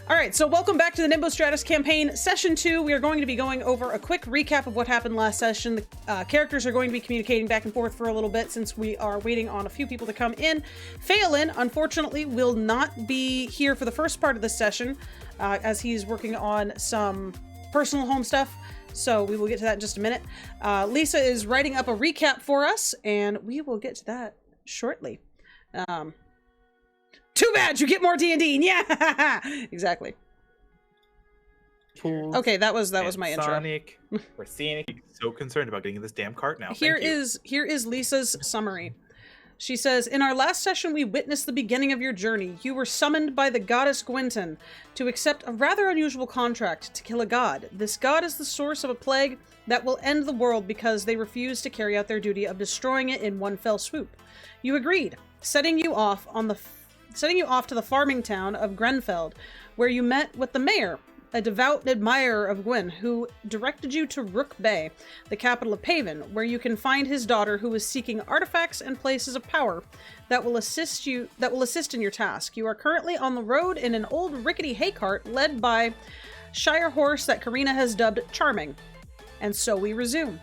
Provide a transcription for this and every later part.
All right, so welcome back to the Nimbostratus campaign, session 2. We are going to be going over a quick recap of what happened last session. The characters are going to be communicating back and forth for a little bit since we are waiting on a few people to come in. Faolin, unfortunately, will not be here for the first part of this session, as he's working on some personal home stuff. So we will get to that in just a minute. Lisa is writing up a recap for us, and we will get to that shortly. Too bad you get more D&D. Yeah, exactly. Okay, that was my intro. Sonic, we're seeing so concerned about getting this damn cart now. Here is Lisa's summary. She says, in our last session, we witnessed the beginning of your journey. You were summoned by the goddess Gwynton to accept a rather unusual contract to kill a god. This god is the source of a plague that will end the world because they refused to carry out their duty of destroying it in one fell swoop. You agreed, setting you off to the farming town of Grenfeld, where you met with the mayor, a devout admirer of Gwyn, who directed you to Rook Bay, the capital of Paven, where you can find his daughter, who is seeking artifacts and places of power that will assist in your task. You are currently on the road in an old rickety hay cart led by Shire horse that Carina has dubbed Charming. And so we resume.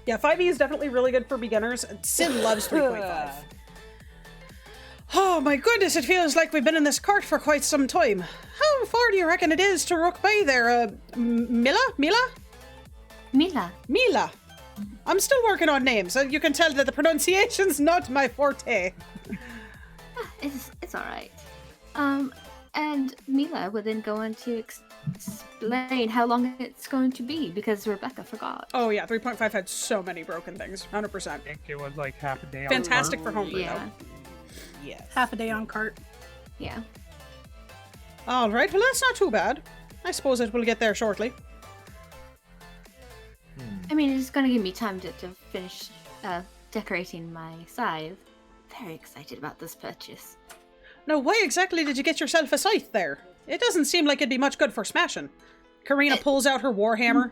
Yeah, 5e is definitely really good for beginners. Sin loves 3.5. Oh my goodness, it feels like we've been in this cart for quite some time. How far do you reckon it is to Rook Bay there, Mila? Mila. I'm still working on names. You can tell that the pronunciation's not my forte. It's alright. And Mila will then go on to explain how long it's going to be, because Rebecca forgot. Oh yeah, 3.5 had so many broken things, 100%. I think it was like half a day. Fantastic for homebrew, yeah. though. Yes. Half a day on cart. Yeah. All right, well that's not too bad. I suppose it will get there shortly. I mean, it's going to give me time to finish decorating my scythe. Very excited about this purchase. Now, why exactly did you get yourself a scythe there? It doesn't seem like it'd be much good for smashing. Carina pulls out her warhammer.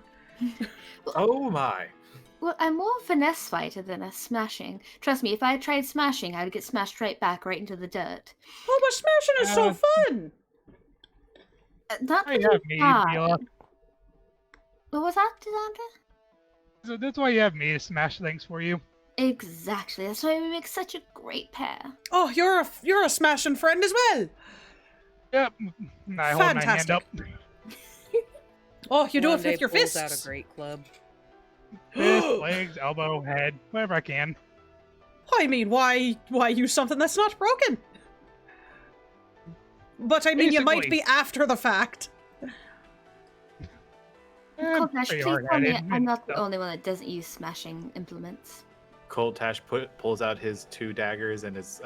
Oh my. Well, I'm more a finesse fighter than a smashing. Trust me, if I tried smashing, I would get smashed right back, right into the dirt. Oh, but smashing is so fun! Not I really have me, hard. Mila. What was that, Xander? So that's why you have me to smash things for you. Exactly. That's why we make such a great pair. Oh, you're a smashing friend as well. Yep. I hold my hand Fantastic. up. Oh, you do it Lande with your pulls fists. out a great club. Fist, legs, elbow, head, whatever I can. I mean, why use something that's not broken? But I mean, you might Basically. be after the fact. Col'Tash, pretty please tell me hard-headed I'm not the and only one that doesn't use smashing implements. Col'Tash pulls out his 2 daggers and his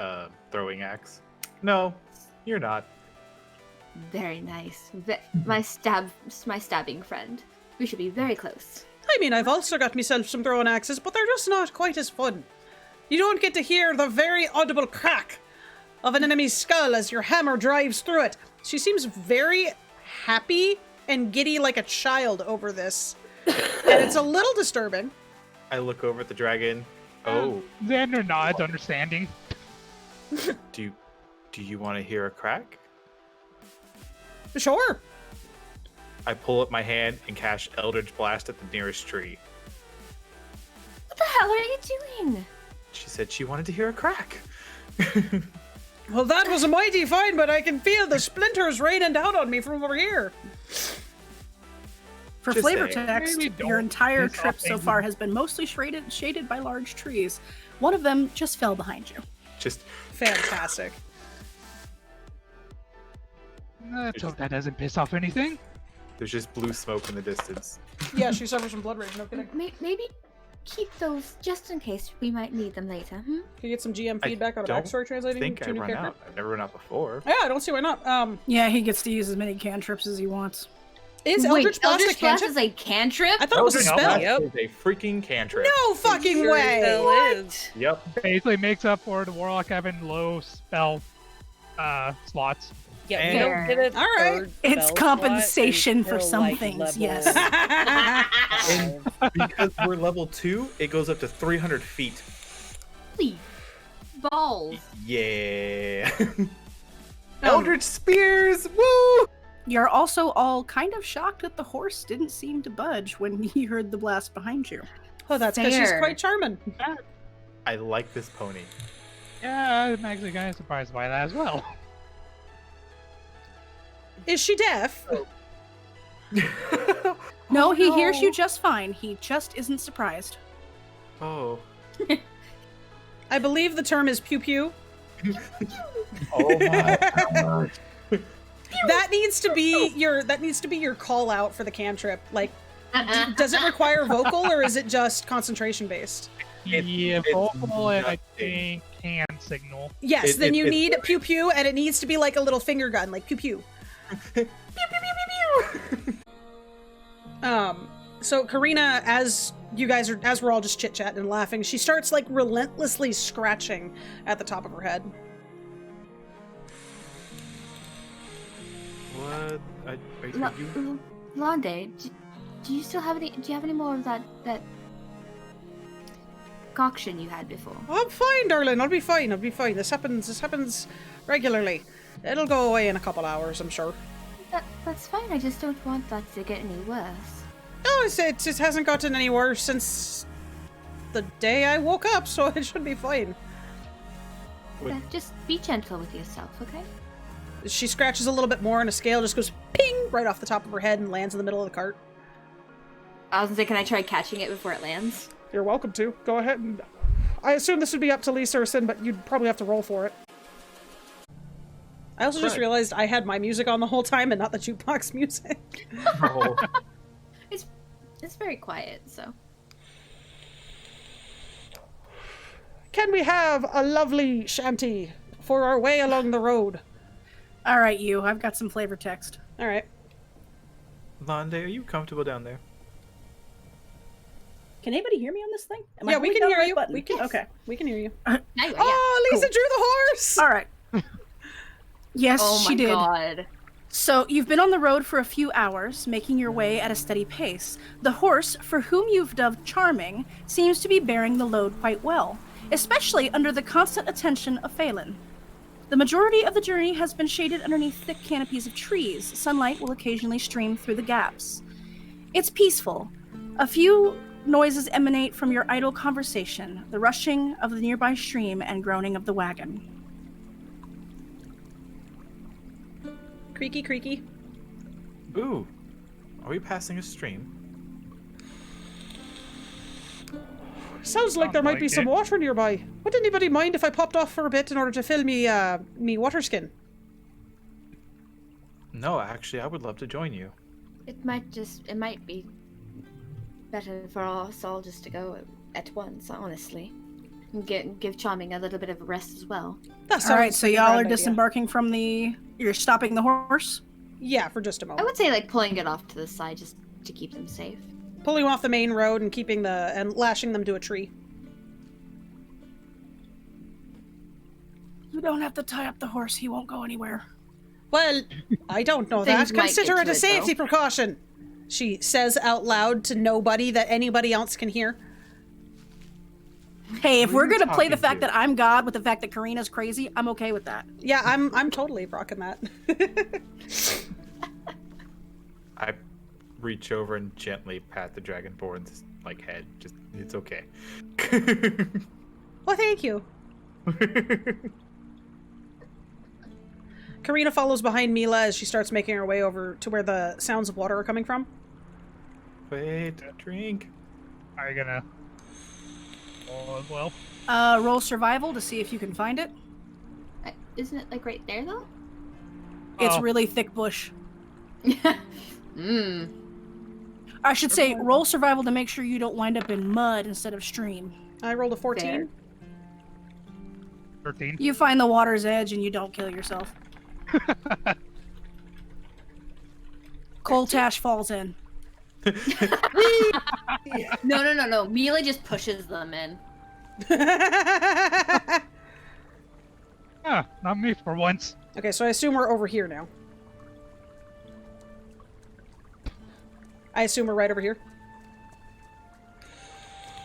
throwing axe. No, you're not. Very nice. My stabbing friend. We should be very close. I mean, I've also got myself some throwing axes, but they're just not quite as fun. You don't get to hear the very audible crack of an enemy's skull as your hammer drives through it. She seems very happy and giddy like a child over this. And it's a little disturbing. I look over at the dragon. Oh, Xander nods, understanding. do you want to hear a crack? Sure. I pull up my hand and cast Eldritch Blast at the nearest tree. What the hell are you doing? She said she wanted to hear a crack. Well, that was a mighty fine, but I can feel the splinters raining down on me from over here. For Just flavor saying. text, Maybe don't your entire piss off trip so things. far has been mostly shaded by large trees. One of them just fell behind you. Just Fantastic. Let's hope that doesn't piss off anything. there's just blue smoke in the distance. Yeah, she suffers from blood rage, no kidding. Maybe keep those just in case we might need them later. Can you get some GM I feedback on a don't backstory translating think to I a new run character? out. I've never run out before. Yeah, I don't see why not. Yeah, he gets to use as many cantrips as he wants. Is Wait, Eldritch Blast a Eldritch Blast cantrip? is a cantrip? I thought it was a Eldritch spell. Blast is a freaking cantrip. No fucking Sure way! as hell is. Yep. Basically makes up for the warlock having low spell slots. Yeah, And- we don't get a All right. third It's spell compensation slot for until, some like, things, level yes. And because we're level 2, it goes up to 300 feet. Holy balls. Yeah. Eldritch Spears! Woo! You're also all kind of shocked that the horse didn't seem to budge when he heard the blast behind you. Oh, that's because she's Fair. quite charming. I like this pony. Yeah, I'm actually kind of surprised by that as well. Is she deaf? No, he hears no. you just fine. He just isn't surprised. Oh. I believe the term is pew pew. Oh my god. That needs to be your call out for the cantrip. Like, does it require vocal or is it just concentration based? Yeah, it's vocal and I nothing. think hand signal. Yes, It- then it- you it's need very- pew pew, and it needs to be like a little finger gun, like pew pew. So Carina, as we're all just chit chatting and laughing, she starts like relentlessly scratching at the top of her head. What? La- Lande, do you still have any? Do you have any more of that concoction you had before? I'm fine, darling. I'll be fine. This happens regularly. It'll go away in a couple hours, I'm sure. That's fine. I just don't want that to get any worse. No, it just hasn't gotten any worse since the day I woke up, so it should be fine. Would- Yeah, just be gentle with yourself, okay? She scratches a little bit more, and a scale just goes ping right off the top of her head and lands in the middle of the cart. I was gonna say, can I try catching it before it lands? You're welcome to. Go ahead and... I assume this would be up to Lisa or Sin, but you'd probably have to roll for it. I also just Right. realized I had my music on the whole time and not the jukebox music. Oh. It's very quiet, so. Can we have a lovely shanty for our way along the road? All right, you. I've got some flavor text. All right. Lande, are you comfortable down there? Can anybody hear me on this thing? Am I Yeah, we holding can down the hear right you. button? We can. Okay. We can hear you. Anyway, Oh, Lisa Cool. drew the horse. All right. Yes, Oh my she did. god. So, you've been on the road for a few hours, making your way at a steady pace. The horse, for whom you've dubbed charming, seems to be bearing the load quite well, especially under the constant attention of Faolin. The majority of the journey has been shaded underneath thick canopies of trees. Sunlight will occasionally stream through the gaps. It's peaceful. A few noises emanate from your idle conversation, the rushing of the nearby stream and groaning of the wagon. Creaky, creaky. Ooh. Are we passing a stream? Sounds like there Sounds might like be some it. water nearby. Would anybody mind if I popped off for a bit in order to fill me water skin? No, actually, I would love to join you. It might be better for us all just to go at once, honestly. And give Charming a little bit of a rest as well. That All right, sounds so like a y'all are grand idea. disembarking from You're stopping the horse? Yeah, for just a I moment. would say like pulling it off to the side just to keep them safe. Pulling off the main road and and lashing them to a tree. You don't have to tie up the horse. He won't go anywhere. Well, I don't know Things that. might Consider get it to a it, safety though. precaution. She says out loud to nobody that anybody else can hear. Hey, if Who are we're you gonna play the talking fact to? that I'm God with the fact that Karina's crazy, I'm okay with that. Yeah, I'm totally rocking that. I reach over and gently pat the dragonborn's head. Just, it's okay. Well, thank you. Carina follows behind Mila as she starts making her way over to where the sounds of water are coming from. Wait, drink. Are you gonna roll as well? Roll survival to see if you can find it. Isn't it like right there though? It's Oh. really thick bush. Mmm. I should say, roll survival to make sure you don't wind up in mud instead of stream. I rolled a 14. Fair. 13. You find the water's edge and you don't kill yourself. Col'Tash falls in. No. Mila just pushes them in. Ah, not me for once. Okay, so I assume we're over here now. I assume we're right over here.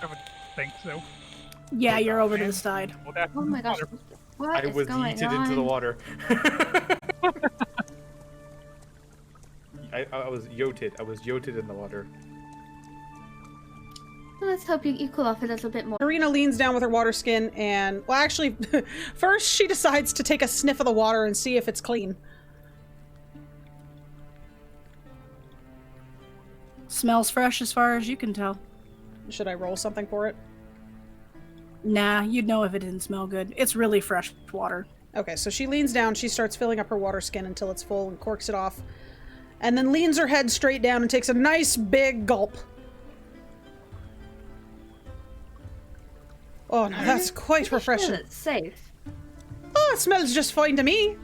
I would think so. Yeah, you're over to the side. Well, that Oh my gosh. water. What I is was going yeeted on? into the water. I was yoted. I was yoted in the water. Well, let's hope you cool off a little bit more. Carina leans down with her water skin and, well, actually, first she decides to take a sniff of the water and see if it's clean. Smells fresh as far as you can tell. Should I roll something for it? Nah, you'd know if it didn't smell good. It's really fresh water. Okay, so she leans down, she starts filling up her water skin until it's full and corks it off. And then leans her head straight down and takes a nice big gulp. Oh, no, that's quite refreshing. It's safe. Oh, it smells just fine to me.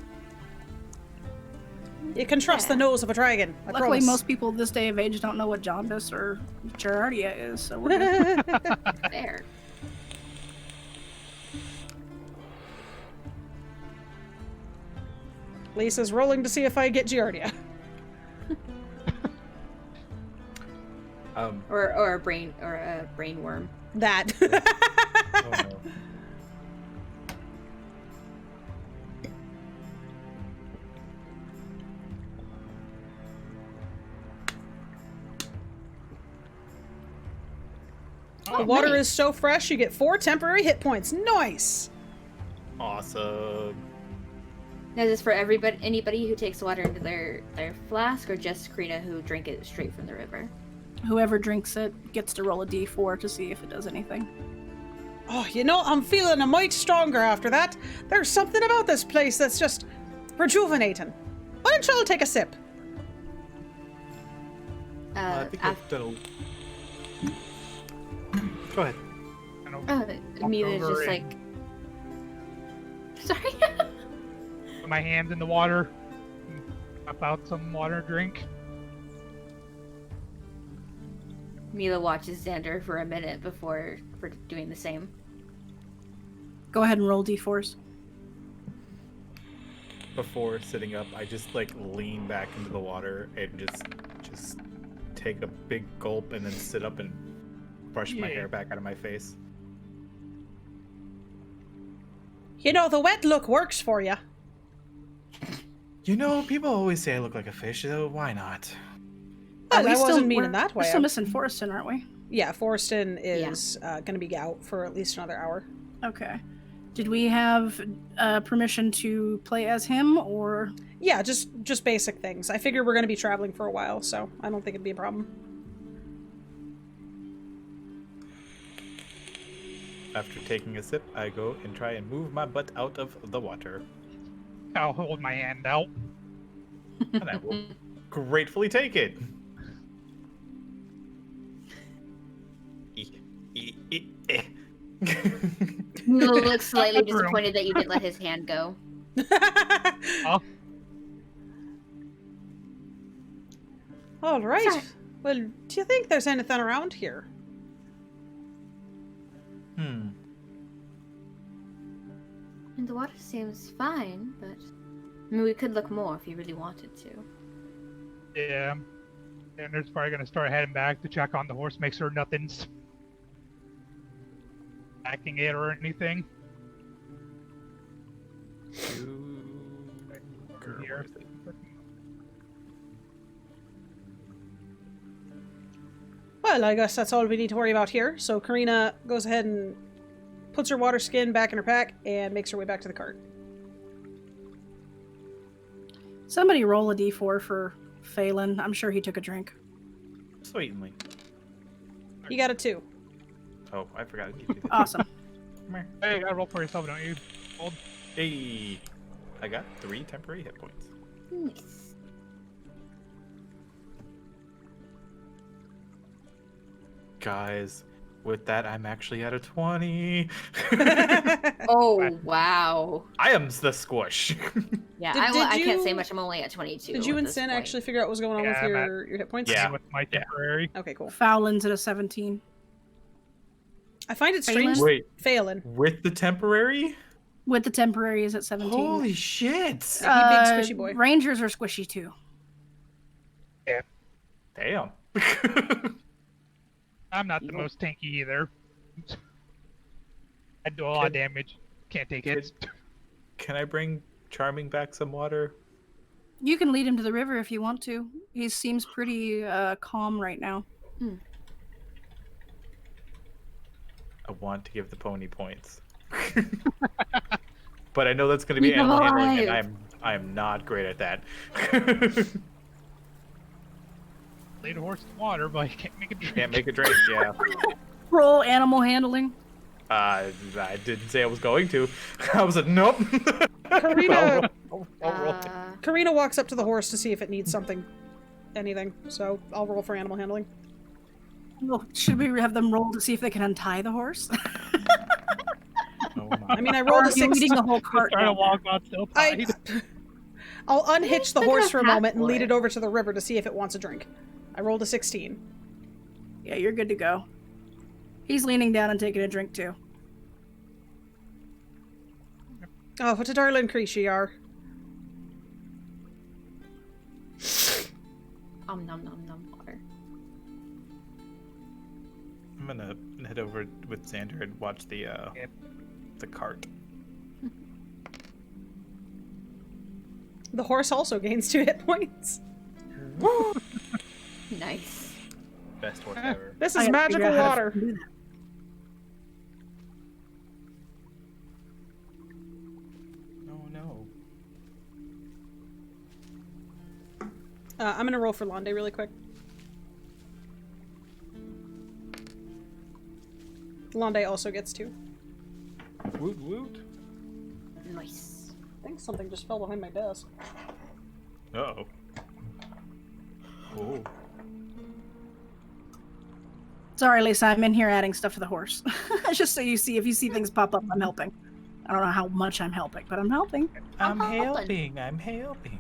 You can trust the nose of a dragon. I Luckily, promise. most people this day of age don't know what jaundice or giardia is, so we're good. There. Lisa's rolling to see if I get giardia. Or a brain worm. That. Oh, no. The water is so fresh, you get 4 temporary hit points. Nice! Awesome. Now, is this for anybody who takes water into their flask, or just Carina who drink it straight from the river? Whoever drinks it gets to roll a d4 to see if it does anything. Oh, you know, I'm feeling a mite stronger after that. There's something about this place that's just rejuvenating. Why don't y'all take a sip? I think I've done Go ahead. I don't Mila's over just and- like... Sorry? put my hands in the water, and pop out some water to drink. Mila watches Xander for a minute before doing the same. Go ahead and roll d4s. Before sitting up, I just like lean back into the water and just take a big gulp and then sit up and brush my Yeah. hair back out of my face. You know, the wet look works for you. You know, people always say I look like a fish, so why not? Well, I wasn't meaning we're- that way. We're still missing Forreston, aren't we? Yeah, Forreston is going to be out for at least another hour. Okay. Did we have permission to play as him, or... Yeah, just basic things. I figure we're going to be traveling for a while, so I don't think it'd be a problem. After taking a sip, I go and try and move my butt out of the water. I'll hold my hand out. And I will gratefully take it. Mila looks slightly Room. disappointed that you didn't let his hand go. Oh, All right. Sorry. Well, do you think there's anything around here? Hmm. And the water seems fine, but I mean, we could look more if you really wanted to. yeah. And there's probably gonna start heading back to check on the horse, make sure nothing's attacking it or anything. Here. Well, I guess that's all we need to worry about here. So Carina goes ahead and puts her water skin back in her pack and makes her way back to the cart. Somebody roll a d4 for Faolin. I'm sure he took a drink. Sweetly. You got a 2. Oh, I forgot to give you that. Awesome. Come here. Hey, you gotta roll for yourself, don't you? Old. Hey, I got 3 temporary hit points. Nice. Guys, with that, I'm actually at a 20. Oh, wow. I am the squish. Yeah, Did I can't say you- much. I'm only at 22. Did you at and this Sin point. actually figure out what's going on Yeah, with I'm your hit points? Yeah. With my temporary. Okay, cool. Faulin's at a 17. I find it strange. Faolin? Wait, Faolin. with the temporary? With the temporary is at 17. Holy shit! big squishy boy. Rangers are squishy too. Damn. I'm not the most tanky either. I do a lot of damage. Can't take hits. Can I bring Charming back some water? You can lead him to the river if you want to. He seems pretty calm right now. I want to give the pony points. But I know that's going to be Leave him animal handling, alive. and I am not great at that. Lead a horse to water, but you can't make it drink. Can't make a drink, yeah. Roll animal handling. I didn't say I was going to. I was like, nope. Karina, I'll roll. Karina walks up to the horse to see if it needs anything. So I'll roll for animal handling. Well, should we have them roll to see if they can untie the horse? Oh my. I mean, I Or rolled are a you 16. leading the whole cart? Trying to down there? walk on still tied. I'll unhitch the Look at horse a for a hat moment and for lead it. it over to the river to see if it wants a drink. I rolled a 16. Yeah, you're good to go. He's leaning down and taking a drink too. Oh, what a darling creature you are. Nom nom nom water. I'm gonna head over with Xander and watch the cart. The horse also gains 2 hit points. Nice. Best horse ever. This I is gotta figure magical out how to water. do that. Oh no. I'm gonna roll for Lande really quick. Lande also gets 2. Woot woot. Nice. I think something just fell behind my desk. Uh-oh. Oh. Sorry, Lisa, I'm in here adding stuff to the horse. Just so you see, if you see things pop up, I'm helping. I don't know how much I'm helping, but I'm helping. I'm helping. helping. I'm helping.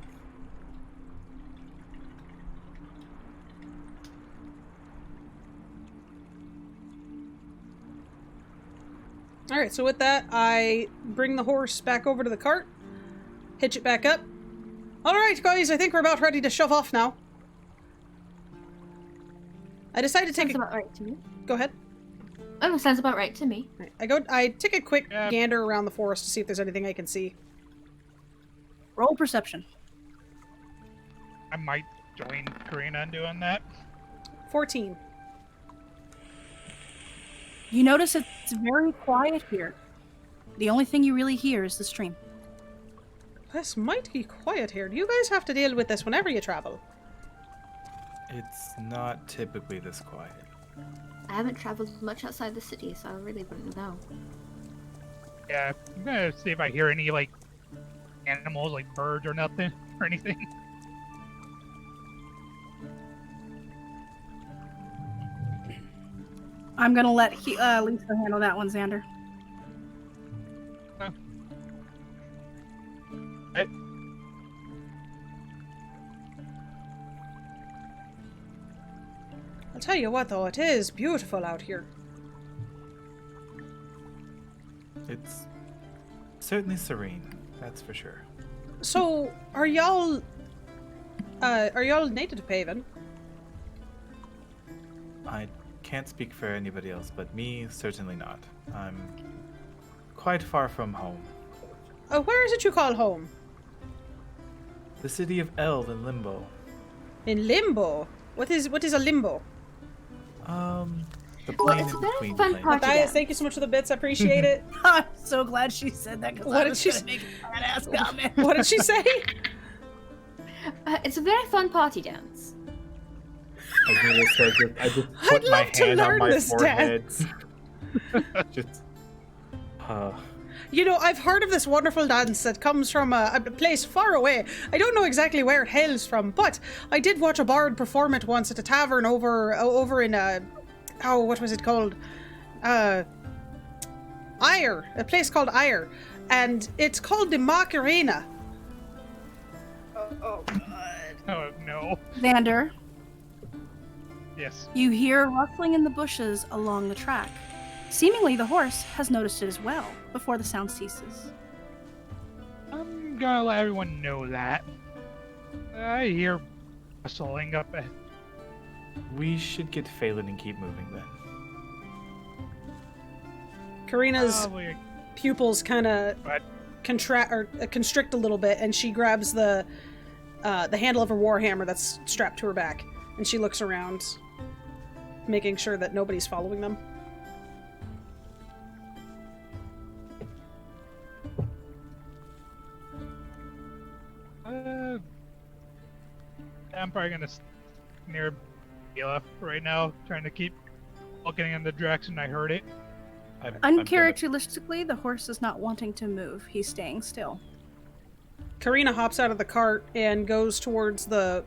Alright, so with that, I bring the horse back over to the cart, hitch it back up. Alright, guys, I think we're about ready to shove off now. I decided to take Sounds a... about right to me. Go ahead. Oh, sounds about right to me. Alright, I take a quick Yeah. gander around the forest to see if there's anything I can see. Roll perception. I might join Carina in doing that. 14. You notice it's very quiet here. The only thing you really hear is the stream. This might be quiet here. Do you guys have to deal with this whenever you travel? It's not typically this quiet. I haven't traveled much outside the city, so I really wouldn't know. Yeah, I'm gonna see if I hear any like animals, like birds or nothing or anything. I'm gonna let Lisa handle that one, Xander. I'll tell you what, though, it is beautiful out here. It's certainly serene, that's for sure. So, are y'all native to Paven? I can't speak for anybody else, but me, certainly not. I'm quite far from home. Where is it you call home? The city of Eld in Limbo. In Limbo? What is a limbo? The Well, plane it's in a very between fun planes. part. Matthias, thank you so much for the bits. I appreciate it. I'm so glad she said that because What I did was she gonna make a badass comment. What did she say? It's a very fun party dance. I just I'd put my love to hand on learn my this forehead. dance. just, You know, I've heard of this wonderful dance that comes from a place far away. I don't know exactly where it hails from, but I did watch a bard perform it once at a tavern over in what was it called? Ire, a place called Ire, and it's called the Carina. Oh no. Xander, Yes. you hear rustling in the bushes along the track. Seemingly the horse has noticed it as well before the sound ceases. I'm gonna let everyone know that. I hear rustling up ahead. we should get Faolin and keep moving then. Karina's Probably pupils kind of constrict a little bit, and she grabs the handle of her warhammer that's strapped to her back, and she looks around, making sure that nobody's following them. I'm probably gonna near Mila right now, trying to keep looking in the direction I heard it. I'm gonna- Uncharacteristically, the horse is not wanting to move. He's staying still. Carina hops out of the cart and goes towards to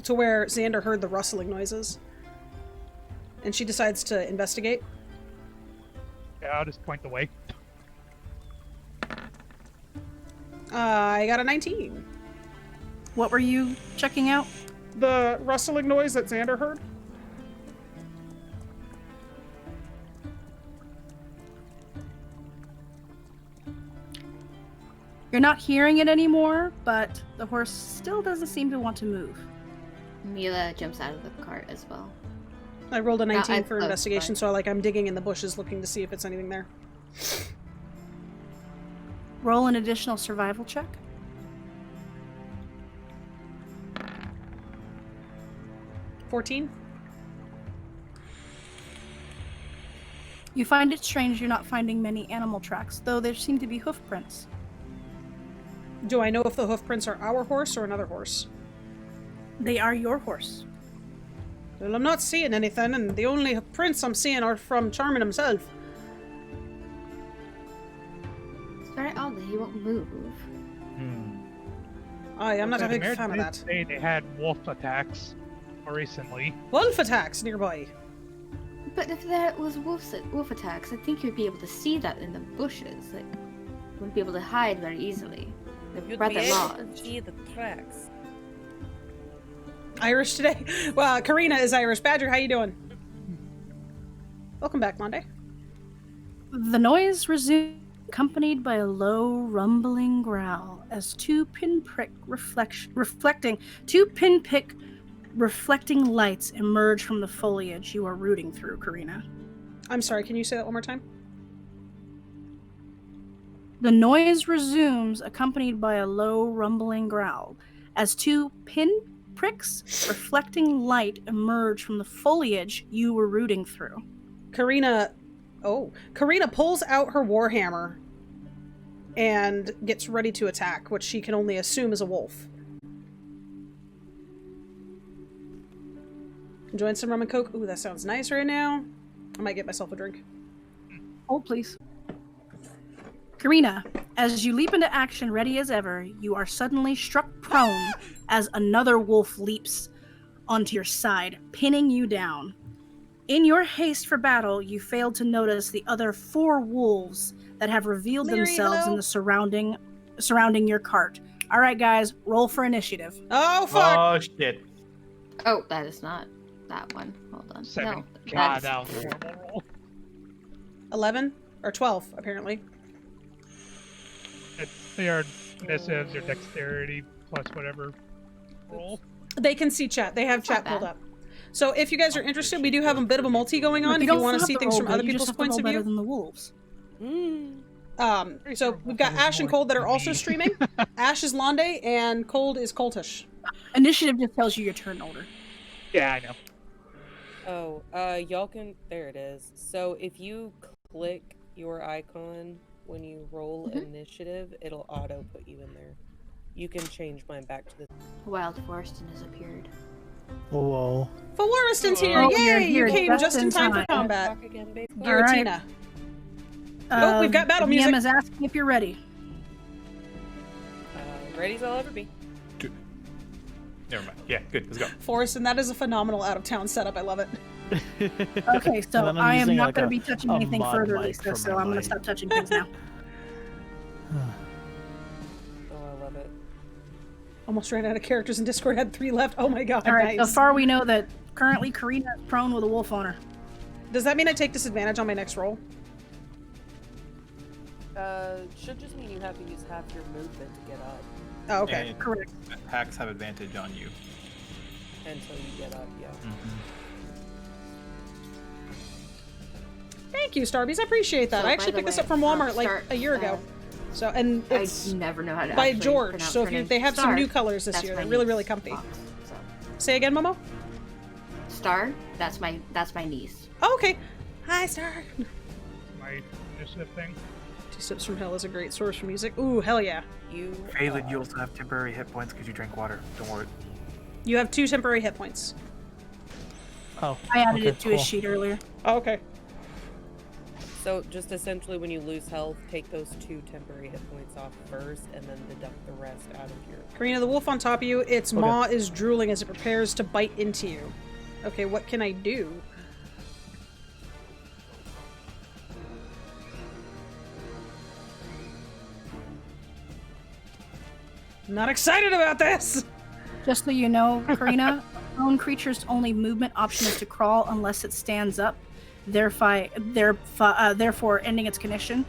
where Xander heard the rustling noises. And she decides to investigate. Yeah, I'll just point the way. I got a 19. What were you checking out? The rustling noise that Xander heard? You're not hearing it anymore, but the horse still doesn't seem to want to move. Mila jumps out of the cart as well. I rolled a 19 I for close, investigation, but- so I'm digging in the bushes looking to see if it's anything there. Roll an additional survival check. $14? You find it strange you're not finding many animal tracks, though there seem to be hoof prints. Do I know if the hoof prints are our horse or another horse? They are your horse. Well, I'm not seeing anything, and the only prints I'm seeing are from Charmin himself. It's very odd that he won't move. I'm not a big Americans fan of did that. say they had wolf attacks more recently. Wolf attacks nearby. But if there was wolf attacks, I think you'd be able to see that in the bushes. Like, you wouldn't be able to hide very easily. They're You'd rather be able to large. see the tracks. Irish today. Well, Carina is Irish. Badger, how you doing? Welcome back, Lande. The noise resumed, accompanied by a low, rumbling growl, as two pinprick reflecting lights emerge from the foliage you are rooting through, Carina. I'm sorry, can you say that one more time? The noise resumes, accompanied by a low, rumbling growl, as two pinpricks reflecting light emerge from the foliage you were rooting through. Carina pulls out her warhammer and gets ready to attack, which she can only assume is a wolf. Enjoying some rum and coke? Ooh, that sounds nice right now. I might get myself a drink. Hold, please. Carina, as you leap into action, ready as ever, you are suddenly struck prone as another wolf leaps onto your side, pinning you down. In your haste for battle, you fail to notice the other 4 wolves that have revealed Leary, themselves hello? in the surrounding your cart. All right, guys, roll for initiative. Oh, fuck! Oh shit! Oh, that is not that one. Hold on. 7. No, God, that's- that was a horrible roll. 11? Or 12, apparently. They are initiatives or dexterity plus whatever roll. They can see chat. They have That's chat not pulled bad. up. So if you guys are interested, we do have a bit of a multi going on if you want to see things from other people's points of better view. than the wolves. So we've got Ash and Cold that are also streaming. Ash is Lande and Cold is Col'Tash. Initiative just tells you your turn order. Yeah, I know. Oh, y'all can. There it is. So if you click your icon when you roll initiative, it'll auto put you in there. You can change mine back to the. Wild Forreston has appeared. Whoa. Fawariston's here! Oh, you're Yay! here You came just just in in time for time. combat. Talk again, baby. Giratina. Oh, we've got battle the music. DM is asking if you're ready. Ready as I'll ever be. Never mind. Yeah, good. Let's go. Forreston, that is a phenomenal out-of-town setup. I love it. Okay, so And then I'm I am using, not like, going to a- be touching a anything mod further, mic Lisa, for so my I'm going to mic. stop touching things now. Oh, I love it. Almost ran out of characters in Discord. Had 3 left. Oh my god, All right, nice. so far we know that currently Carina is prone with a wolf on her. Does that mean I take disadvantage on my next roll? Should just mean you have to use half your movement to get up Oh, okay. And Correct. Attacks have advantage on you. until you get up. Yeah. Thank you, Starbies. I appreciate that. So, I by actually the picked this way, up from Walmart like start, a year ago. So, and I it's never know how to by actually George. pronounce So her if you, name. they have some Star, new colors this that's year, my they're really, really niece, comfy. Fox, so. Say again, Momo? Star, that's my niece. Oh, okay. Hi, Star. My initiative thing. 2 Steps from Hell is a great source for music. Ooh, hell yeah. You. Faolin, you also have temporary hit points because you drank water. Don't worry. You have 2 temporary hit points. Oh, I added okay, it to cool. his sheet earlier. Oh, okay. So just essentially, when you lose health, take those 2 temporary hit points off first, and then deduct the rest out of your. Karina, the wolf on top of you, its Okay. maw is drooling as it prepares to bite into you. Okay, what can I do? I'm not excited about this! Just so you know, Karina, a prone creature's only movement option is to crawl unless it stands up, therefore ending its condition.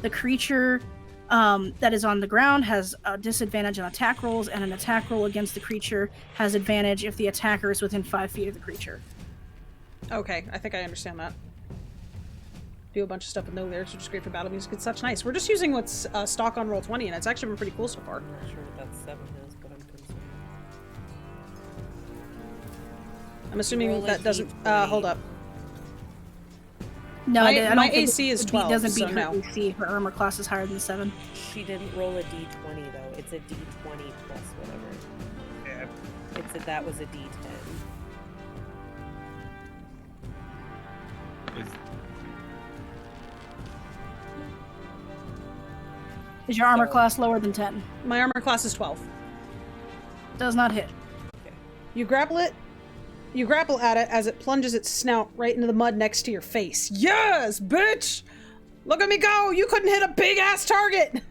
The creature that is on the ground has a disadvantage on attack rolls, and an attack roll against the creature has advantage if the attacker is within 5 feet of the creature. Okay, I think I understand that. Do a bunch of stuff with no lyrics, which is great for battle music. It's such nice. We're just using what's stock on Roll20, and it's actually been pretty cool so far. I'm not sure what that 7 is, but I'm concerned. I'm assuming Roll a that doesn't... D20. hold up. No, My- I don't my think AC is it 12, doesn't so beat no. her AC. Her armor class is higher than 7. She didn't roll a d20 though. It's a d20 plus whatever. Yeah. That was a d10. Is your armor So- class lower than 10? My armor class is 12. Does not hit. You grapple at it as it plunges its snout right into the mud next to your face. Yes, bitch! Look at me go! You couldn't hit a big-ass target!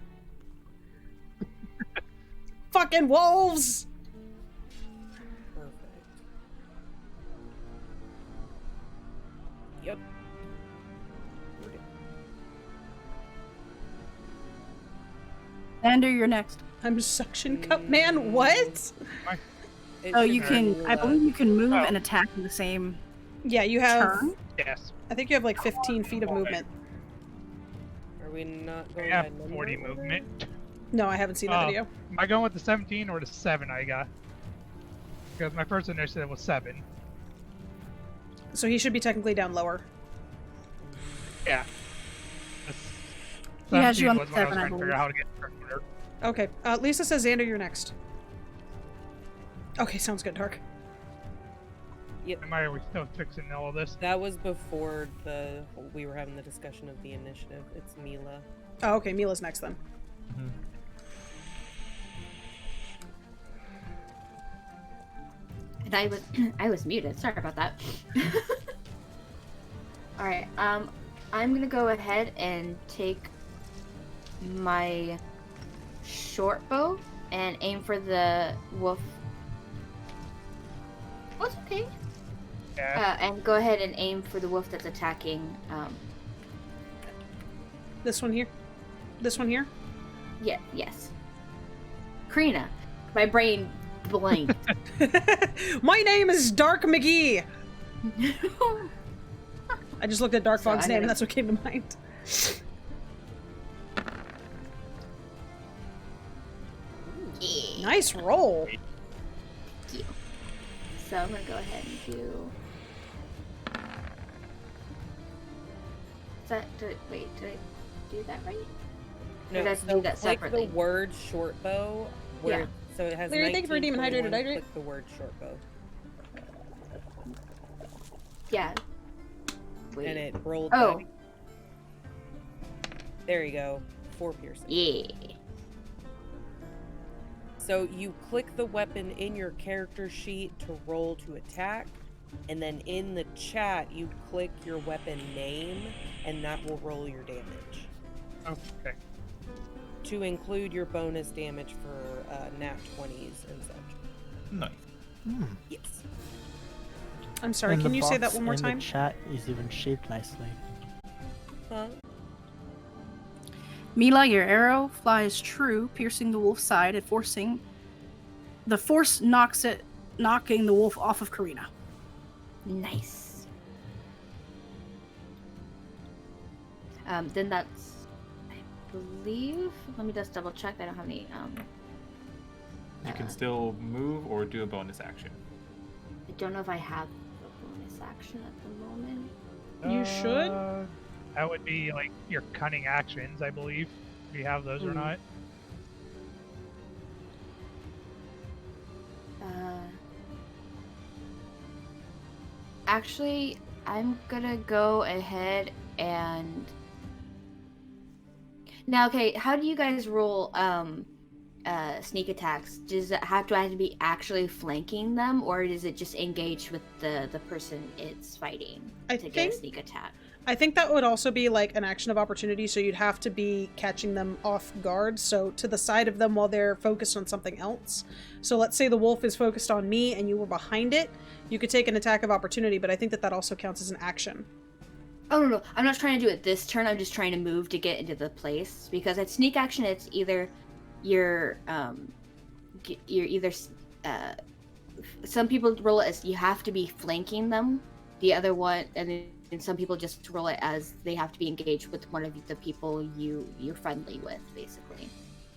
Fucking wolves! Perfect. Yep. Xander, you're next. I'm suction cup man, what? It Oh, should you be can. I Mila. believe you can move Oh. and attack in the same Yeah, you have... turn. Yes. I think you have like 15 feet of movement. Are we not I going have by number 40 order? movement. No, I haven't seen that Oh. video. Am I going with the 17 or the 7 I got? Because my first initiative was 7. So he should be technically down lower. Yeah. He has you on the was when I 7, was I trying to figure believe. out how to get further. Okay, Lisa says, Xander, you're next. Okay, sounds good, Dark. Am I, are we still fixing all of this? That was before we were having the discussion of the initiative. It's Mila. Oh, okay, Mila's next then. And I was muted. Sorry about that. All right. I'm gonna go ahead and take my short bow and aim for the wolf. Oh, it's okay. Yeah. And go ahead and aim for the wolf that's attacking. This one here? This one here? Yeah. Yes. Karina. My brain blanked. My name is Dark McGee! I just looked at Dark So Fog's I'm name and gonna- that's what came to mind. Yeah. Nice roll. So I'm gonna go ahead and do. Is that wait? Did I do that right? No, let's so do that click separately. the word short bow. Where, Yeah. So it has. Larry, thank you for 19, redeeming Hydrated 21, Hydrate. Click the word short bow, Yeah. Wait. and it rolled. Oh. back. There you go. 4 piercing. Yeah. So you click the weapon in your character sheet to roll to attack, and then in the chat you click your weapon name, and that will roll your damage. Okay. To include your bonus damage for nat 20s and such. Nice. Yes. I'm sorry, And can the you say that box one more in time? The chat is even shaped nicely. Huh? Mila, your arrow flies true, piercing the wolf's side and forcing. The force knocking the wolf off of Karina. Nice. Then that's believe. Let me just double check. I don't have any. You can still move or do a bonus action. I don't know if I have a bonus action at the moment. You should? That would be like your cunning actions, I believe. Do you have those or not? Actually, I'm gonna go ahead and. Now, okay, how do you guys roll sneak attacks? Do I have to be actually flanking them, or is it just engaged with the person it's fighting to get a sneak attack? I think that would also be like an action of opportunity, so you'd have to be catching them off guard, so to the side of them while they're focused on something else. So let's say the wolf is focused on me and you were behind it, you could take an attack of opportunity, but I think that also counts as an action. Oh no, I'm not trying to do it this turn, I'm just trying to move to get into the place, because at sneak action it's either you're either some people roll it as you have to be flanking them, the other one, and some people just roll it as they have to be engaged with one of the people you're friendly with, basically.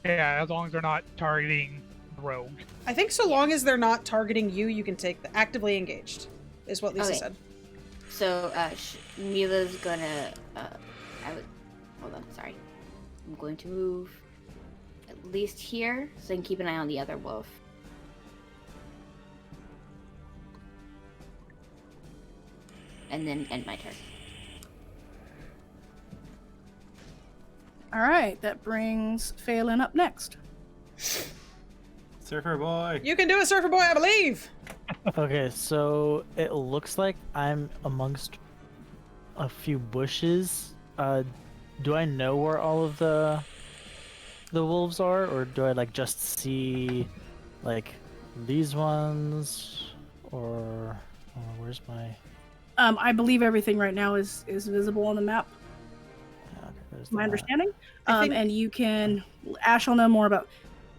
Yeah, as long as they're not targeting the rogue. I think so long as they're not targeting you, you can take the actively engaged, is what Lisa said. So, Mila's gonna, hold on, sorry. I'm going to move at least here, so I can keep an eye on the other wolf. And then end my turn. Alright, that brings Faolin up next. Surfer boy! You can do it, Surfer boy, I believe! Okay, so it looks like I'm amongst a few bushes. Do I know where all of the wolves are, or do I like just see like these ones, or where's my? I believe everything right now is visible on the map. Okay, My understanding. I think- And you can. Ash will know more about.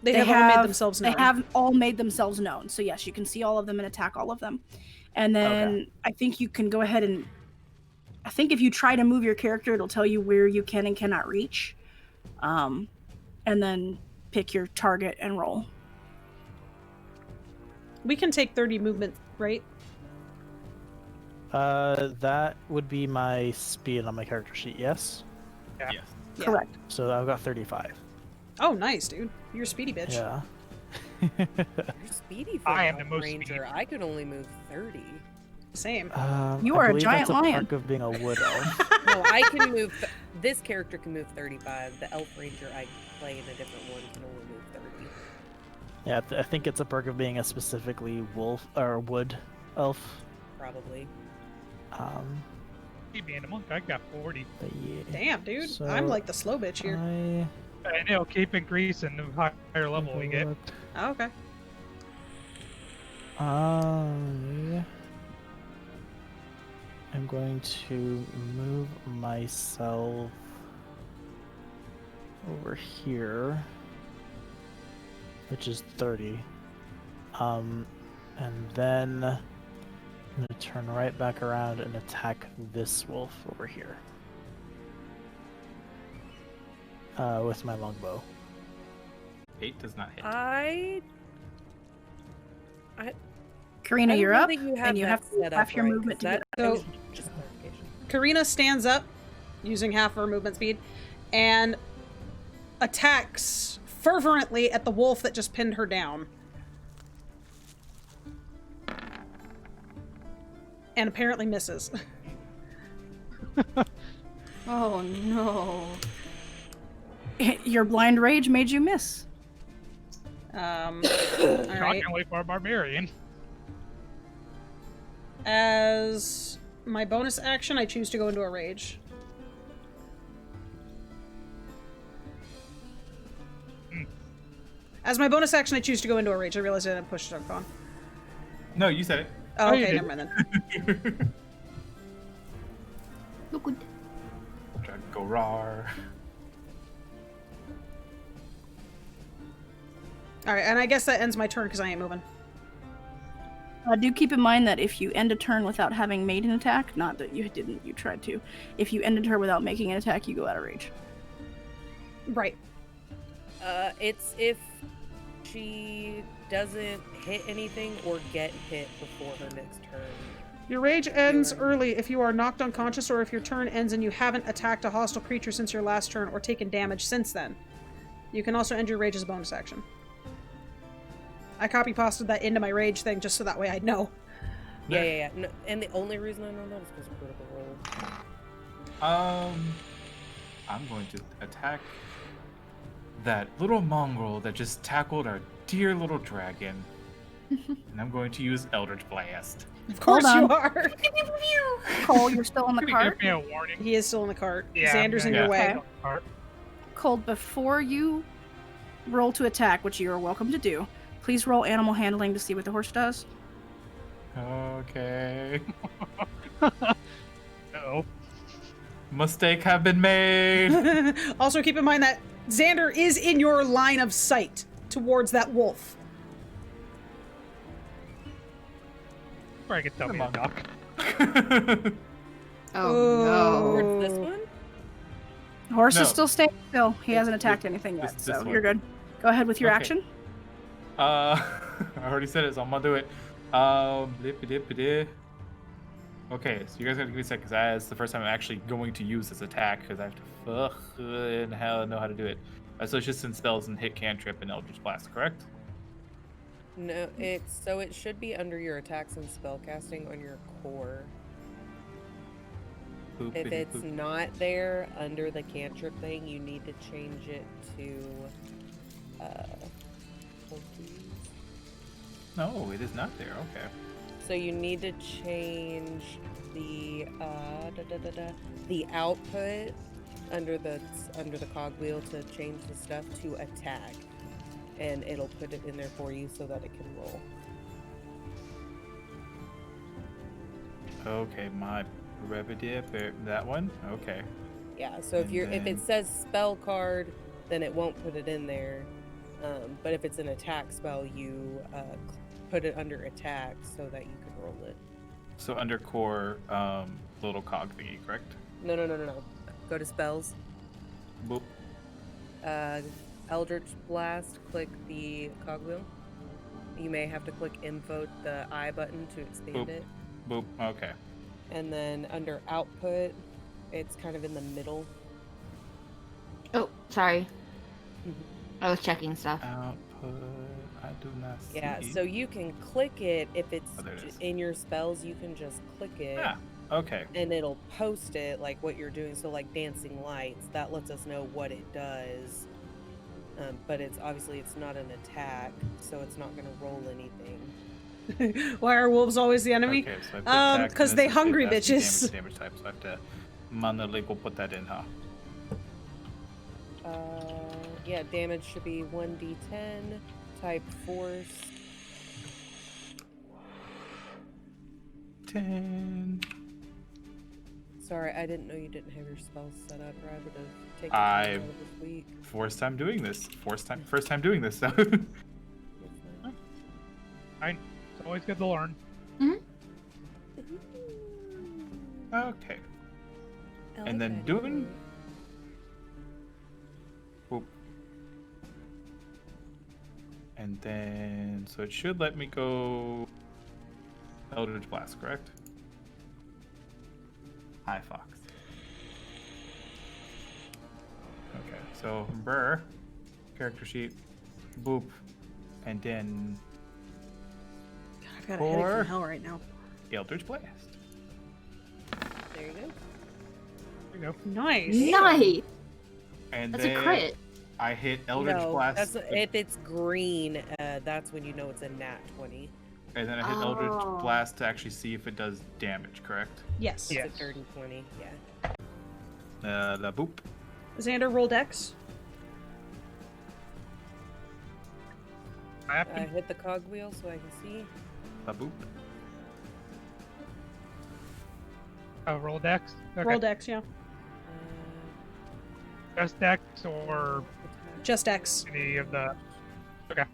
They have all made themselves known. They have all made themselves known. So yes, you can see all of them and attack all of them. And then I think you can go ahead and. I think if you try to move your character, it'll tell you where you can and cannot reach. And then pick your target and roll. We can take 30 movement, right? That would be my speed on my character sheet, yes? Yeah. Yes. Yeah. Correct. So I've got 35. Oh, nice, dude. You're a speedy bitch. Yeah. You're speedy for I a am the most ranger. speedy. I could only move 30. Same. You I are a believe giant that's lion. perk of being a wood elf. No, I can move. This character can move 35. The elf ranger I play in a different one can only move 30. Yeah, I think it's a perk of being a specifically wolf or wood elf. Probably. Me being a monk, I got 40. But yeah. Damn, dude. So I'm like the slow bitch here. And it'll keep increasing the higher level we get. Oh, okay. I'm going to move myself over here, which is 30. And then I'm going to turn right back around and attack this wolf over here with my longbow. 8 does not hit. Karina, I don't you're know up, that you have and you that have set up half your right, movement to 'cause get that- up. So- just clarification. Karina stands up, using half her movement speed, and attacks fervently at the wolf that just pinned her down. And apparently misses. Oh no. Your blind rage made you miss. Alright. Shockingly for a barbarian. As my bonus action, I choose to go into a rage. As my bonus action, I choose to go into a rage. I realized I didn't push it on. No, you said it. Oh, Oh, you okay, did. never mind then. Look good. Try to go rawr. Alright, and I guess that ends my turn because I ain't moving. Do keep in mind that if you end a turn without having made an attack, not that you didn't, you tried to. If you ended her without making an attack, you go out of rage. Right. It's if she doesn't hit anything or get hit before her next turn. Your rage ends early if you are knocked unconscious or if your turn ends and you haven't attacked a hostile creature since your last turn or taken damage since then. You can also end your rage as a bonus action. I copy-pasted that into my rage thing just so that way I'd know. Yeah. No, and the only reason I know that is because of critical roll. I'm going to attack that little mongrel that just tackled our dear little dragon. And I'm going to use Eldritch Blast. Of course Hold you on. are. Cole, you're still in the cart. Give me a warning. He is still in the cart. Yeah, Xander's in yeah. your way. Okay. Cole, before you roll to attack, which you are welcome to do, please roll animal handling to see what the horse does. Okay. No. Mistake have been made. Also keep in mind that Xander is in your line of sight towards that wolf. Or I can tell me to duck. Oh, Towards this one? Horse No. is still staying still. He hasn't This- attacked anything yet, this so one. you're good. Go ahead with your Okay. action. I already said it, so I'm gonna do it. Blippity-blippity. Okay, so you guys gotta give me a second, because that's the first time I'm actually going to use this attack, because I have to fucking hell know how to do it. So it's just in spells and hit cantrip and Eldritch Blast, correct? No, it should be under your attacks and spellcasting on your core. If it's Boopity-boop. not there under the cantrip thing, you need to change it to No, it is not there. Okay. So you need to change the the output under the cogwheel to change the stuff to attack, and it'll put it in there for you so that it can roll. Okay, my brevity, that one. Okay. Yeah. So if And it says spell card, then it won't put it in there. But if it's an attack spell, you put it under attack so that you can roll it. So under core, little cog thingy, correct? No. Go to spells. Boop. Eldritch Blast, click the cogwheel. You may have to click info, the I button, to expand Boop. it. Boop. Okay. And then under output, it's kind of in the middle. Oh, sorry. I was checking stuff. Output. I do not see. Yeah, so you can click it if it's Oh, there it is. in your spells. You can just click it, Ah. Okay. and it'll post it like what you're doing. So like dancing lights, that lets us know what it does. But it's not an attack, so it's not going to roll anything. Why are wolves always the enemy? Okay, so I put attack, 'cause and they this is hungry damage, bitches. Damage type, so I have to manually go put that in, huh? Yeah, damage should be 1d10, type force. 10. Sorry, I didn't know you didn't have your spells set up, or I would have taken I- time out of this week. First time doing this. First time doing this. So. Fine. It's always good to learn. Okay. And then doing. Boop. And then, so it should let me go Eldritch Blast, correct? Hi, Fox. Okay, so Brr, character sheet, boop, and then God, I've got a headache Four. from hell right now. Eldritch Blast. There you go. There you go. Nice. Nice. And That's then a crit. I hit Eldritch No, Blast. if it's green, that's when you know it's a nat 20. And then I hit Oh. Eldritch Blast to actually see if it does damage, correct? Yes. Yeah. It's a dirty 20, yeah. The boop. Xander, roll dex. I have to Hit the cogwheel so I can see. The boop. roll dex. Okay. Roll dex, yeah. Just dex or Just dex. any of the. Okay.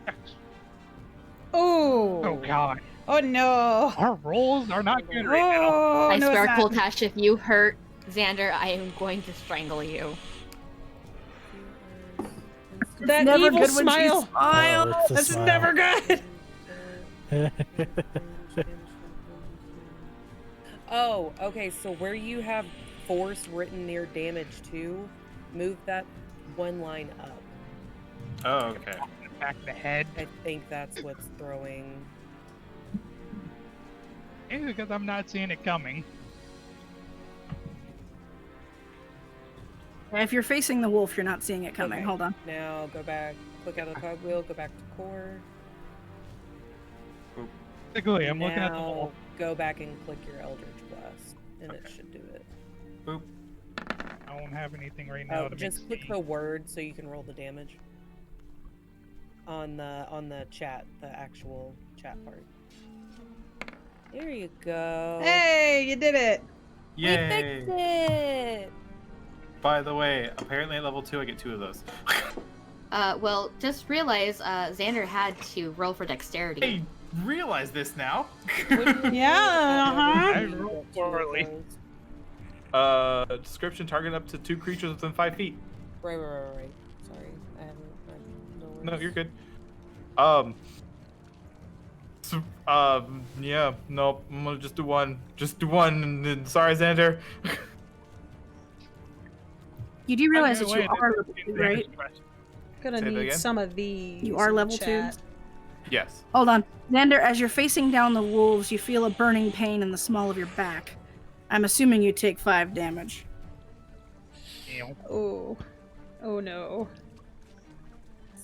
Dex. Oh. Oh god. Oh no. Our rolls are not good right now. Oh, I no, swear, it's not. Col'Tash, if you hurt Xander, I am going to strangle you. That never evil good when she smile. smiles. Oh, it's a That's smile. never good. Oh, okay. So where you have force written near damage too, move that one line up. Oh, okay. Back the head. I think that's what's throwing. Maybe because I'm not seeing it coming. If you're facing the wolf, you're not seeing it coming. Okay. Hold on. Now go back, click out of the cogwheel, go back to core. Basically, I'm looking at the Now wolf. go back and click your Eldritch Blast, and it should do it. Boop. I don't have anything right now Oh, to just make click the word so you can roll the damage. On the chat, the actual chat part. There you go. Hey, you did it. We Yay! fixed it. By the way, apparently at level 2 I get 2 of those. Well, just realize Xander had to roll for dexterity. I realize this now. Yeah, I uh-huh. rolled poorly. Description: target up to 2 creatures within 5 feet. Right. Sorry, I haven't. No, you're good. Yeah, nope. I'm gonna just do one. Just do one. And sorry, Xander. You do realize By that the you way, are that's level 2, Xander's right? question. Gonna Say that need again? some of these. You are in the level 2? chat. Yes. Hold on. Xander, as you're facing down the wolves, you feel a burning pain in the small of your back. I'm assuming you take 5 damage. Damn. Oh. Oh no.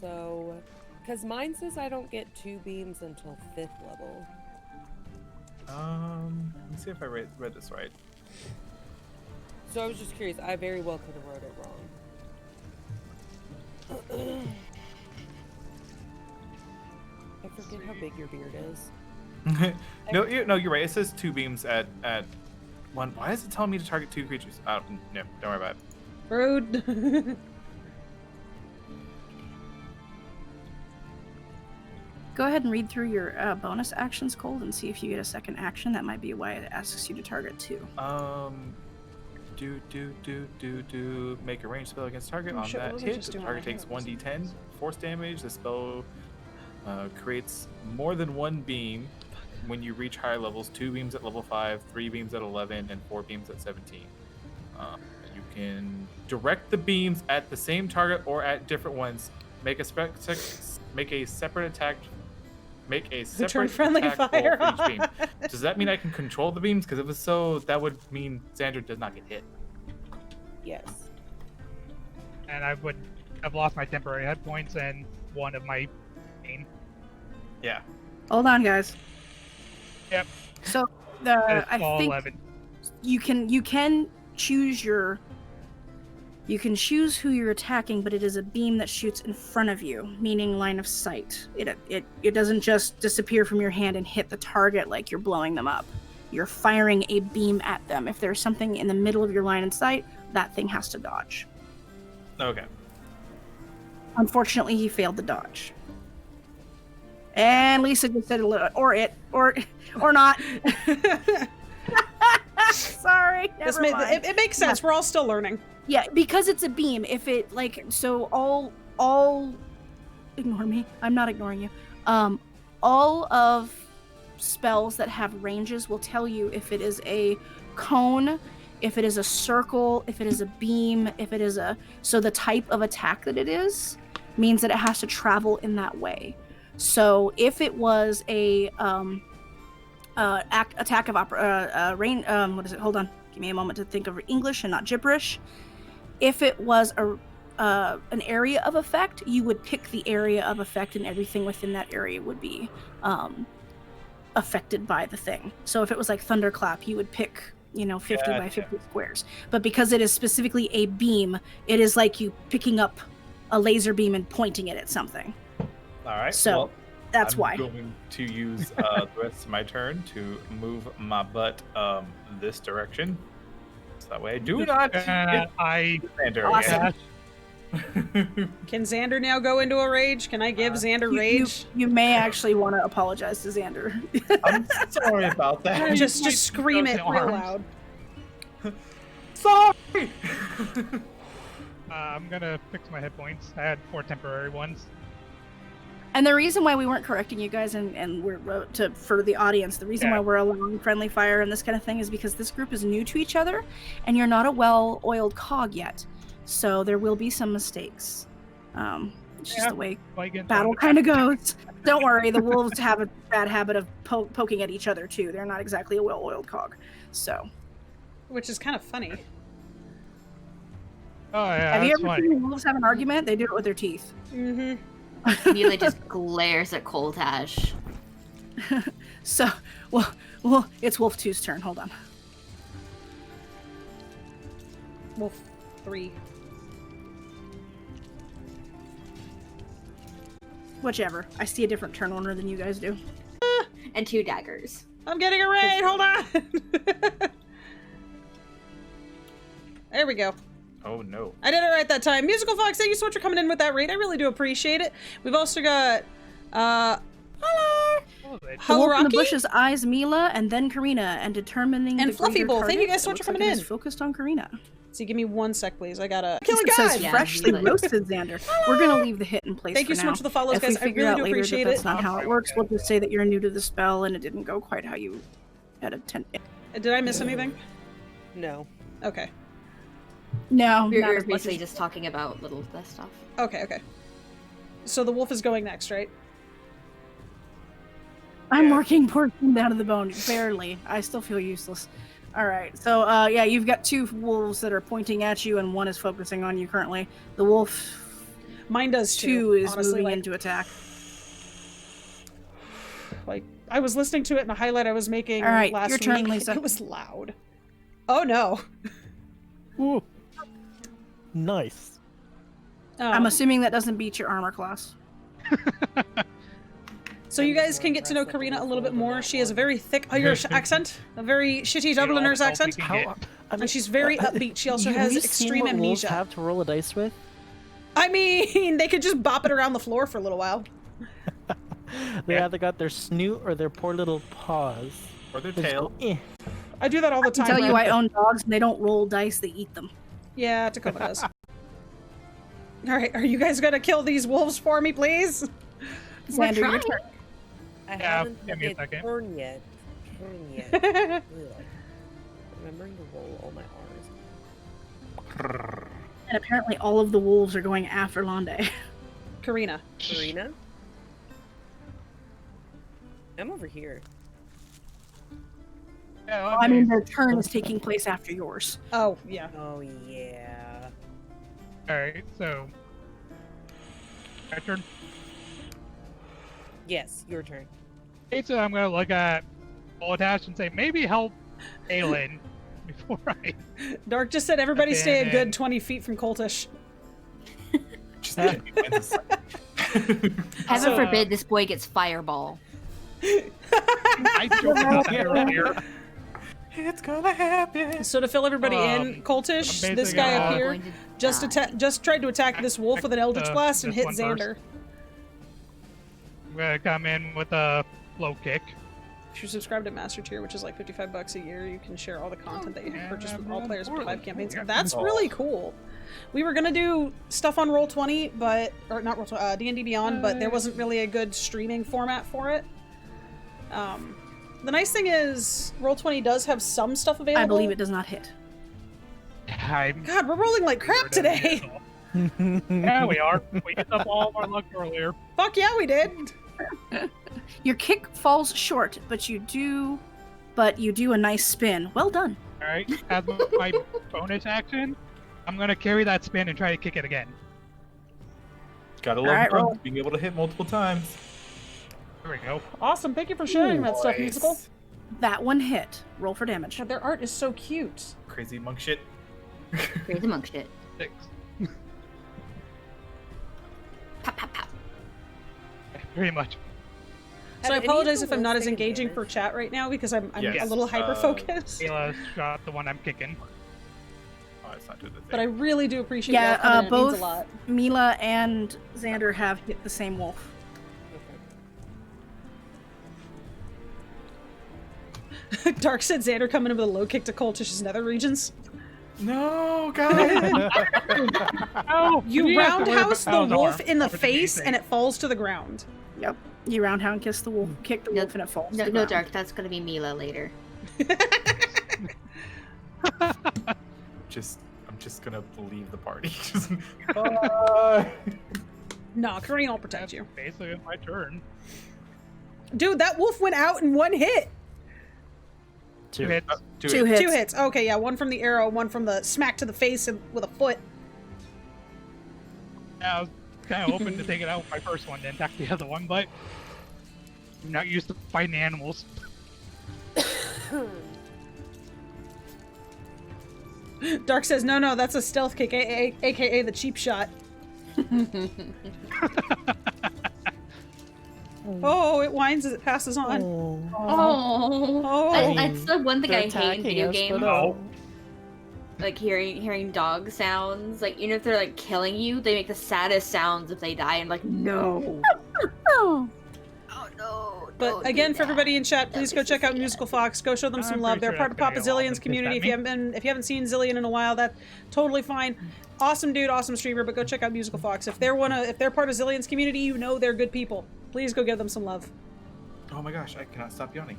So, because mine says I don't get 2 beams until 5th level. Let me see if I read this right. So I was just curious. I very well could have wrote it wrong. I forget how big your beard is. No, you're right. It says 2 beams at 1. Why is it telling me to target 2 creatures? Oh, no, don't worry about it. Rude. Go ahead and read through your bonus actions, Cold, and see if you get a second action. That might be why it asks you to target 2. Make a ranged spell against target. Oh, On shit, what that was I hit, just the doing? target I takes thought it was- 1d10 force damage. The spell creates more than 1 beam when you reach higher levels. 2 beams at level 5, 3 beams at 11, and 4 beams at 17. You can direct the beams at the same target or at different ones. Make a separate attack. Make a separate Return friendly attack roll fire. for each beam. Does that mean I can control the beams? Because if it's so, that would mean Xander does not get hit. Yes. And I've lost my temporary hit points and 1 of my pain. Yeah. Hold on, guys. Yep. So, That's I all think 11. you can choose you can choose who you're attacking, but it is a beam that shoots in front of you, meaning line of sight. It doesn't just disappear from your hand and hit the target like you're blowing them up. You're firing a beam at them. If there's something in the middle of your line of sight, that thing has to dodge. Okay. Unfortunately, he failed the dodge. And Lisa just said or not. Sorry, never mind. It makes sense. We're all still learning. Yeah, because it's a beam. If it all ignore me. I'm not ignoring you. All of spells that have ranges will tell you if it is a cone, if it is a circle, if it is a beam, so the type of attack that it is means that it has to travel in that way. So if it was a attack of rain, what is it? Hold on, give me a moment to think of English and not gibberish. If it was an area of effect, you would pick the area of effect, and everything within that area would be affected by the thing. So if it was like thunderclap, you would pick 50 by 50 squares. But because it is specifically a beam, it is like you picking up a laser beam and pointing it at something. All right. So well, that's I'm why. going to use the rest of my turn to move my butt this direction. So that way I do not hit Xander Awesome. again. Can Xander now go into a rage? Can I give Xander rage? You may actually want to apologize to Xander. I'm sorry about that. Just scream it real arms. loud. sorry. I'm gonna fix my hit points. I had 4 temporary ones. And the reason why we weren't correcting you guys, and we're for the audience, the reason why we're allowing friendly fire and this kind of thing is because this group is new to each other, and you're not a well-oiled cog yet, so there will be some mistakes. It's just the way battle kind of goes. Don't worry, the wolves have a bad habit of poking at each other too. They're not exactly a well-oiled cog, so. Which is kind of funny. Oh yeah. Have you that's ever funny. seen wolves have an argument? They do it with their teeth. Mm-hmm. Mila just glares at Col'Tash. So, well, it's Wolf 2's turn. Hold on. Wolf 3. Whichever. I see a different turn order than you guys do. And 2 daggers. I'm getting a raid. Hold on. There we go. Oh no. I did it right that time. Musical Fox, thank you so much for coming in with that raid. I really do appreciate it. We've also got, hello. The wolf in the bushes eyes Mila and then Carina, and determining and the Fluffy greater Bowl. Thank you target, guys so it much for looks like coming it in. is focused on Carina. So give me 1 sec, please. I gotta kill a It guy. says Yeah, freshly Mila. roasted Xander. We're gonna leave the hit in place. Thank for you so now. much for the follows, If guys. we I figure really out do later appreciate that that's it. not how it works, we'll just say that you're new to the spell and it didn't go quite how you had intended. Did I miss anything? No. Okay. No, We're not as much basically as- just talking about little that stuff. Okay. So the wolf is going next, right? I'm working portion down to the bone, barely. I still feel useless. All right, so yeah, you've got 2 wolves that are pointing at you, and 1 is focusing on you currently. The wolf Mine does 2 too. is honestly, moving like, into attack. Like I was listening to it in a highlight I was making All right, last your turn, week. Lisa. It was loud. Oh no. Ooh. Nice. I'm assuming that doesn't beat your armor class. So you guys can get to know Carina a little bit more. She has a very thick Irish accent, a very shitty Dubliner's accent, and she's very upbeat. She also has extreme what wolves amnesia. have to roll a dice with? I mean, they could just bop it around the floor for a little while. They either got their snoot or their poor little paws. Or their They just tail. go, "Eh." I do that all the time. I tell you, Red. I own dogs, and they don't roll dice; they eat them. Yeah, Tacoma does. All right, are you guys gonna kill these wolves for me, please? Xander, your trying. turn. I Yeah, haven't give me a hit second. turn yet. Ugh. Remembering to roll all my R's. And apparently, all of the wolves are going after Lande. Carina. Carina? I'm over here. Yeah, I mean, their turn is taking place after yours. Oh, yeah. Oh yeah. Alright, so. My turn. Yes, your turn. Okay, so I'm gonna look at Col'Tash and say, maybe help Aelin before I. Dark just said everybody stay a good Abandon. 20 feet from Col'Tash. Just kidding. Heaven So- forbid this boy gets fireball. I joked about that earlier. It's gonna happen. So to fill everybody in, Col'Tash, I'm this basing guy it up on- here, Going to just die. just tried to attack this wolf with an Eldritch Blast and this hit one first. Xander. I'm gonna come in with a low kick. If you're subscribed to Master Tier, which is like $55 a year, you can share all the content that you have purchased with all players up to 5 campaigns. That's really cool. We were gonna do stuff on Roll20, but or not Roll20, D&D Beyond, but there wasn't really a good streaming format for it. The nice thing is Roll20 does have some stuff available. I believe it does not hit. God, we're rolling like crap today. Yeah, we are. We hit up all of our luck earlier. Fuck yeah, we did. Your kick falls short, but you do a nice spin. Well done. Alright, as my bonus action, I'm gonna carry that spin and try to kick it again. Gotta love Alright, roll. being able to hit multiple times. There we go. Awesome, thank you for sharing that stuff, Nice. Musical. That one hit. Roll for damage. God, their art is so cute. Crazy monk shit. Crazy monk shit. 6. Pop, pop, pop. Pretty much. So I Have any of apologize the if I'm not wolves as taken engaging damage? for chat right now because I'm Yes, a little hyper-focused. Mila shot the one I'm kicking. Oh, it's not doing the thing. But I really do appreciate y'all coming Yeah, in. It means both a lot. Mila and Xander have hit the same wolf. Dark said Xander coming in with a low kick to Col'Tash's nether regions. No, guys. Oh, You roundhouse the Pound's wolf arm in the over face, anything. and it falls to the ground. Yep. You roundhound kick the wolf, No- and it falls. No, to the no, ground. Dark. That's gonna be Mila later. I'm just gonna leave the party. No, Carina will protect you. Basically, my turn. Dude, that wolf went out in one hit. Two hits. Two hits. 2 hits. Okay, yeah, one from the arrow, one from the smack to the face and with a foot. Yeah, I was kind of hoping to take it out with my first one, then attack the other one, but I'm not used to fighting animals. Dark says, no, that's a stealth kick, aka the cheap shot. Oh, it whines as it passes on. Oh, that's the one thing I hate in attacking video us, games. but, Like hearing dog sounds. Like even if they're like killing you, they make the saddest sounds if they die. And like no. Oh. Oh no. But don't again, do for everybody that. in chat, That please go makes me check out sad. Musical Fox. Go show them some I'm love. pretty They're sure part of that's Papa gonna be all Zillion's of them community. pissed If you haven't seen Zillion in a while, that's totally fine. Awesome dude, awesome streamer. But go check out Musical Fox. If they're part of Zillion's community, you know they're good people. Please go give them some love. Oh my gosh, I cannot stop yawning.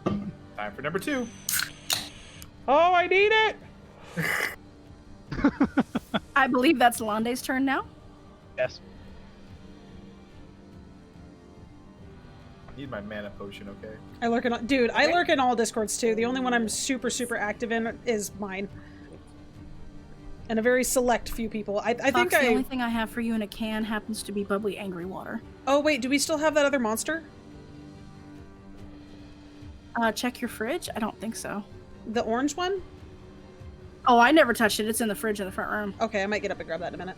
Time for number 2. Oh, I need it. I believe that's Lande's turn now. Yes. I need my mana potion, okay? I lurk in, dude. I lurk in all Discords too. The only one I'm super active in is mine, and a very select few people. I think Fox, the only thing I have for you in a can happens to be bubbly angry water. Oh wait, do we still have that other monster? Check your fridge. I don't think so. The orange one? Oh, I never touched it. It's in the fridge in the front room. Okay, I might get up and grab that in a minute.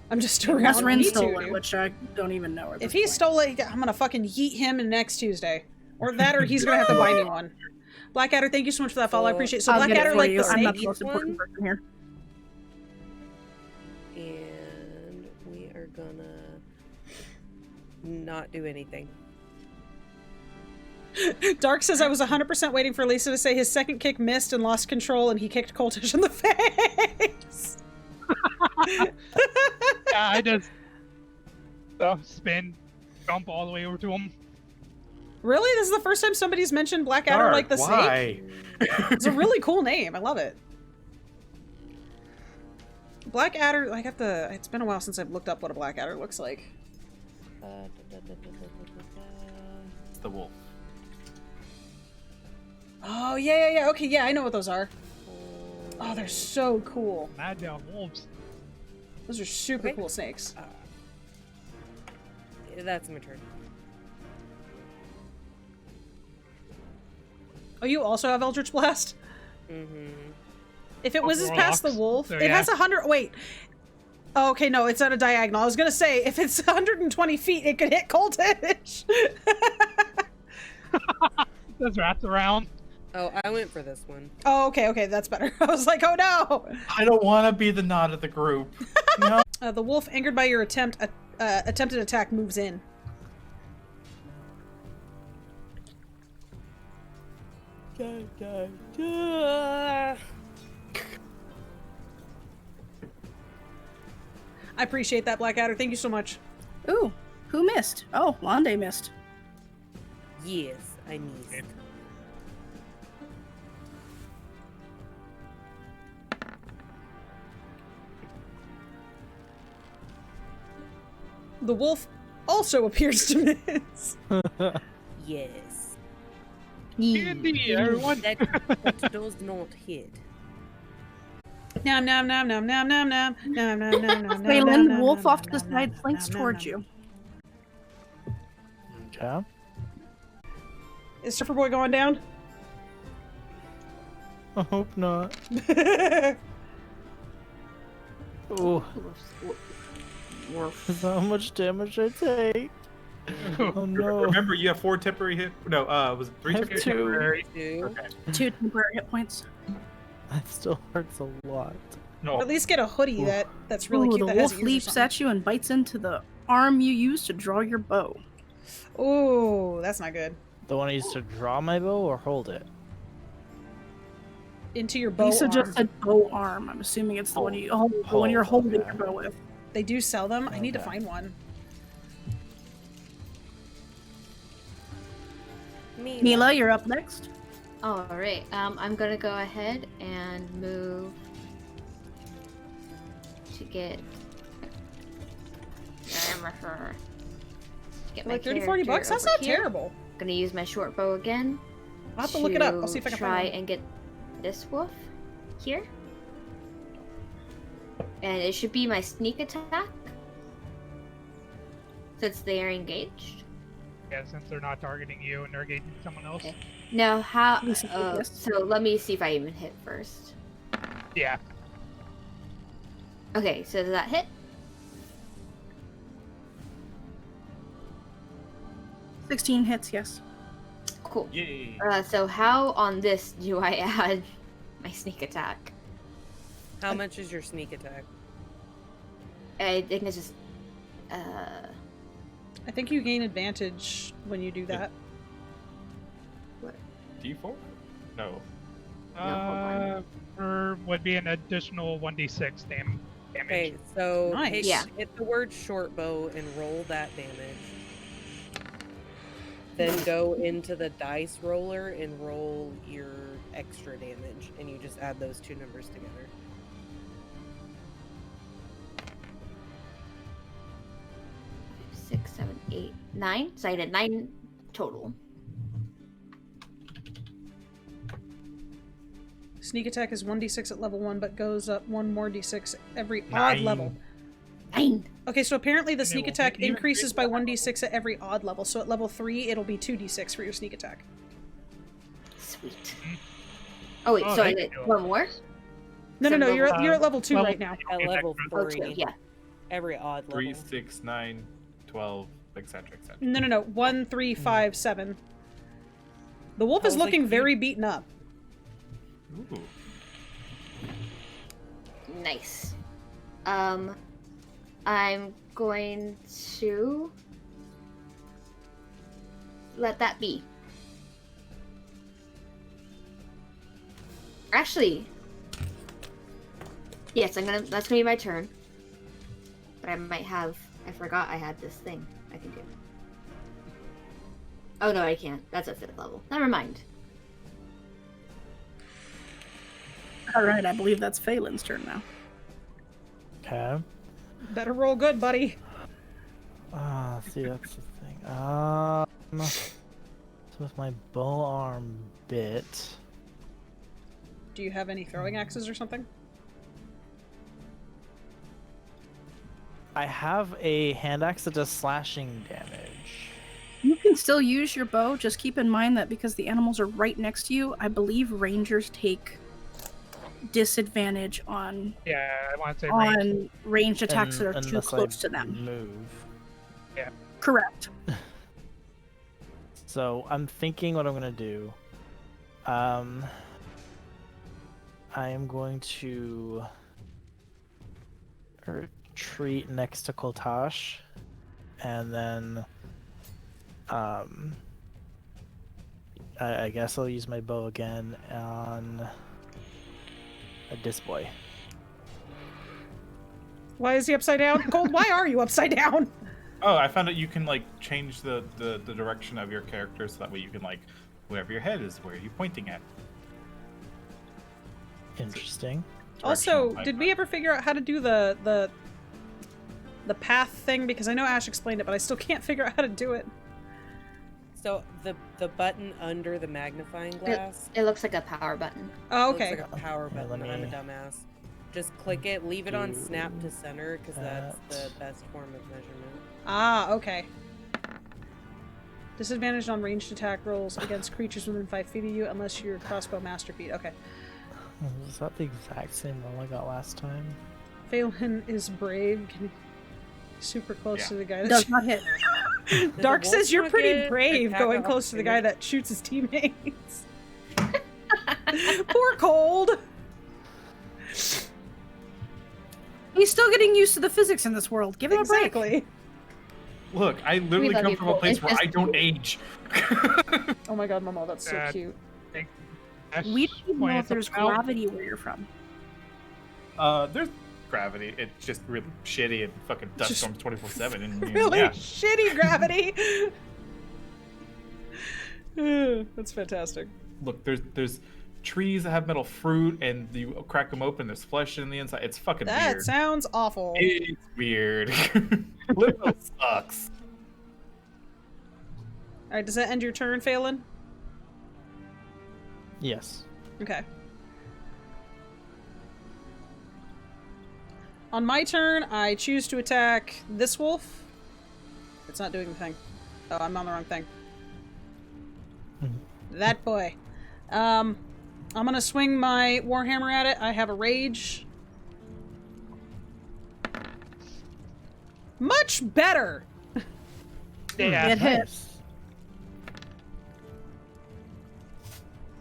I'm just around. Unless Rin Me stole too, it, dude. which I don't even know. At If this he point. stole it, I'm gonna fucking yeet him next Tuesday. Or that, or he's gonna have to buy me one. Blackadder, thank you so much for that follow. I appreciate it. So I'll get it Blackadder, for like you. the I'm not snake. the most important one? person here. And we are gonna not do anything. Dark says I was 100% waiting for Lisa to say his second kick missed and lost control, and he kicked Col'Tash in the face. Yeah, I just spin, jump all the way over to him. Really? This is the first time somebody's mentioned Blackadder like the snake? Why? It's a really cool name. I love it. Blackadder, I have to... It's been a while since I've looked up what a Blackadder looks like. It's the wolf. Oh, yeah. Okay, yeah, I know what those are. Oh, they're so cool. Mad down wolves. Those are super Okay. cool snakes. That's my turn. Oh, you also have Eldritch Blast? Mm-hmm. If it whizzes Warlocks, past the wolf, so it yeah. has 100... Wait. Oh, okay, no, it's at a diagonal. I was gonna say, if it's 120 feet, it could hit Col'Tash. Just wraps around. Oh, I went for this one. Oh, okay, that's better. I was like, oh no! I don't want to be the nod of the group. No. The wolf, angered by your attempted attack, moves in. I appreciate that, Blackadder. Thank you so much. Ooh, who missed? Oh, Lande missed. Yes, I missed. The wolf also appears to miss. Yes. D&D, everyone. That does not hit. Nom nom nom nom nom nom nom nom nom nom nom nom. Faolin, nom, wolf nom, off to the nom, side, nom, flanks nom, towards nom. you. Okay. Is Surfer Boy going down? I hope not. Oh, is that how much damage I take? Oh no. Remember, you have 4 temporary hit. No, was it 3 I have temporary? 2. Two. Okay. 2 temporary hit points. That still hurts a lot. No. At least get a hoodie that's really Ooh, cute. the that has wolf ears or leaps something. at you and bites into the arm you use to draw your bow. Ooh, that's not good. The one I used to draw my bow or hold it? into your bow Lisa arm. just said bow arm. I'm assuming it's the one you hold, the one you're holding okay. your bow with. They do sell them. I need to Okay. find one. Mila, you're up next. All right. I'm gonna go ahead and move to get. Like 30, 40 bucks? That's not terrible. Gonna use my short bow again. I'll have to look it up. I'll see if I can try find one. and get this wolf here. And it should be my sneak attack. Since they are engaged. Yeah, since they're not targeting you and they're engaging someone else. Okay. Now, how? Lisa, yes. So let me see if I even hit first. Yeah. Okay, so does that hit? 16 hits, yes. Cool. Yay. So how on this do I add my sneak attack? How much is your sneak attack? I think it's just. I think you gain advantage when you do that. D4? No. Would be an additional 1d6 damage. Okay, so Nice. hit the word short bow and roll that damage. Then go into the dice roller and roll your extra damage, and you just add those two numbers together. Six, 7, 8, 9. So I did 9 total. Sneak attack is 1d6 at level 1, but goes up 1 more d6 every odd 9. level. 9. Okay, so apparently the sneak will attack hit you. increases by 1d6 at every odd level. So at level 3, it'll be 2d6 for your sneak attack. Sweet. Oh wait, Oh, so I thank did you. one more. No, So you're level- at level 2 level- right now. At level Oh, 3, 2, yeah. every odd 3, level. 6, 9, 12, etc., etc. No. 1, 3, 5, 7. The wolf is was like, looking you- very beaten up. Ooh. Nice. I'm going to let that be. Actually, yes, that's gonna be my turn. But I forgot I had this thing I can do. Oh no, I can't. That's at 5th level. Never mind. Alright, I believe that's Phelan's turn now. Okay. Better roll good, buddy. See, that's the thing. So with my bow arm bit, Do you have any throwing axes or something? I have a hand axe that does slashing damage. You can still use your bow, just keep in mind that because the animals are right next to you, I believe rangers take disadvantage on Yeah, I want to say range. ranged attacks that are too Unless I close to them. Move. Correct. So I'm thinking what I'm gonna do. I am going to retreat next to Col'Tash, and then I guess I'll use my bow again on this boy. Why is he upside down? Gold, why are you upside down? Oh, I found out you can like change the direction of your character so that way you can like wherever your head is, where are you pointing at? Interesting. Also, Directional did we ever figure out how to do the path thing? Because I know Ash explained it, but I still can't figure out how to do it. So the button under the magnifying glass It looks like a power button. Oh, looks okay. like a power Here, button. let I'm a me dumbass. Just click it, leave it on do snap to center, because that's that. the best form of measurement. Ah, okay. Disadvantage on ranged attack rolls against creatures within 5 feet of you unless you're crossbow master feat. Okay. Is that the exact same roll I got last time? Faolin is brave. Super close Yeah. to the guy that Does not hit. Dark the says wolf you're not pretty get brave attack going of close to the guy opportunity? that shoots his teammates. Poor Cold. He's still getting used to the physics in this world. Give him a break. Exactly. Look, I literally love come you, from a Cole. place It's where I just- don't age. Oh my god, Momo, that's so cute. We don't even know Pointed if there's something out. gravity where you're from. There's gravity. It's just really shitty and fucking dust Just storms 24/7. And Really yeah. shitty gravity. That's fantastic. Look, there's trees that have metal fruit, and you crack them open. There's flesh in the inside. It's fucking That weird. sounds awful. It's weird. Limbo sucks. All right, does that end your turn, Faolin? Yes. Okay. On my turn, I choose to attack this wolf. It's not doing the thing. Oh, I'm on the wrong thing. That boy. I'm gonna swing my warhammer at it. I have a rage. Much better! Yeah. It hits.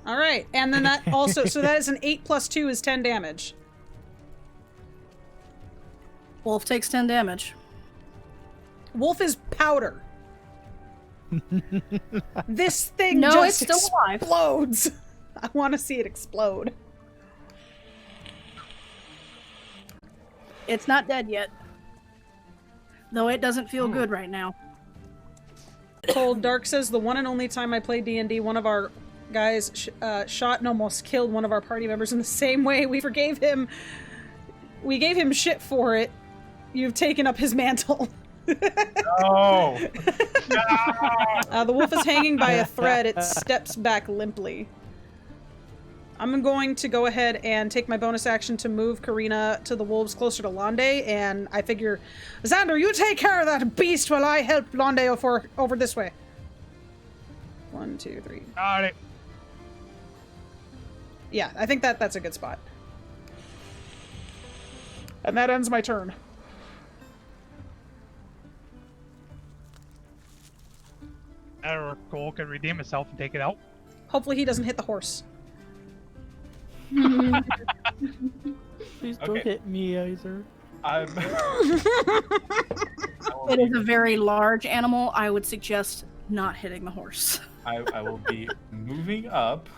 Alright, and then that also, so that is an 8 plus 2 is 10 damage. Wolf takes 10 damage. Wolf is powder. This thing No, just it's still alive. explodes. I want to see it explode. It's not dead yet. Though it doesn't feel Hmm. good right now. Cold Dark says the one and only time I played D&D, one of our guys shot and almost killed one of our party members in the same way. We forgave him. We gave him shit for it. You've taken up his mantle. Oh. The wolf is hanging by a thread. It steps back limply. I'm going to go ahead and take my bonus action to move Carina to the wolves closer to Lande, and I figure, Xander, you take care of that beast while I help Lande over this way. 1, 2, 3. Got it. Yeah, I think that's a good spot. And that ends my turn. Or Cole can redeem himself and take it out. Hopefully he doesn't hit the horse. Please don't Okay. hit me either. I'm. It is a very large animal. I would suggest not hitting the horse. I will be moving up,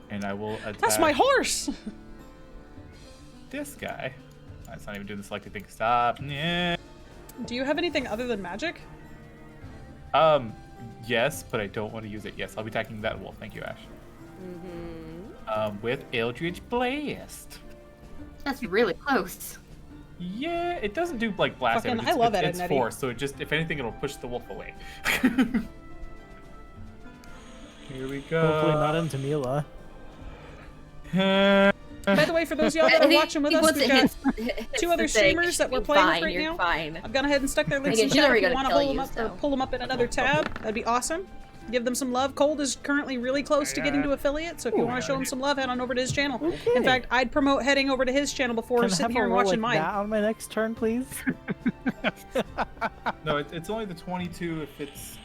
and I will attack That's my horse! this guy. That's not even doing the selected thing. Stop. Yeah. Do you have anything other than magic? Yes, but I don't want to use it. Yes, I'll be attacking that wolf. Thank you, Ash. With Eldritch Blast. That's really close. Yeah, it doesn't do like blast Fucking, damage. I love Ed it's and Eddie. force, so it just, if anything, it'll push the wolf away. Here we go. Hopefully not into Mila. By the way, for those of y'all that are watching with us, we've got two other streamers that we're playing with right now. Fine. I've gone ahead and stuck their links Again, in she's chat already if you gonna want to kill hold them you, up or so. pull them up in another tab. That'd be awesome. Give them some love. Cold is currently really close to getting to affiliate, so if you want to show him some love, head on over to his channel. In Okay. fact, I'd promote heading over to his channel before Can I sitting have here a and roll watching like mine. that on my next turn, please? No, it's only the 22 if it's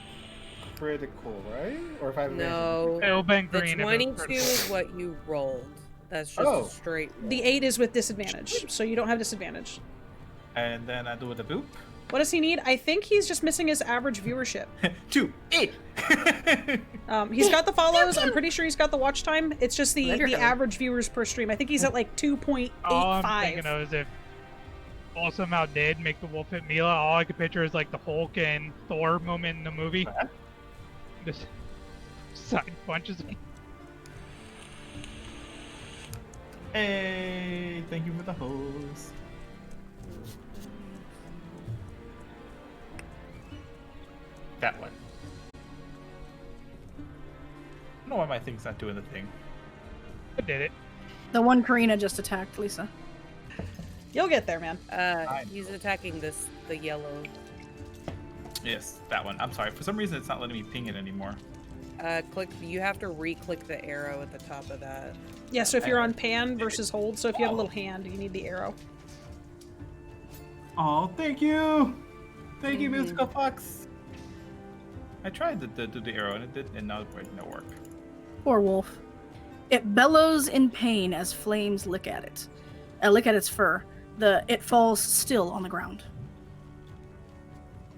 critical, right? Or if I have No. It'll been The green. if it's 22 critical. is what you rolled. That's just Oh. a straight roll. The 8 is with disadvantage, so you don't have disadvantage. And then I do with the boop. What does he need? I think he's just missing his average viewership. 2, 8. He's got the follows. I'm pretty sure he's got the watch time. It's just the Literally. average viewers per stream. I think he's at like 2.85. All I'm thinking of is if Paul somehow did make the wolf hit Mila, all I could picture is like the Hulk and Thor moment in the movie. Just side punches him. Hey, thank you for the hose. That one. I don't know why my thing's not doing the thing. I did it. The one Carina just attacked, Lisa. You'll get there, man. He's attacking the yellow. Yes, that one. I'm sorry. For some reason, it's not letting me ping it anymore. You have to re-click the arrow at the top of that. Yeah, so if you're on pan versus hold, so if you have a little hand, you need the arrow. Oh, thank you! Thank you, Musical Fox! I tried to do the arrow and it didn't, and now it didn't work. Poor wolf. It bellows in pain as flames lick at it. Lick at its fur. It falls still on the ground.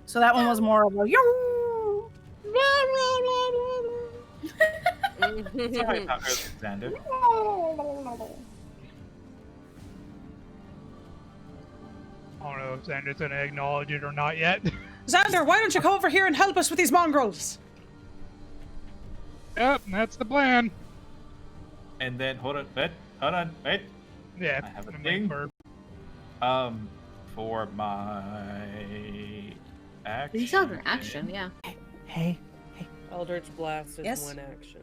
So that one was more of a Sorry about earlier, Xander. I don't know if Xander's gonna acknowledge it or not yet. Xander, why don't you come over here and help us with these mongrels? Yep, that's the plan. And then hold on, wait. Yeah, I have a I'm thing. waiting For my action. You still have an action, yeah. Hey, Eldritch Blast is Yes? one action.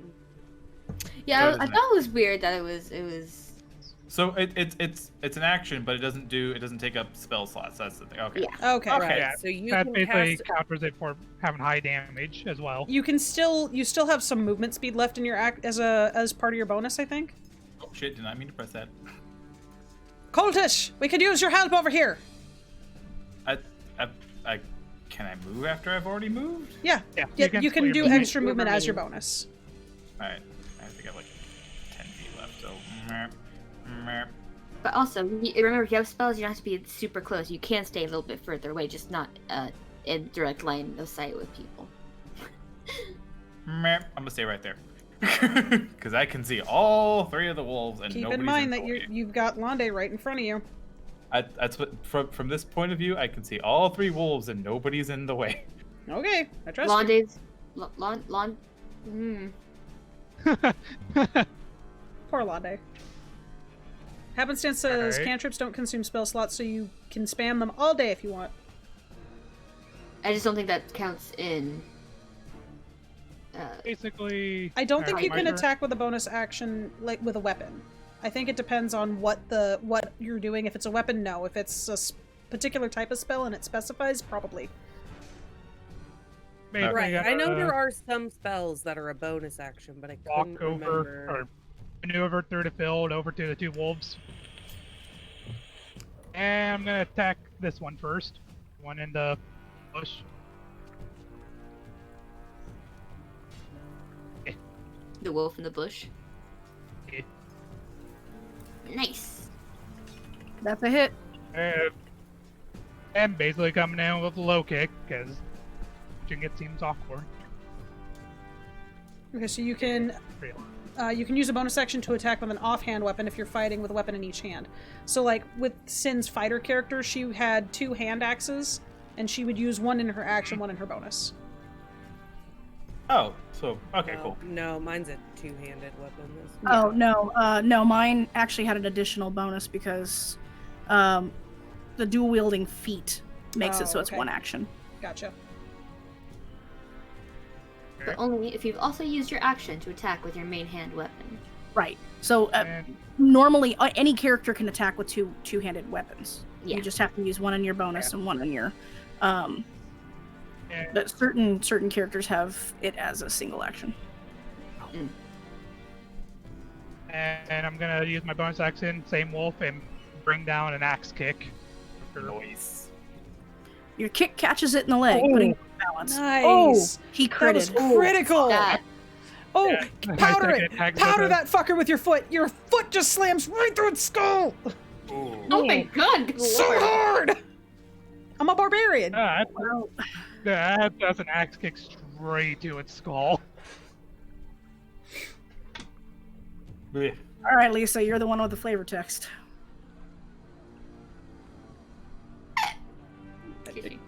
Yeah, So I thought it was weird that it was. So it's an action, but it doesn't take up spell slots. That's the thing. Okay. Yeah. Okay. Okay. Right, Yeah, so you that can basically cast... counters it for having high damage as well. You still have some movement speed left in your act as part of your bonus, I think. Oh shit! Did not mean to press that. Col'Tash, we could use your help over here. Can I move after I've already moved? Yeah. Yeah, You can split do your- extra movement as your bonus. All right. I think I have like 10 feet left. So. meh, meh. But also, remember, if you have spells, you don't have to be super close. You can stay a little bit further away, just not in direct line of sight with people. Meh. I'm gonna stay right there. Because I can see all 3 of the wolves, and Keep nobody's in mind the that way. you've got Lande right in front of you. That's what from this point of view, I can see all 3 wolves, and nobody's in the way. Okay, I trust you. Lande's. Poor Lande. Happenstance says Alright. cantrips don't consume spell slots, so you can spam them all day if you want. I just don't think that counts in. Basically, I don't think alright, you my can turn. attack with a bonus action like with a weapon. I think it depends on what you're doing. If it's a weapon, no. If it's a particular type of spell and it specifies, probably. Basically, Right, I know there uh, are some spells that are a bonus action, but I walk couldn't over remember. or maneuver through the field over to the 2 wolves. And I'm gonna attack this one first. One in the bush. The wolf in the bush. Yeah. Nice. That's a hit. And basically coming in with a low kick because it seems awkward. Okay, so you can use a bonus action to attack with an offhand weapon if you're fighting with a weapon in each hand. So, like with Sin's fighter character, she had 2 hand axes, and she would use one in her action, one in her bonus. Oh, so okay, Oh, cool. No, mine's a two-handed weapon. Oh no, mine actually had an additional bonus because the dual wielding feat makes it so it's okay. one action. Gotcha. But only if you've also used your action to attack with your main hand weapon. Right. So And normally any character can attack with two-handed weapons. Yeah. You just have to use one in your bonus and one in your. and But certain characters have it as a single action. and I'm gonna use my bonus action, same wolf, and bring down an axe kick. Noise. Your kick catches it in the leg, Oh. putting it in balance. Nice. Oh, he That was critted. critical. That Oh, Yeah, my powder second it! attack Powder with that fucker with your foot! Your foot just slams right through its skull! Ooh. Oh my god, good So lord. hard! I'm a barbarian. Wow. That does an axe kick straight to its skull. Blech. All right, Lisa, you're the one with the flavor text. Excuse me.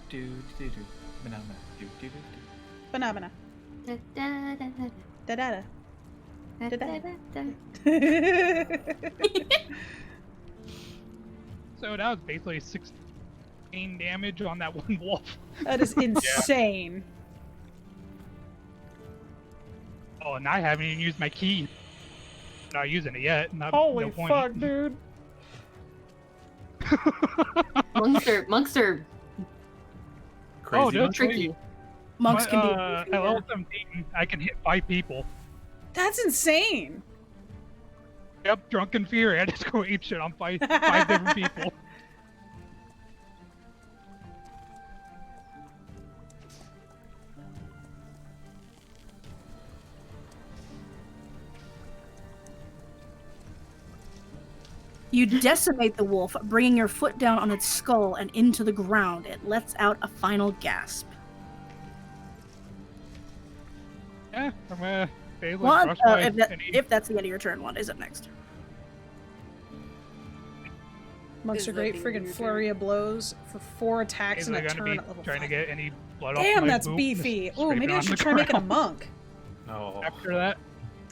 Do do do. Banana. Do do do do. Banana. Da, da, da, da, Da da da, da, Da-da. da, da. da. So that was basically 16 damage on that one wolf. That is insane. Oh, and I haven't even used my key. Not using it yet. Holy no point. fuck, dude. Monks are Crazy. Oh, that's monkey. tricky. Monks can be. At level 17, I can hit 5 people. That's insane. Yep, drunken fury. I just go ape shit on five different people. You decimate the wolf, bringing your foot down on its skull and into the ground. It lets out a final gasp. Yeah, I'm gonna phase Wand, brush my if that's the end of your turn, Wand is up next. Monks Is are that great the end friggin' of your flurry of blows for 4 attacks Is and I a gonna turn be at level trying 5. to get any blood off Damn, my that's boot, beefy. just Oh, scrape maybe it I on should the try making a ground. monk. No. After that,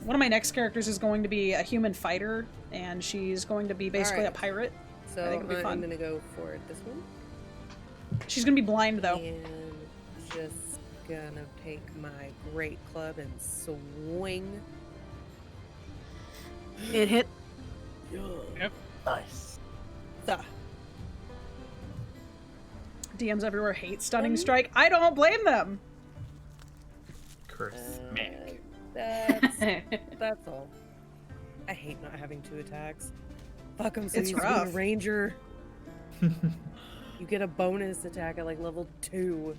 One of my next characters is going to be a human fighter, and she's going to be basically a Alright. pirate. So think it'll be fun. I'm gonna go for this one. She's gonna be blind though. And just gonna take my great club and swing. It hit. yep. Nice. Ah, DMs everywhere hate stunning strike. I don't blame them. Curse. Mick. That's all. I hate not having 2 attacks. Fuck, I'm so It's used to being a rough. ranger. You get a bonus attack at like level 2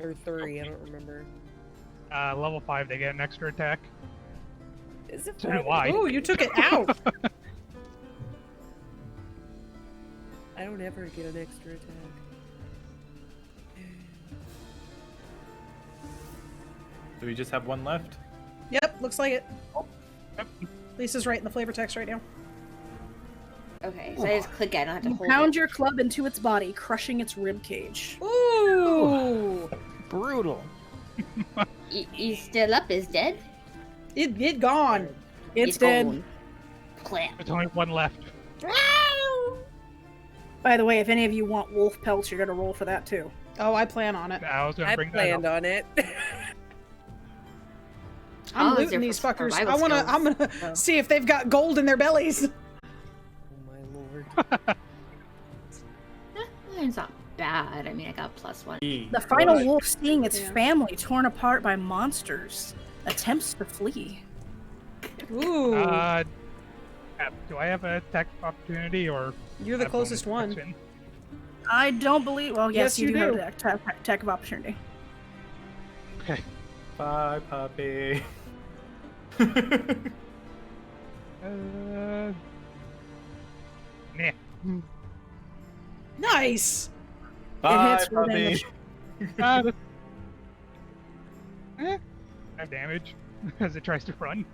or 3. I don't remember. Level 5, they get an extra attack. Is it So do I. Ooh, you took it out. I don't ever get an extra attack. Do we just have one left? Yep, looks like it. Yep. Lisa's writing the flavor text right now. Okay, so I just click it. I don't have to You hold pound it. your club into its body, crushing its rib cage. Ooh. Brutal. He's still up, is dead? It gone. It's He's dead. gone. Plant. There's only one left. By the way, if any of you want wolf pelts, you're gonna roll for that too. Oh, I plan on it. I was gonna I bring that planned up. on it. I'm Oh, it's looting there these for fuckers. survival I'm gonna skills. see if they've got gold in their bellies. Oh my lord. It's not bad. I mean, I got +1. The final Right. wolf, seeing its Yeah. family torn apart by monsters, attempts to flee. Ooh, Do I have an attack opportunity or? you're the have closest bonus one. action? I don't believe. Well, yes, Yes, you you do have do. the attack of opportunity. Okay. Bye, puppy. Nah. Nice. Bye, hits for puppy. damage. I have damage as it tries to run.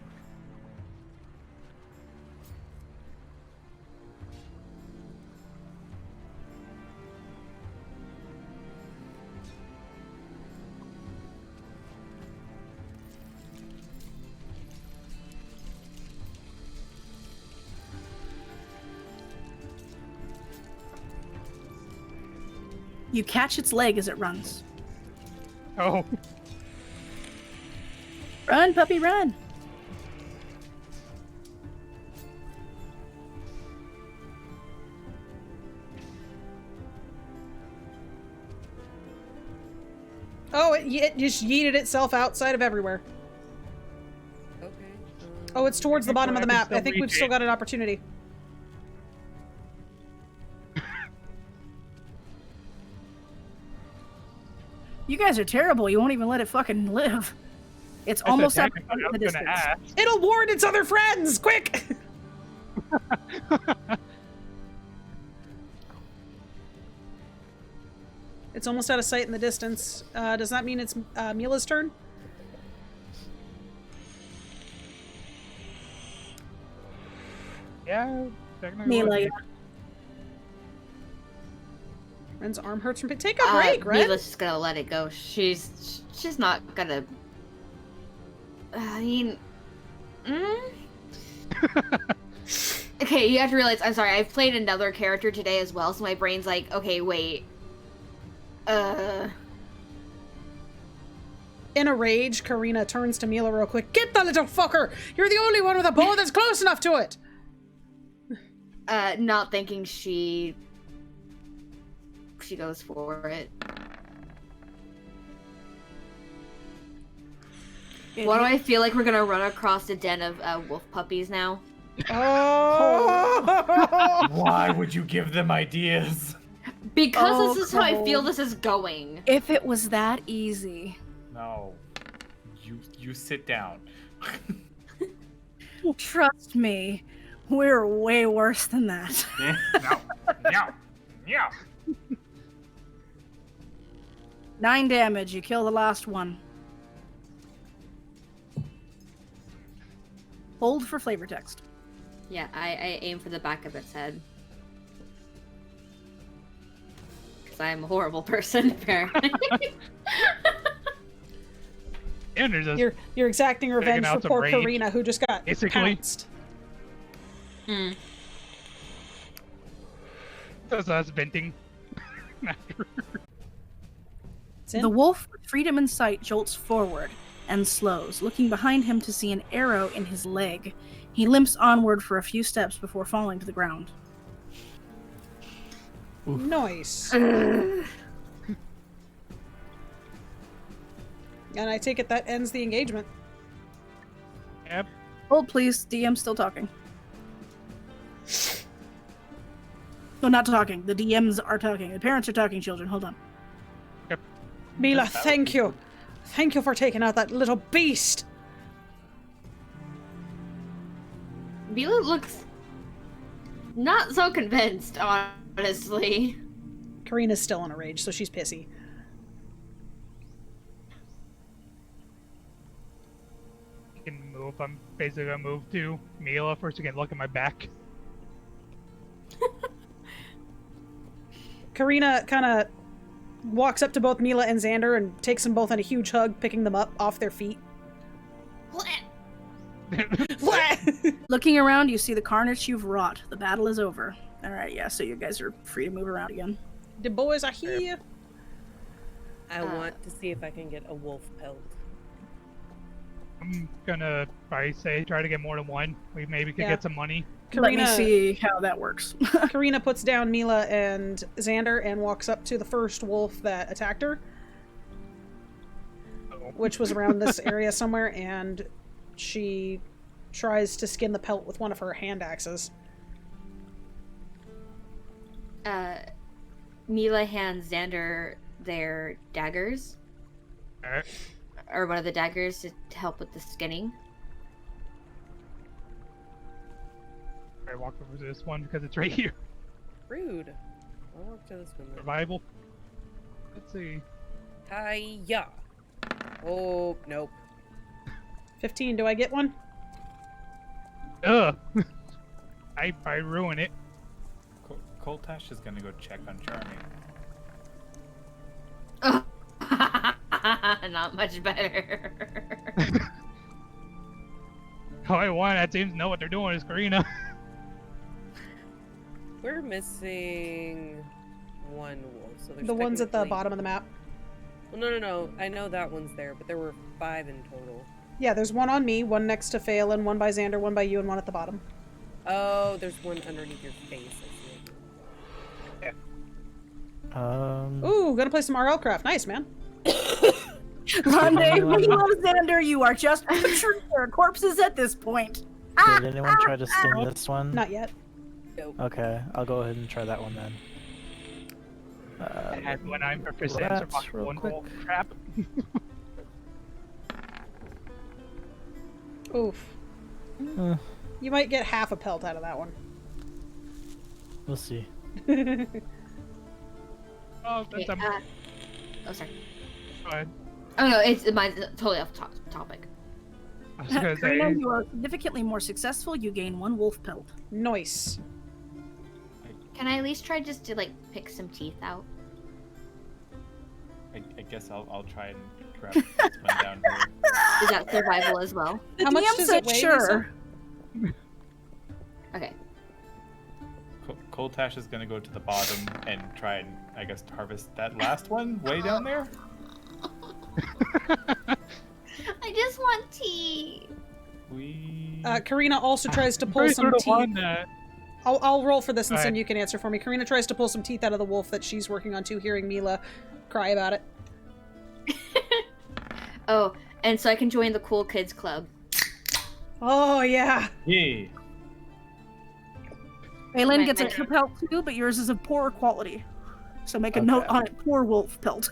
You catch its leg as it runs. Oh, Run, puppy, run! Oh, it just yeeted itself outside of everywhere. Okay. Oh, it's towards the bottom of the I can map. I still think we've reach still it. got an opportunity. You guys are terrible. You won't even let it fucking live. It's that's almost out attacking, of but the I was gonna distance. ask. It'll warn its other friends! Quick! It's almost out of sight in the distance. Does that mean it's Mila's turn? Yeah, technically. Mila, yeah. Ren's arm hurts from take a break, Ren. Mila's just gonna let it go. She's not gonna. I mean, okay, you have to realize. I'm sorry. I've played another character today as well, so my brain's like, okay, wait. In a rage, Carina turns to Mila real quick. Get the little fucker! You're the only one with a bow that's close enough to it! Not thinking she goes for it. Why do I feel like we're gonna run across a den of wolf puppies now? Oh! Why would you give them ideas? Because this is how I Cole. feel this is going. If it was that easy. No. You sit down. Trust me. We're way worse than that. Yeah. 9 damage. You kill the last one. Hold for flavor text. Yeah, I aim for the back of its head. Because I'm a horrible person, apparently. Xander's just You're exacting revenge out for some poor rage, Carina, who just got basically. pounced. does us venting. Sin? The wolf, with freedom in sight, jolts forward and slows, looking behind him to see an arrow in his leg. He limps onward for a few steps before falling to the ground. Nice. And I take it that ends the engagement. Yep. Hold, please. DM's still talking. No, not talking. The DMs are talking. The parents are talking, children. Hold on. Mila, thank you. Thank you for taking out that little beast. Mila looks not so convinced, honestly. Karina's still in a rage, so she's pissy. I can move. I'm basically gonna move to Mila first to get a look at my back. Carina kind of walks up to both Mila and Xander and takes them both in a huge hug, picking them up off their feet. Looking around, you see the carnage you've wrought. The battle is over. Alright, yeah, so you guys are free to move around again. The boys are here. I want to see if I can get a wolf pelt. I'm gonna probably say try to get more than one. We maybe could Yeah. get some money. Let me see how that works. Carina puts down Mila and Xander and walks up to the first wolf that attacked her, which was around this area somewhere, and she tries to skin the pelt with one of her hand axes. Mila hands Xander their daggers. Alright. Or one of the daggers to help with the skinning. I walk over to this one because it's right here. Rude. I'll walk to this one then. Survival. Let's see. Hiya. Oh, nope. 15, do I get one? Ugh. I ruin it. Col'Tash is gonna go check on Charming. Not much better. Only one that seems to know what they're doing is Carina. We're missing one wolf. So there's The ones at the technically- bottom of the map. Well, no. I know that one's there, but there were 5 in total. Yeah, there's one on me, one next to Faolin, one by Xander, one by you, and one at the bottom. Oh, there's one underneath your face. I see it. Ooh, gonna play some RL Craft. Nice, man. Lande, Mila, Xander, you are just corpses at this point. Did anyone try to skin this one? Not yet. Okay, I'll go ahead and try that one then. And when I'm proficient, rats, survival real one quick. wolf trap. Oof. Uh, You might get half a pelt out of that one. we'll see. Oh, that's Okay, oh, sorry. go ahead. Oh no, it's totally off topic. I was gonna say, Carina, you are significantly more successful. You gain 1 wolf pelt. Nice. Can I at least try just to like pick some teeth out? I guess I'll try and grab this one down here. Is that survival as well? The How much DM does said it weigh, sure. Okay. Col'Tash is gonna go to the bottom and try and, I guess, harvest that last one way down there. I just want teeth. Karina also tries to pull pretty some sure the teeth. one that I'll roll for this and Sin, Alright. you can answer for me. Karina tries to pull some teeth out of the wolf that she's working on too, hearing Mila cry about it. Oh, and so I can join the cool kids club. Oh, yeah. Yeah. Faolin Right, gets a right. pelt too, but yours is of poorer quality. So make a Okay. note on it. Poor wolf pelt.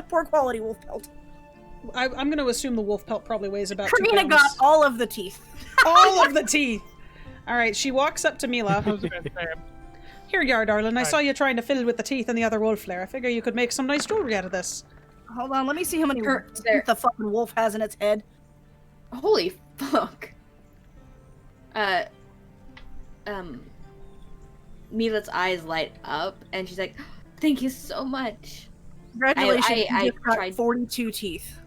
Poor quality wolf pelt. I'm going to assume the wolf pelt probably weighs about 2 Carina pounds. got all of the teeth. all of the teeth. All right, she walks up to Mila. I was gonna say, Here you are, darling. I Right. saw you trying to fiddle with the teeth and the other wolf lair. I figure you could make some nice jewelry out of this. Hold on, let me see how many Her- teeth the fucking wolf has in its head. Holy fuck. Mila's eyes light up, and she's like, "Thank you so much." Congratulations, I you just got tried- 42 teeth.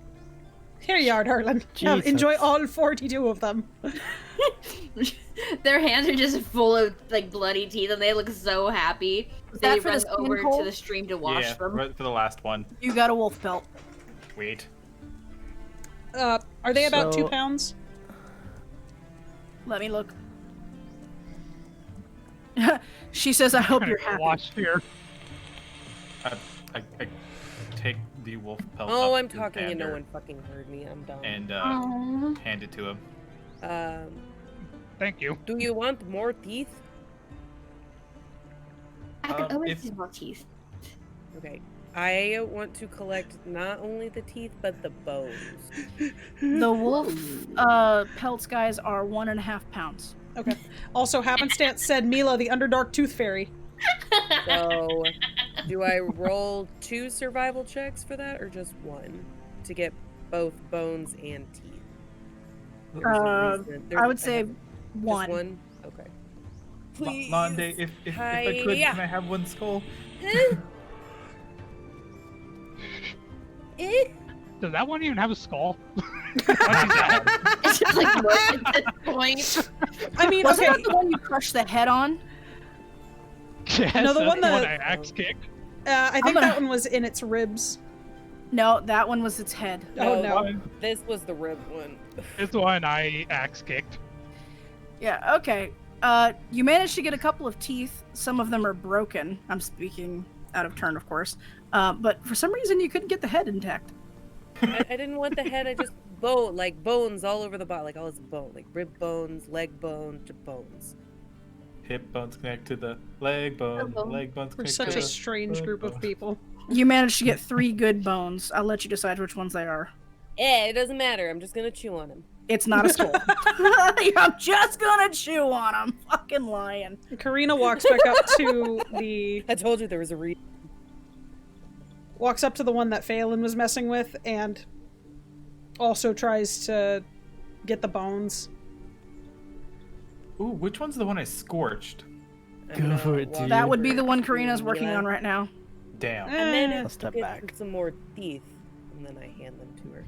Here you are, darling. Now, Jesus. enjoy all 42 of them. Their hands are just full of like bloody teeth, and they look so happy. that They for the run skin over hole? to the stream to wash Yeah, them. right for the last one. You got a wolf pelt. Wait. Are they about 2 So- pounds? Let me look. She says, I hope you're happy. Wash here. I take the wolf pelt. Oh, up I'm to talking and no Xander one fucking heard me. I'm dumb. And Aww. hand it to him. Thank you. Do you want more teeth? I can always if- use more teeth. Okay. I want to collect not only the teeth, but the bones. The wolf pelts, guys, are 1.5 pounds. Okay. Also, happenstance said Mila, the Underdark Tooth Fairy. So, do I roll 2 survival checks for that, or just 1? To get both bones and teeth? There's a reason. I would I say have- Just 1. 1? Okay. Please. Lande, if I could, Hiya. can I have one skull? Does that one even have a skull? It's just like mush at this point. I mean, Wasn't okay. that the one you crushed the head on? Yes, No, the that's one that- I axe kicked. I think gonna- that one was in its ribs. No, that one was its head. Oh, no. One- This was the rib one. This one I axe kicked. Yeah, okay. You managed to get a couple of teeth. Some of them are broken. I'm speaking out of turn, of course. But for some reason, you couldn't get the head intact. I didn't want the head. I just bones all over the body, like all this bone, like rib bones, leg bone, to bones. Hip bones connect to the leg bone. Leg bones We're connect such to a the strange leg group bone. of people. You managed to get 3 good bones. I'll let you decide which ones they are. It doesn't matter. I'm just gonna chew on them. It's not a skull. I'm just gonna chew on them. Fucking lying. Carina walks back up to the I told you there was a reason. walks up to the one that Faolin was messing with and also tries to get the bones. Ooh, which one's the one I scorched? Go for it, dude. That would be the one Karina's working on right now. Damn. And then Eh, it's step get back. some more teeth, and then I hand them to her.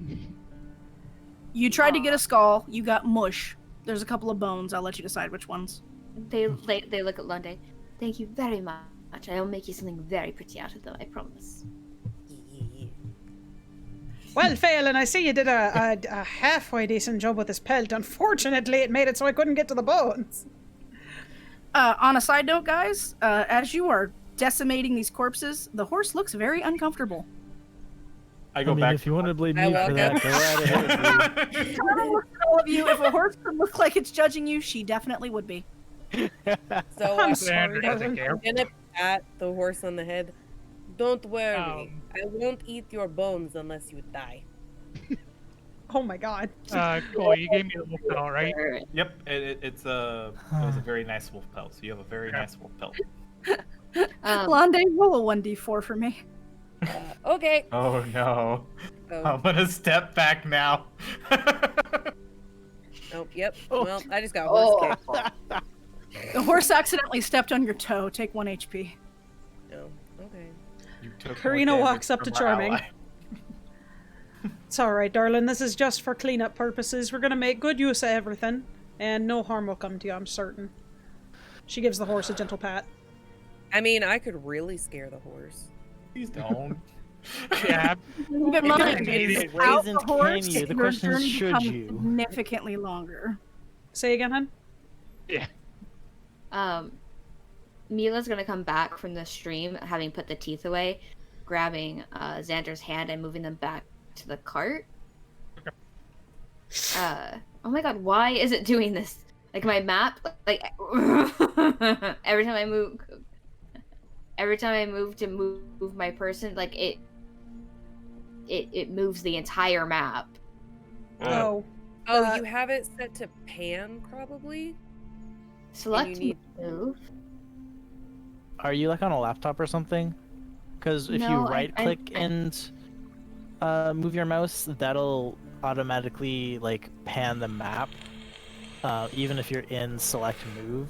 You tried to get a skull. You got mush. There's a couple of bones. I'll let you decide which ones. They look at Lande. Thank you very much. I'll make you something very pretty out of them, I promise. Well, Faolin, I see you did a halfway decent job with this pelt. Unfortunately, it made it so I couldn't get to the bones. On a side note, guys, as you are decimating these corpses, the horse looks very uncomfortable. I go I mean, back. if you want to blame I me walk for that, up. go right ahead. Karina looks at all of you. If a horse could look like it's judging you, she definitely would be. So I'm I'm sorry, Xander doesn't darling. care. gonna pat the horse on the head. Don't worry. I Um, won't eat your bones unless you die. Oh my god. Cool, you gave me the wolf pelt, right? Yep, it was a very nice wolf pelt. So you have a very Okay. nice wolf pelt. Lande, roll a 1d4 for me. Okay. Oh no. Oh, I'm gonna step back now. oh, yep. Oh. Well, I just got horse Oh. kicked. The horse accidentally stepped on your toe. Take 1 HP. Oh, okay. You took more Karina damage walks up from to our Charming. ally. It's alright, darling. This is just for cleanup purposes. We're gonna make good use of everything. And no harm will come to you, I'm certain. She gives the horse a gentle pat. I mean, I could really scare the horse. Please don't. Yeah. Keep in It's mind, amazing. without Raisins the horse, can you? The your question is, journey should becomes you? significantly longer. Say again, hun? Yeah. Mila's gonna come back from the stream, having put the teeth away, grabbing Xander's hand and moving them back to the cart. Oh my god, why is it doing this? Like my map, like every time I move to move my person, like it moves the entire map. Oh. Oh, Uh, you have it set to pan, probably? Select need- move. Are you like on a laptop or something? Because if you No, right click and move your mouse, that'll automatically like pan the map, even if you're in select move.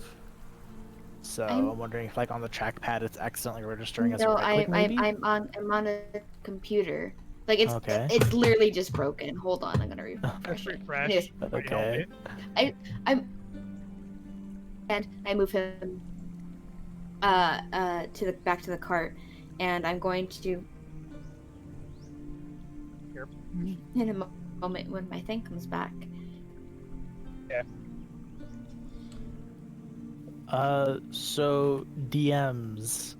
So I'm wondering if like on the trackpad it's accidentally registering as a No, right click maybe? I'm on a computer. Like it's Okay. it's literally just broken. Hold on, I'm gonna refresh it. Refresh. Yes. Okay. And I move him to the back to the cart, and I'm going to Here. in a moment when my thing comes back. So DMs.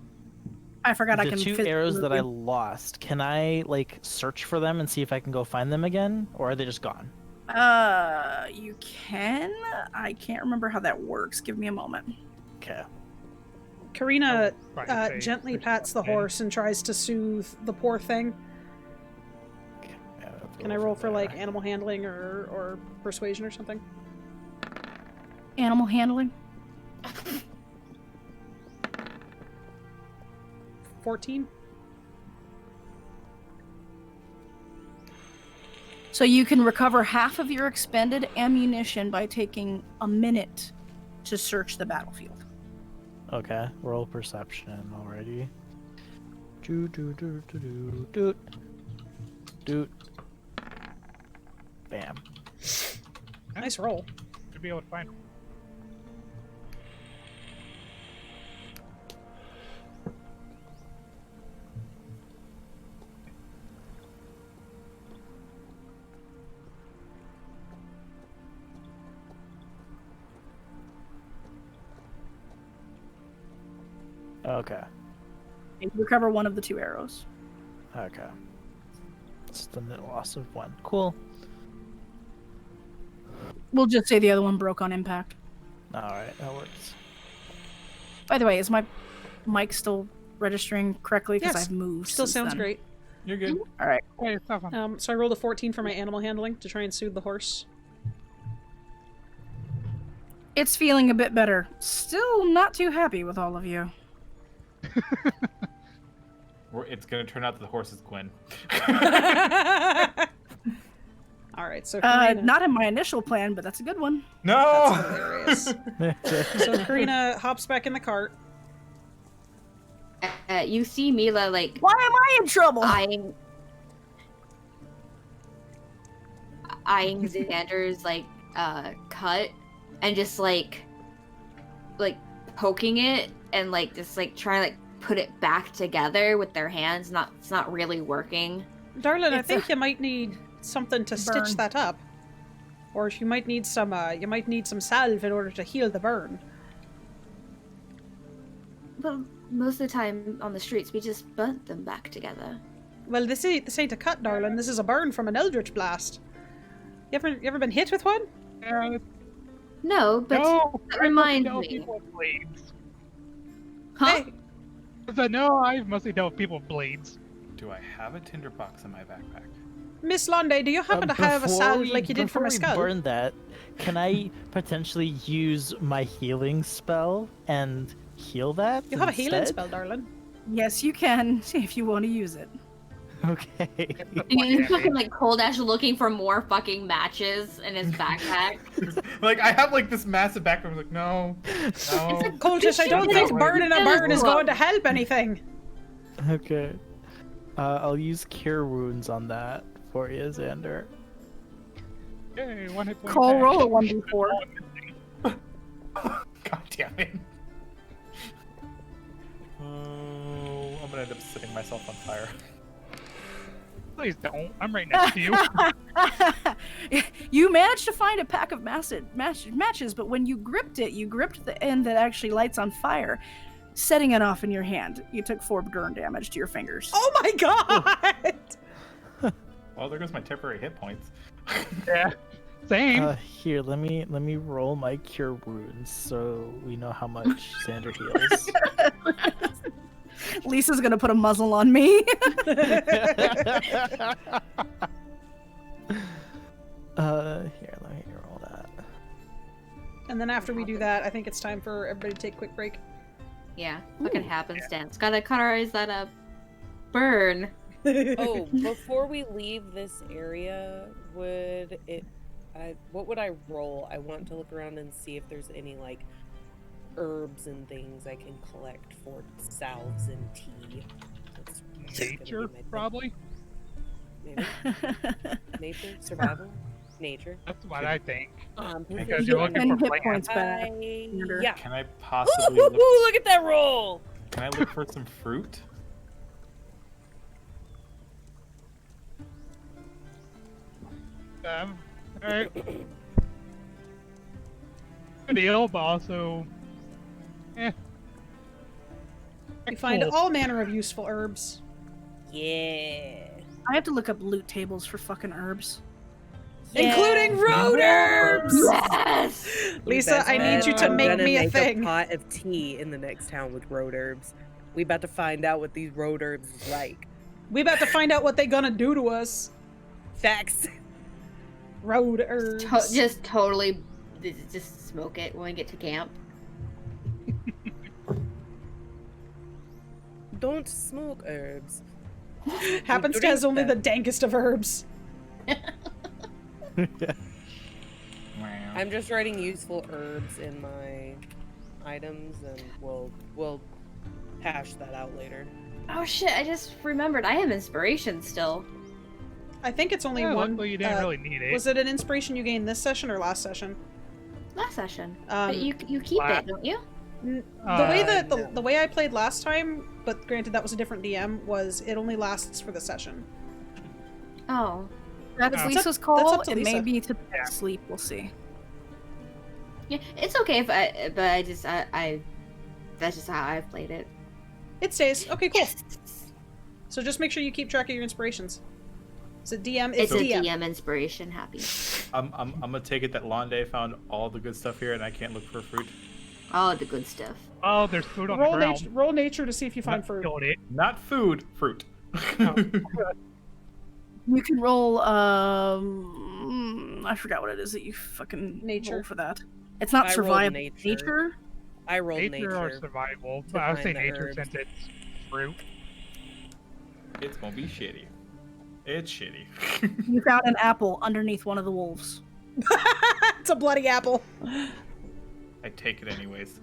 I forgot I The can two fit arrows that I movie. lost, can I like search for them and see if I can go find them again, or are they just gone? You can. I can't remember how that works. Give me a moment. Okay. Carina Try to say gently there's pats the something. horse and tries to soothe the poor thing. Yeah, Can I roll for like animal handling or persuasion or something? Animal handling. 14? So you can recover half of your expended ammunition by taking a minute to search the battlefield. Okay, roll perception already. Doot doot doot doot doot doot. Bam. Nice roll. Should be able to find. Okay. You recover one of the two arrows. Okay. It's the net loss of one. Cool. We'll just say the other one broke on impact. Alright, that works. By the way, is my mic still registering correctly? Because Yes, I've moved. Still since sounds then. great. You're good. All right. Hey, it's not fun. So I rolled a 14 for my animal handling to try and soothe the horse. It's feeling a bit better. Still not too happy with all of you. It's gonna turn out that the horse is Gwen. All right, so Carina, Not in my initial plan, but that's a good one. No. that's hilarious. So Carina hops back in the cart. You see Mila like Why am I in trouble? eyeing Xander's like cut and just like poking it and like just like trying to like put it back together with their hands. It's not really working. Darling, I It's think you might need something to stitch burn. that up, or you might need some salve in order to heal the burn. But most of the time on the streets we just burnt them back together. Well, this ain't a cut, darling. This is a burn from an eldritch blast. You ever been hit with one? No, but No, that I reminds mostly dealt with me. people with blades. Huh? Hey, I said, no, I've mostly dealt with people with blades. Do I have a tinderbox in my backpack? Miss Lande, do you happen to have a salve like you did for my skull? Before we burn that, can I potentially use my healing spell and heal that? You have a healing instead? spell, darling. Yes, you can if you want to use it. Okay. You fucking like Col'Tash looking for more fucking matches in his backpack. Like I have like this massive backpack. I'm like, no. Col'Tash, I don't think burning a burn is going to help anything. Okay. I'll use Cure Wounds on that for you, Xander. Yay, 1 hit point Call back. roll a 1d4. God damn it. Oh, I'm gonna end up setting myself on fire. Please don't. I'm right next to you. You managed to find a pack of matches, but when you gripped the end that actually lights on fire, setting it off in your hand. You took 4 burn damage to your fingers. Oh my god! Well, there goes my temporary hit points. Yeah. Same. Here, let me roll my Cure Wounds so we know how much Xander heals. Lisa's gonna put a muzzle on me. Here, let me roll that. And then after we do that, I think it's time for everybody to take a quick break. Yeah, fucking happenstance. Gotta cauterize that burn. Oh, before we leave this area, what would I roll? I want to look around and see if there's any like herbs and things I can collect for salves and tea. That's Nature, probably. Maybe. Nature, survival, nature. That's what I think. Because You you're get looking 10 for hit points plants. back. Yeah. Can I possibly Ooh, look, look at that roll! can I look for some fruit? Alright. Good deal, but also, We find Cool. all manner of useful herbs. Yeah. I have to look up loot tables for fucking herbs. Including road herbs! Yes! Lisa, I need you to I'm make gonna me a make thing. a pot of tea in the next town with road herbs. We about to find out what these road herbs is like. We about to find out what they gonna do to us. Facts. Road herbs. Just totally, just smoke it when we get to camp. Don't smoke herbs. Happens to drink has only the them. dankest of herbs. I'm just writing useful herbs in my items, and we'll hash that out later. Oh shit, I just remembered. I have inspiration still. I think it's only yeah, one. luckily you didn't really need it. Was it an inspiration you gained this session or last session? Last session. Um, But you keep it, don't you? The way that no. the way I played last time, but granted that was a different DM, was it only lasts for the session. Oh. That is That's Lisa's up call. to It may Lisa. be to Yeah. sleep. We'll see. Yeah, it's okay if I that's just how I've played it. It stays. Okay, cool. Yes! So just make sure you keep track of your inspirations. Is it DM? It's It's a DM. DM inspiration, happy. I'm gonna take it that Lande found all the good stuff here and I can't look for fruit. All the good stuff. Oh, there's food on Roll the ground. roll nature to see if you find Not fruit. killed it. Not food, fruit. You can roll. I forgot what it is that you fucking Nature. roll for that. It's not I rolled survival. nature. I rolled Nature or nature. survival. to But I would say find the nature herbs. since it's fruit. It's gonna be shitty. It's shitty. You found an apple underneath one of the wolves. It's a bloody apple. I take it anyways.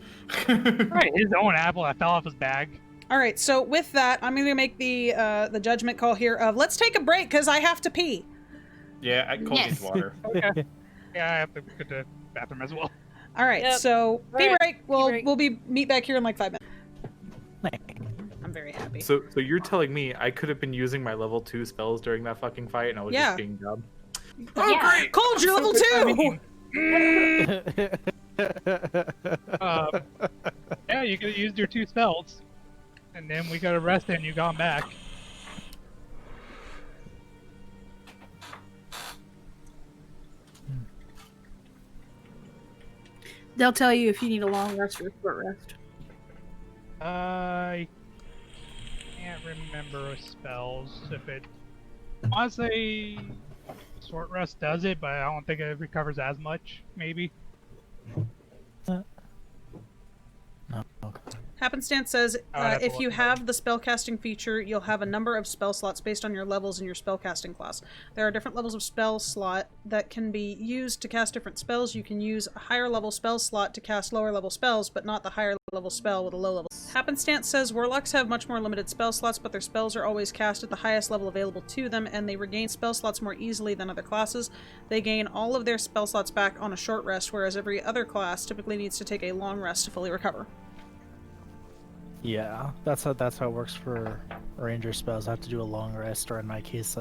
Right, his own apple that fell off his bag. All right, so with that, I'm going to make the judgment call here of let's take a break because I have to pee. Yeah, I cold Yes. needs water. Okay. Yeah, I have to go to the bathroom as well. All right, Yep. so pee Right, break. We'll break. we'll be meet back here in like 5 minutes. I'm very happy. So you're telling me I could have been using my level 2 spells during that fucking fight and I was Yeah. just being dumb? Yeah. Cold, you're level 2. Yeah, you could have used your 2 spells. And then we got arrested and you got back. They'll tell you if you need a long rest or a short rest. I can't remember spells. If it, I want to say short rest does it, but I don't think it recovers as much. Maybe. No. Okay. Happenstance says I would have to if look you it up. have the spellcasting feature, you'll have a number of spell slots based on your levels in your spellcasting class. There are different levels of spell slot that can be used to cast different spells. You can use a higher level spell slot to cast lower level spells, but not the higher level spell with a low level. Happenstance says warlocks have much more limited spell slots, but their spells are always cast at the highest level available to them, and they regain spell slots more easily than other classes. They gain all of their spell slots back on a short rest, whereas every other class typically needs to take a long rest to fully recover. Yeah, that's how it works for ranger spells. I have to do a long rest, or in my case,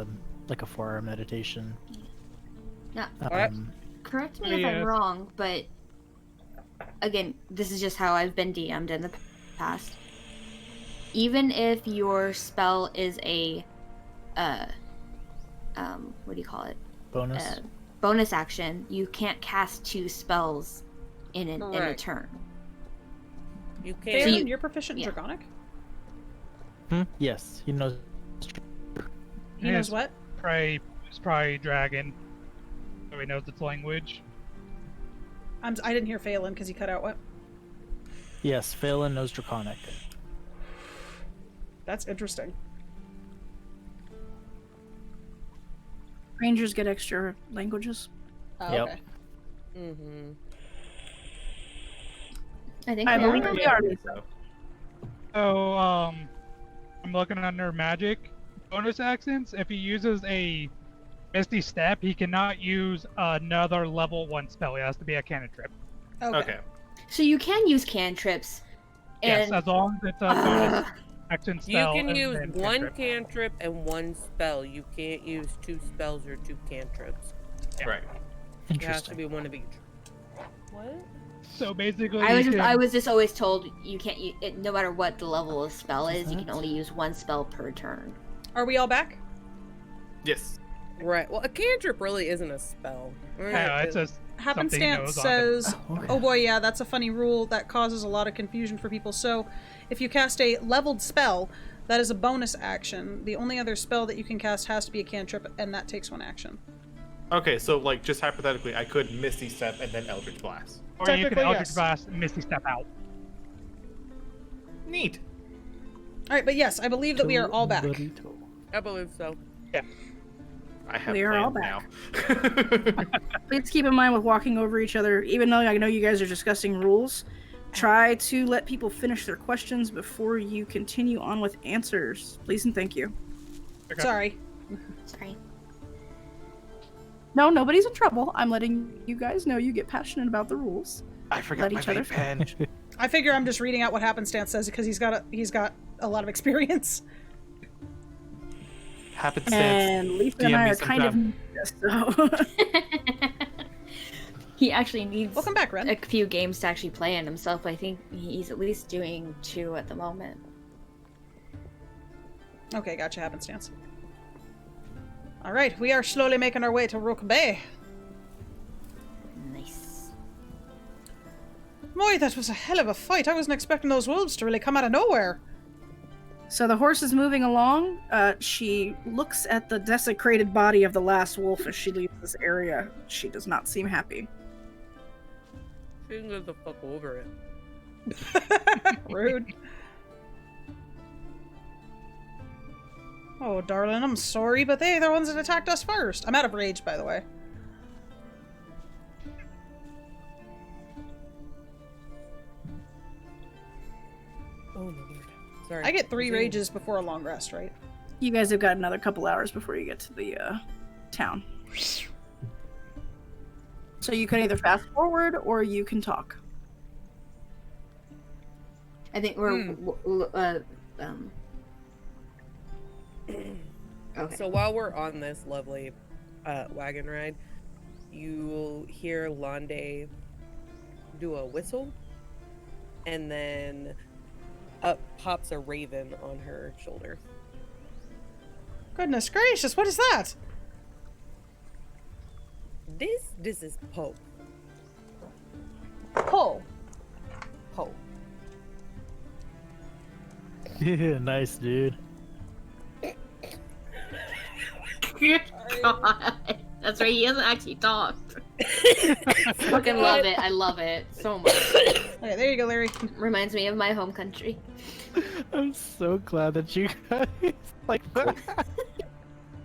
like a 4-hour meditation. Yeah. Correct me if Yes. I'm wrong, but again, this is just how I've been DM'd in the past. Even if your spell is a, what do you call it? Bonus. Bonus action, you can't cast 2 spells in a Correct. turn. You Phelan, can't. you- you're proficient in yeah. Draconic? Yes, he knows. He knows what? It's probably dragon. So he knows its language. I didn't hear Faolin because he cut out what? Yes, Faolin knows Draconic. That's interesting. Rangers get extra languages. Oh, Yep. okay. Mm-hmm. I think I we believe are. we are. So, I'm looking under magic bonus actions. If he uses a Misty Step, he cannot use another level 1 spell. It has to be a cantrip. Okay. So you can use cantrips. Yes, And as long as it's a bonus action You spell. can and use then one cantrip and one spell. You can't use 2 spells or 2 cantrips. Right. It has to Interesting. be one of each. What? So basically, I was just always told you can't use it, no matter what the level of spell is. You can What? only use 1 spell per turn. Are we all back? Yes. Right. Well, a cantrip really isn't a spell. Yeah, it's just something Happenstance knows on says, Oh, okay. oh boy, yeah, that's a funny rule that causes a lot of confusion for people. So, if you cast a leveled spell, that is a bonus action. The only other spell that you can cast has to be a cantrip, and that takes 1 action. Okay, so like just hypothetically, I could Misty Step and then Eldritch Blast. Or you can Technically, Eldritch yes. Blast and Misty Step out. Neat. All right, but yes, I believe that we are all back. Burrito. I believe so. I have We are all plans now. Please keep in mind with walking over each other, even though I know you guys are discussing rules, try to let people finish their questions before you continue on with answers. Please and thank you. Okay. Sorry. Sorry. No, nobody's in trouble. I'm letting you guys know you get passionate about the rules. I forgot Let my each other vape pen. I figure I'm just reading out what Happenstance says because he's got a lot of experience. Happenstance. And Lisa and DM I me are kind of sometime. new at this, so He actually needs Welcome back, Ren. a few games to actually play in himself. I think he's at least doing 2 at the moment. Okay, gotcha, Happenstance. All right, we are slowly making our way to Rook Bay. Nice. Boy, that was a hell of a fight. I wasn't expecting those wolves to really come out of nowhere. So the horse is moving along. She looks at the desecrated body of the last wolf as she leaves this area. She does not seem happy. She can get the fuck over it. Rude. Oh, darling, I'm sorry, but they're the ones that attacked us first. I'm out of rage, by the way. Oh my lord. Sorry. I get 3 Continue. rages before a long rest, right? You guys have got another couple hours before you get to the town. So you can either fast forward or you can talk. I think we're okay. So while we're on this lovely wagon ride, you'll hear Lande do a whistle, and then up pops a raven on her shoulder. Goodness gracious, what is that? This is Pope. Pull. Pope. Yeah, nice, dude. God. That's right, he hasn't actually talked. Fucking love it. I love it so much. Okay, there you go, Larry. Reminds me of my home country. I'm so glad that you guys like.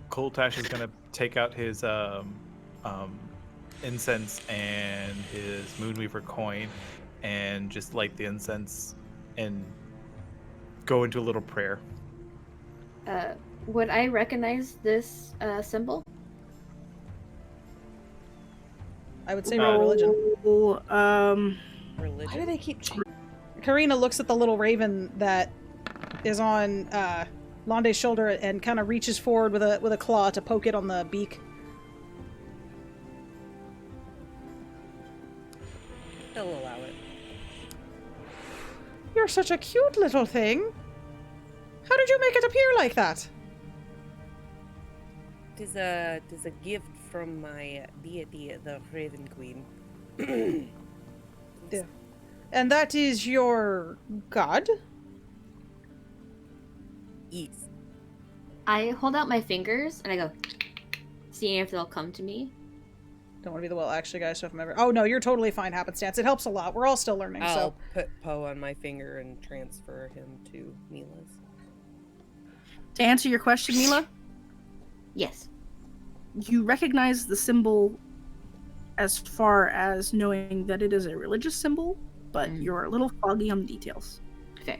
Col'Tash is gonna take out his incense and his Moonweaver coin, and just light the incense and go into a little prayer. Would I recognize this symbol? I would say roll religion. Oh, Why do Religion. they keep changing? Carina looks at the little raven that is on Lande's shoulder and kind of reaches forward with a claw to poke it on the beak. He'll allow it. You're such a cute little thing. How did you make it appear like that? Tis a gift from my deity, the Raven Queen. And that is your god? Yes. I hold out my fingers and I go, seeing if they'll come to me. Don't want to be the well, actually, guys. So if I'm ever, oh no, you're totally fine. Happenstance. It helps a lot. We're all still learning. I'll So put Poe on my finger and transfer him to Mila's. To answer your question, Mila, Yes. you recognize the symbol as far as knowing that it is a religious symbol, but you're a little foggy on the details. Fair.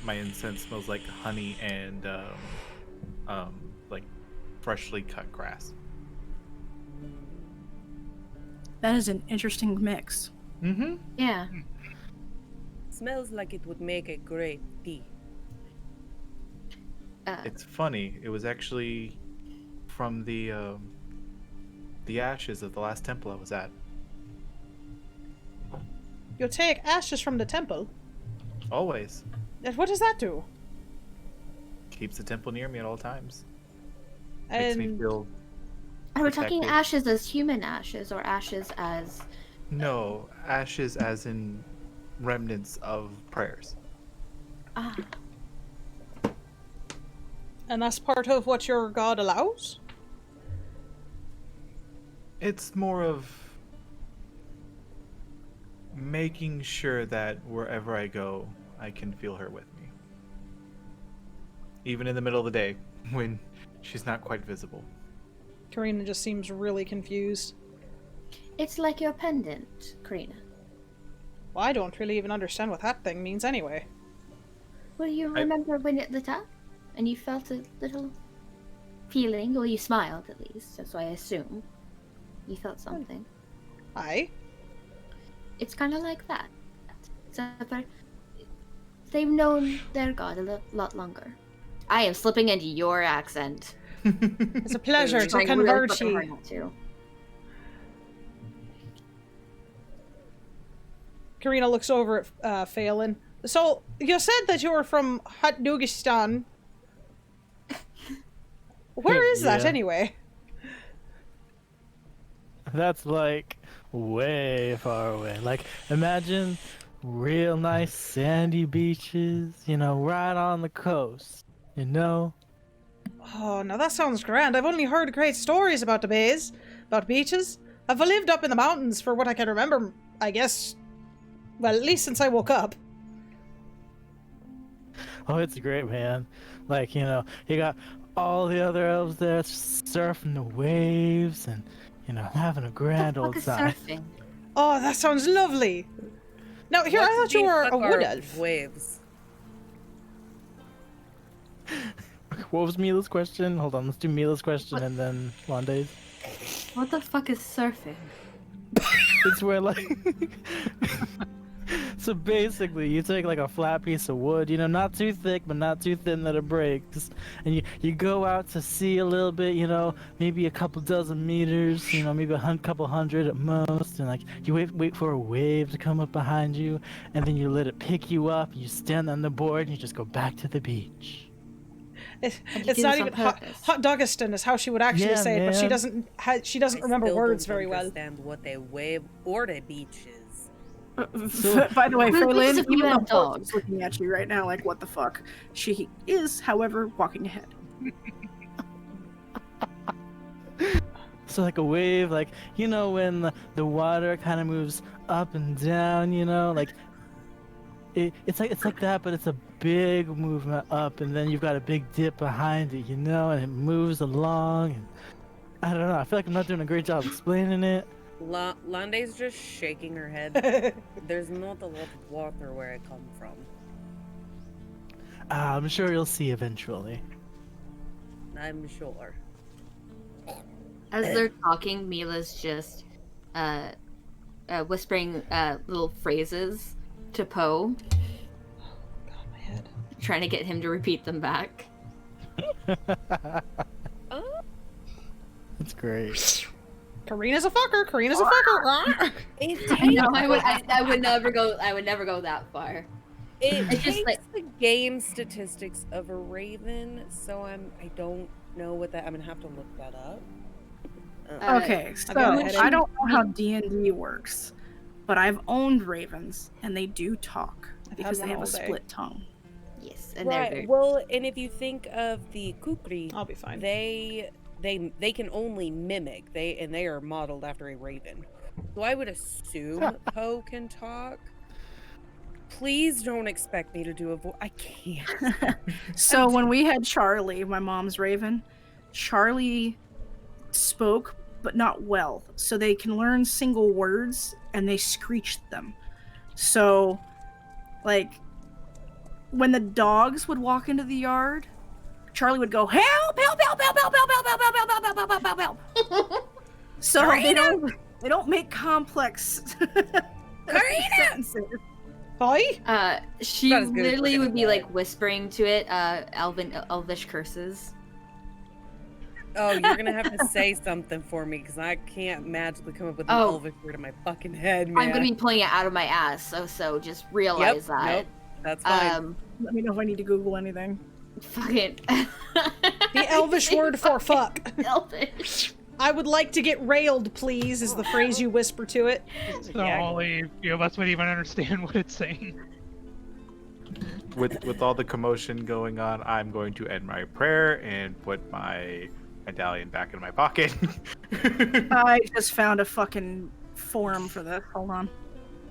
My incense smells like honey and like freshly cut grass. That is an interesting mix. Mm-hmm. Yeah. Smells like it would make a great tea. It's funny. It was actually from the ashes of the last temple I was at. you take ashes from the temple. Always And what does that do? keeps the temple near me at all times. Makes me And feel Are we talking protected. ashes as human ashes or ashes as... No, ashes as in remnants of prayers. Ah, and that's part of what your god allows. It's more of making sure that wherever I go, I can feel her with me. Even in the middle of the day, when she's not quite visible. Carina just seems really confused. it's like your pendant, Carina. Well, I don't really even understand what that thing means anyway. Well, you remember when it lit up? And you felt a little feeling, or you smiled at least, so I assume. You felt something. Aye. It's kind of like that. Except for they've known their god a lot longer. I am slipping into your accent. It's a pleasure to Trying really convert fucking you. hard not to. Carina looks over at Faolin. So, you said that you were from Hatdugistan. Where is that Yeah. anyway? That's like way far away. Like, imagine real nice sandy beaches, you know, right on the coast, you know? Oh, now that sounds grand. I've only heard great stories about the bays, about beaches. I've lived up in the mountains for what I can remember, I guess. Well, at least since I woke up. Oh, it's great, man. Like, you know, you got all the other elves there surfing the waves and, you know, having a grand What old the fuck time. is surfing? Oh, that sounds lovely. Now, here, I What thought you the were fuck a wood are elf. Waves. What was Mila's question? Hold on, let's do Mila's question and then Lande's. What the fuck is surfing? It's where, like... So basically, you take like a flat piece of wood, you know, not too thick, but not too thin that it breaks. And you go out to sea a little bit, you know, maybe a couple dozen meters, you know, maybe couple hundred at most. And like, you wait for a wave to come up behind you, and then you let it pick you up, you stand on the board, and you just go back to the beach. And you It's do not this on even hot purpose. Dogistan is how she would actually Yeah, say it, but she man. she doesn't I remember still words don't very well. understand what a wave or a beach is. By the way, Well, Faolin, it's a even female though dog. is looking at you right now like, what the fuck? She is, however, walking ahead. So like a wave, like, you know, when the water kind of moves up and down, you know, like it's like that, but it's a big movement up, and then you've got a big dip behind it, you know, and it moves along. And I don't know. I feel like I'm not doing a great job explaining it. Lande's just shaking her head. There's not a lot of water where I come from. I'm sure you'll see eventually. I'm sure. As they're talking, Mila's just whispering little phrases to Poe, God, my head. trying to get him to repeat them back. It's great. Carina's a fucker. Carina's a fucker. No, I would never go. I would never go that far. It It's just takes like- the game statistics of a raven, so I don't know what that. I'm gonna have to look that up. Okay, so got a headache. I don't know how D&D works, but I've owned ravens, and they do talk I've because had they one have a all day. split tongue. Yes, and they're Right. very... Well, and if you think of the kukri, I'll be fine. they can only mimic. They are modeled after a raven. So I would assume Poe can talk. Please don't expect me to do a voice. I can't. So when we had Charlie, my mom's raven, Charlie spoke, but not well. So they can learn single words, and they screeched them. So, like, when the dogs would walk into the yard, Charlie would go, help, help, help, help, help, help, help, help, help, help, help, help, help, help, help. So they don't make complex sentences. Hi? She Not as good as literally we're would be gonna like whispering to it, elvish curses. Oh, you're gonna have to say something for me because I can't magically come up with an Oh. elvish word in my fucking head, man. I'm gonna be pulling it out of my ass, so just realize that. Nope, that's fine. Let me know if I need to Google anything. Fucking The elvish word for fuck. elvish. I would like to get railed, please, is the phrase you whisper to it. So only few of us would even understand what it's saying. With all the commotion going on, I'm going to end my prayer and put my medallion back in my pocket. I just found a fucking forum for this. Hold on.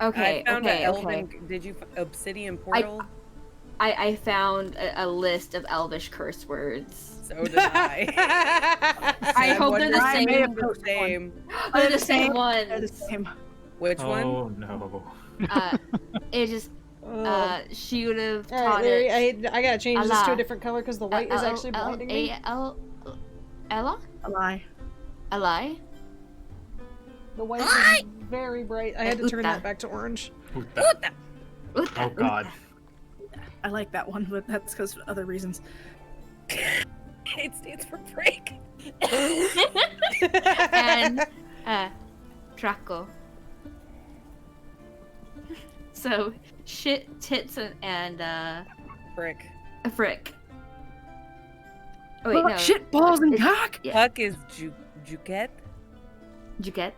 Okay, I found okay, an elven. okay. Did you obsidian portal? I found a list of elvish curse words. So did I. I hope they're the I may same. have posted one. Same. They're the same They're the ones. same. Which one? Oh no. It just she would have All right, taught Larry, it. I gotta change this to a Allah. different color because the white is actually blinding me. Ella? A lie. A lie? The white is very bright. I had to turn Uta. that back to orange. Oh god. I like that one, but that's because of other reasons. It stands for break. And Traco. So shit, tits, and Frick. a frick. Oh wait, no. Shit, balls, and It's- cock! Yeah. Puck is Juket. Juket.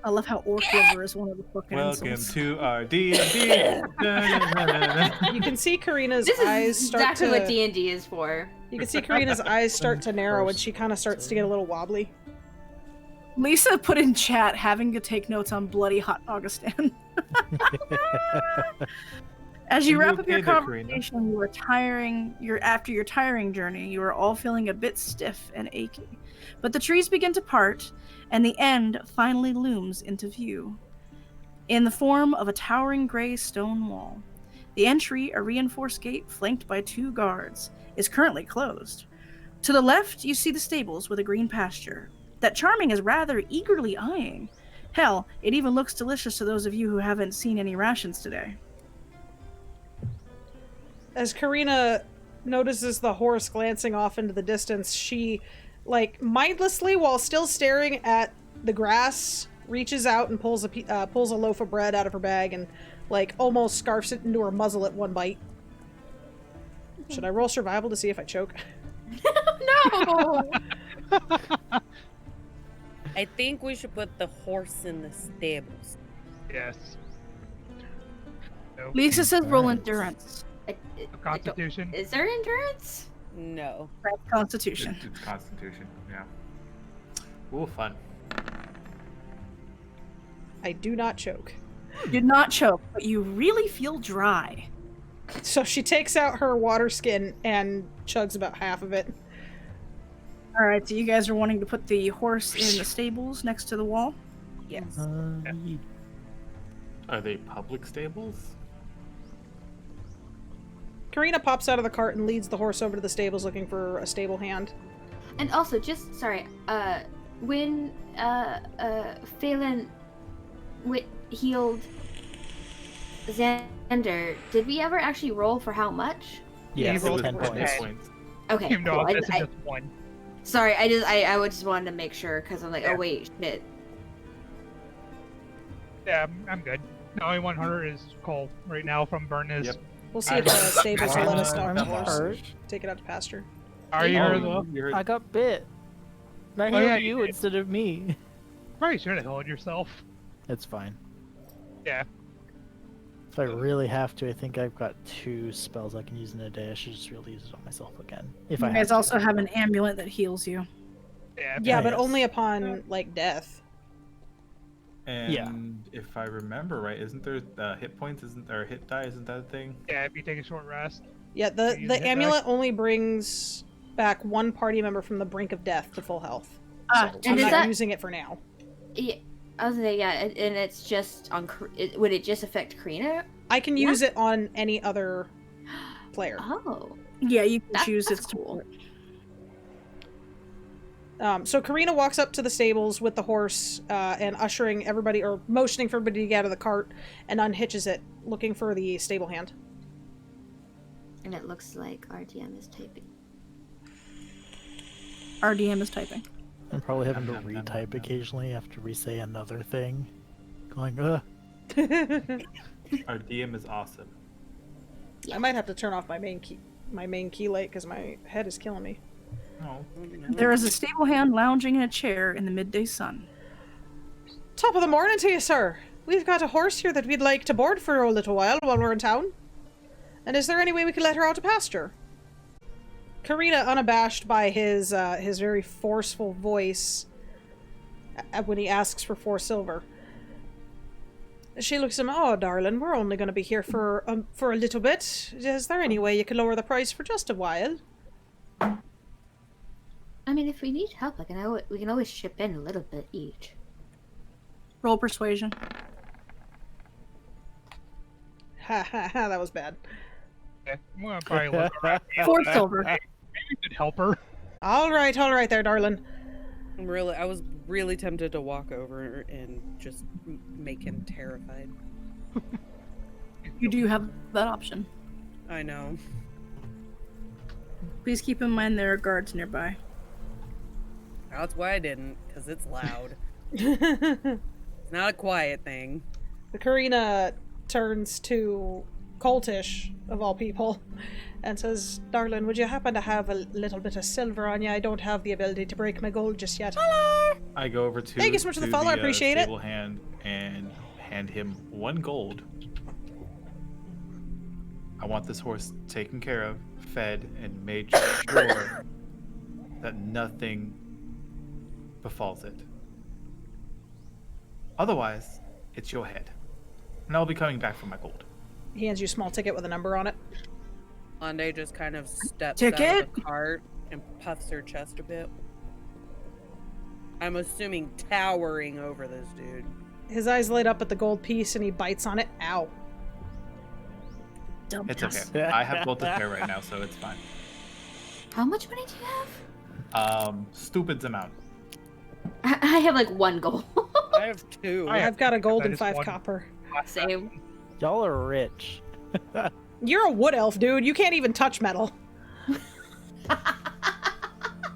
I love how Orc River is one of the fucking Welcome insults. to our D&D. You can see Karina's This eyes is start exactly to. what D&D is for. You can see Karina's eyes start to narrow, and she kind of starts to get a little wobbly. Lisa put in chat having to take notes on bloody hot Augustin. As you Are you wrap up your okay there, Carina? conversation, after your tiring journey, you are all feeling a bit stiff and achy. But the trees begin to part, and the end finally looms into view. In the form of a towering gray stone wall. The entry, a reinforced gate flanked by 2 guards, is currently closed. To the left, you see the stables with a green pasture that Charming is rather eagerly eyeing. Hell, it even looks delicious to those of you who haven't seen any rations today. As Carina notices the horse glancing off into the distance, she, like, mindlessly, while still staring at the grass, reaches out and pulls a loaf of bread out of her bag and, like, almost scarfs it into her muzzle at one bite. Should I roll survival to see if I choke? No! I think we should put the horse in the stables. Yes. No. Lisa says roll endurance. Constitution. Is there endurance? No. That's Constitution. It's Constitution, yeah. Ooh, fun. I do not choke. You did not choke, but you really feel dry. So she takes out her water skin and chugs about half of it. Alright, so you guys are wanting to put the horse in the stables next to the wall? Yes. Are they public stables? Carina pops out of the cart and leads the horse over to the stables looking for a stable hand. And also, just sorry, when Faolin healed Xander, did we ever actually roll for how much? Yes, He rolled 10 for points. 10. Points. Okay, Even though cool. this is just one. Sorry, I would just wanted to make sure because I'm like, Yeah. oh wait, shit. Yeah, I'm good. The only 100 is Cole right now from Burness. Yep. We'll see if the stables will let us I'm dock the horse. hurt. Take it out to pasture. Are you Oh, hurt though? You're... I got bit. I Oh, yeah, healed you you did. instead of me. Probably should have held yourself. It's fine. Yeah. If I really have to, I think I've got 2 spells I can use in a day. I should just really use it on myself again. If You I guys have to. also have an amulet that heals you. Yeah, but yes. only upon like death. And if I remember right, isn't there hit points? Isn't there hit die? Isn't that a thing? Yeah, if you take a short rest. Yeah, Use the the hit die. amulet only brings back one party member from the brink of death to full health. Ah, So and I'm is not that- using it for now. Yeah, I was saying, yeah, and it's just on. Would it just affect Carina? I can use it on any other player. Oh, Yeah, you can That- choose that's its cool. So Carina walks up to the stables with the horse and ushering everybody, or motioning for everybody to get out of the cart, and unhitches it, looking for the stable hand. and it looks like RDM is typing. RDM is typing. I'm probably having to Nom, nom, nom, retype nom. occasionally after we say another thing. Going, ugh. Our DM is awesome. I might have to turn off my main key light because my head is killing me. Oh, There is a stable hand lounging in a chair in the midday sun. Top of the morning to you, sir. We've got a horse here that we'd like to board for a little while we're in town. And is there any way we could let her out to pasture? Carina, unabashed by his very forceful voice when he asks for 4 silver. She looks at him, oh, darling, we're only going to be here for a little bit. Is there any way you could lower the price for just a while? I mean, if we need help, we can always chip in a little bit each. Roll persuasion. Ha ha ha, that was bad. Okay, I'm gonna probably look around. 4 silver. Maybe we could help her. All right there, darling. I was really tempted to walk over and just make him terrified. You do have that option. I know. Please keep in mind there are guards nearby. That's why I didn't, because it's loud. It's not a quiet thing. The Carina turns to Col'Tash, of all people, and says, darling, would you happen to have a little bit of silver on you? I don't have the ability to break my gold just yet. I go over to Thank you so much for the to follow, I appreciate it. stable hand and hand him 1 gold. I want this horse taken care of, fed, and made sure that nothing befalls it. Otherwise, it's your head. And I'll be coming back for my gold. He hands you a small ticket with a number on it. Lande just kind of steps out Ticket? of the cart and puffs her chest a bit. I'm assuming towering over this dude. His eyes light up at the gold piece and he bites on it. Ow. It's Dumbass. okay. I have gold to spare right now, so it's fine. How much money do you have? Stupid's amount. I have like 1 gold. I have 2. I've got a gold that and is 5 one. copper. Same. Y'all are rich. You're a wood elf, dude. You can't even touch metal.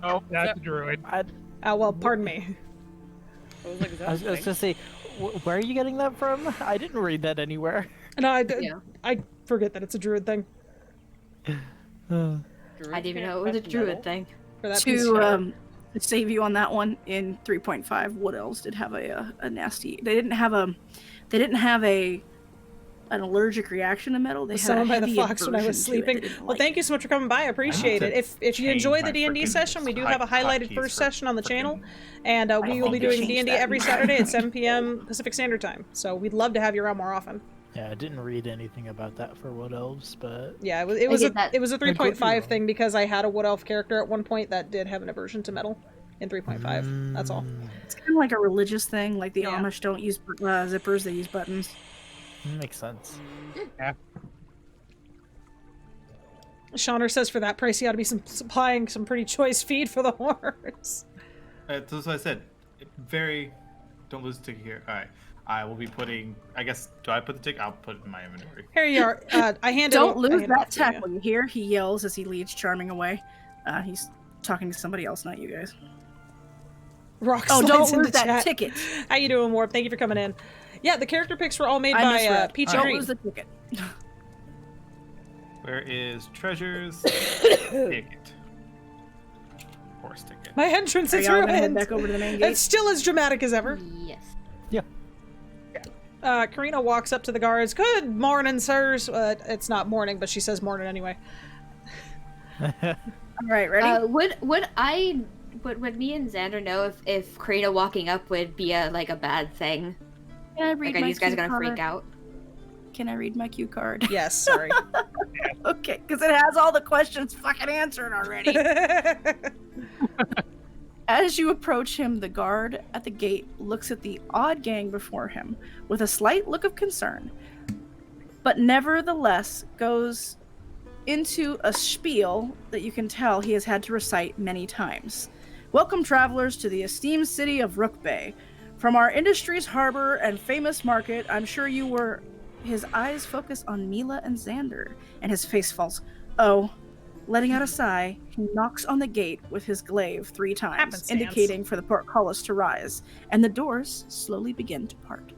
Oh, that's a druid. Oh, well, pardon me. I was like, is that I was a thing? gonna say, where are you getting that from? I didn't read that anywhere. No, Yeah. I forget that it's a druid thing. I didn't even know it was a druid thing. For that piece. To save you on that one, in 3.5, Wood Elves did have a nasty. They didn't have an allergic reaction to metal. They had Summoned a by the heavy fox when I was aversion to it. They sleeping. didn't Well, like thank you so much for coming by. I appreciate to it. If you change enjoy my the D&D frickin' session, we do have a highlighted hotkeys first for session on the channel, frickin' and we will be hope to doing change D&D that. every Saturday at 7 p.m. Pacific Standard Time. So we'd love to have you around more often. Yeah, I didn't read anything about that for Wood Elves, but Yeah, it was a did that. 3.5 wrong. thing because I had a wood elf character at one point that did have an aversion to metal in 3.5. That's all. It's kind of like a religious thing. Like the Yeah. Amish don't use zippers; they use buttons. Makes sense. Shauner says for that price, he ought to be supplying some pretty choice feed for the horse. That's what I said. Don't lose the ticket here. All right. I will be putting. I guess. Do I put the ticket? I'll put it in my inventory. Here you are. I handed. Don't I lose handed that off to you. tackle. You hear? He yells as he leads Charming away. He's talking to somebody else, not you guys. Rock Oh, slides don't in lose the that chat. ticket. How you doing, Warp? Thank you for coming in. Yeah, the character picks were all made I by misread. Peachy Don't Green. lose the ticket. Where is treasures? Ticket. Horse ticket. My entrance Are is y'all gonna head ruined. back over to the main gate? It's still as dramatic as ever. Yes. Carina walks up to the guards. Good morning, sirs. It's not morning, but she says morning anyway. All right, ready? Would me and Xander know if Carina walking up would be a bad thing? Can I read Like, are my these guys cue gonna card? freak out? Can I read my cue card? Yes, sorry. Okay, because it has all the questions fucking answered already. As you approach him, the guard at the gate looks at the odd gang before him with a slight look of concern, but nevertheless goes into a spiel that you can tell he has had to recite many times. Welcome, travelers, to the esteemed city of Rook Bay. From our industries, harbor, and famous market, I'm sure you were... His eyes focus on Mila and Xander, and his face falls. Oh, letting out a sigh, he knocks on the gate with his glaive 3 times, Happenstance. indicating for the portcullis to rise, and the doors slowly begin to part.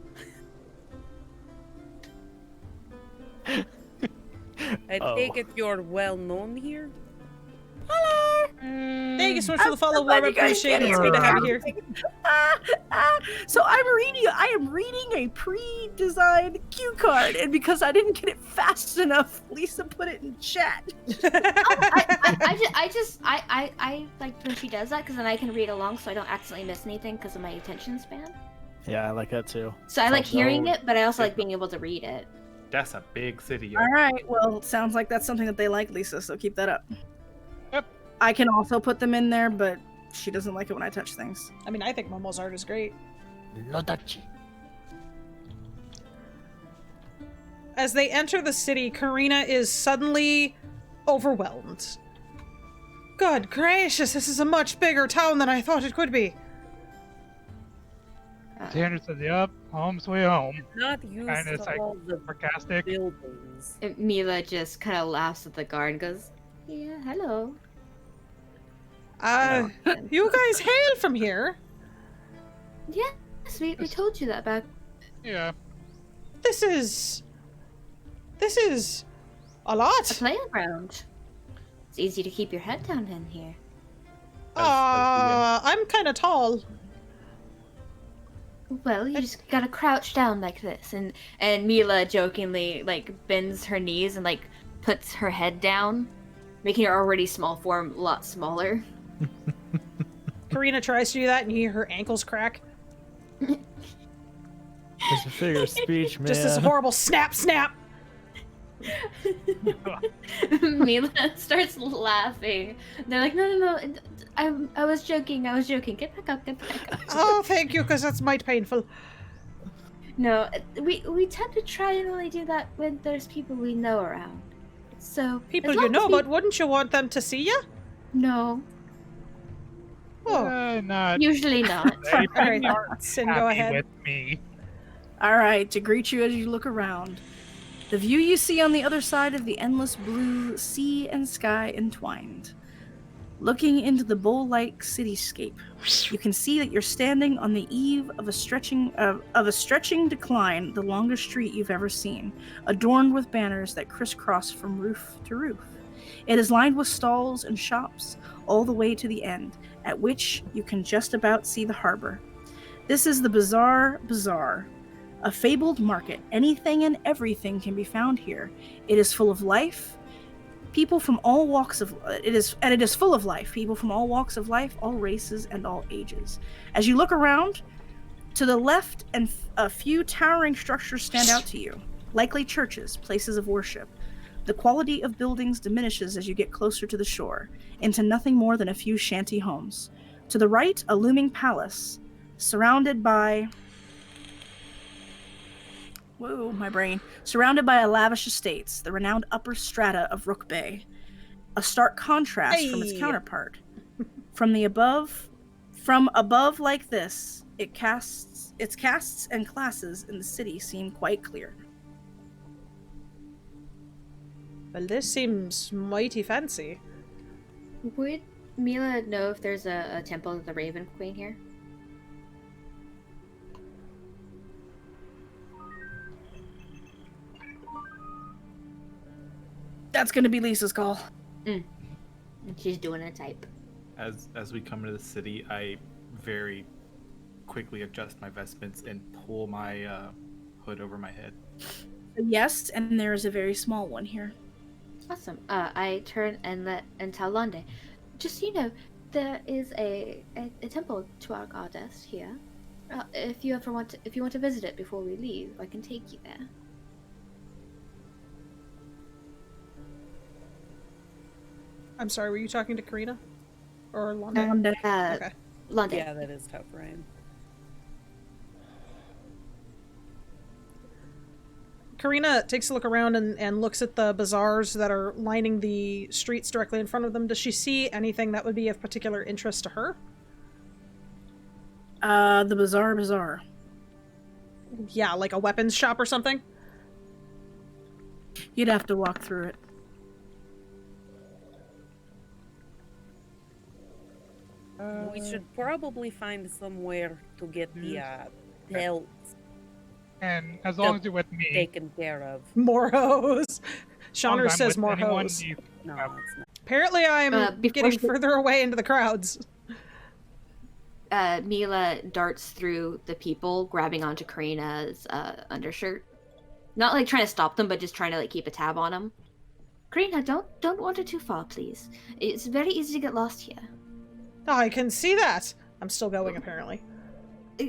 I take it you're well known here? Hello! Thank you so much for the follow, glad Warm. you guys Appreciate it. get It's good to have you here. So I am reading a pre-designed cue card, and because I didn't get it fast enough, Lisa put it in chat. I like when she does that because then I can read along so I don't accidentally miss anything because of my attention span. Yeah, I like that too. So I like hearing Although- it, but I also like being able to read it. That's a big city. Yo. All right, well, sounds like that's something that they like, Lisa, so keep that up. Yep. I can also put them in there, but she doesn't like it when I touch things. I mean, I think Momo's art is great. As they enter the city, Carina is suddenly overwhelmed. Good gracious, this is a much bigger town than I thought it could be. Xander says, "Yep, home sweet home." Not used And it's to like all the sarcastic. buildings. And Mila just kind of laughs at the guard and goes, "Yeah, hello." You guys hail from here? Yes, we told you that back. Yeah. This is a A lot. playground. It's easy to keep your head down in here. I'm kind of tall. Well, you just gotta crouch down like this, and Mila jokingly bends her knees and puts her head down, making her already small form a lot smaller. Carina tries to do that, and you hear her ankles crack. It's a figure of speech, man. Just this horrible snap, snap. Mila starts laughing. They're like, no, I was joking. Get back up. Oh, thank you, because that's might painful. No, we tend to try and only do that when there's people we know around. So People as you long as know, we- but wouldn't you want them to see you? no, Oh, Not. usually not. They all right, aren't Sin, go happy ahead. with me. All right, to greet you as you look around. The view you see on the other side of the endless blue sea and sky entwined. Looking into the bowl-like cityscape, you can see that you're standing on the eve of a stretching decline, the longest street you've ever seen, adorned with banners that crisscross from roof to roof. It is lined with stalls and shops all the way to the end, at which you can just about see the harbor. This is the Bazaar, a fabled market. Anything and everything can be found here. It is full of life. People from all walks of it is full of life. People from all walks of life, all races, and all ages. As you look around, to the left, and a few towering structures stand out to you, likely churches, places of worship. The quality of buildings diminishes as you get closer to the shore, into nothing more than a few shanty homes. To the right, a looming palace, surrounded by... Whoa, my brain. Surrounded by a lavish estates, the renowned upper strata of Rook Bay. A stark contrast from its Hey. counterpart. From above like this, its castes and classes in the city seem quite clear. Well, this seems mighty fancy. Would Mila know if there's a temple of the Raven Queen here? That's gonna be Lisa's call. She's doing a type. As we come into the city, I very quickly adjust my vestments and pull my hood over my head. Yes, and there is a very small one here. Awesome. I turn and tell Lande. Just so you know, there is a temple to our goddess here. If you want to visit it before we leave, I can take you there. I'm sorry, were you talking to Carina? Or Lande? Okay. Lande. Yeah, that is tough, Ryan. Carina takes a look around and looks at the bazaars that are lining the streets directly in front of them. Does she see anything that would be of particular interest to her? The bazaar. Yeah, like a weapons shop or something? You'd have to walk through it. We should probably find somewhere to get the pelts And as long as you're with me, taken care of. More hose. Shawners I'm says with more anyone, hose. you- No, it's not. Apparently I'm getting she- further away into the crowds. Mila darts through the people, grabbing onto Carina's undershirt. Not like trying to stop them, but just trying to like keep a tab on them. Carina, don't wander too far, please. It's very easy to get lost here. I can see that. I'm still going, apparently.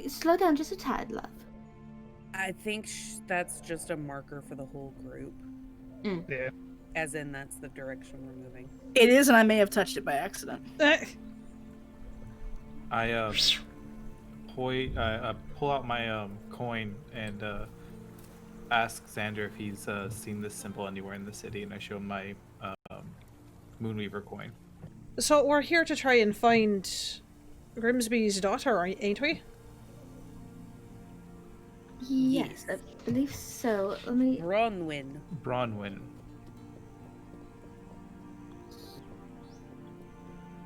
Slow down just a tad, love. I think that's just a marker for the whole group. Yeah. As in, that's the direction we're moving. It is, and I may have touched it by accident. I pull out my coin and ask Xander if he's seen this symbol anywhere in the city, and I show him my Moonweaver coin. So we're here to try and find Grimsby's daughter, ain't we? Yes, I believe so. Let me. Bronwyn.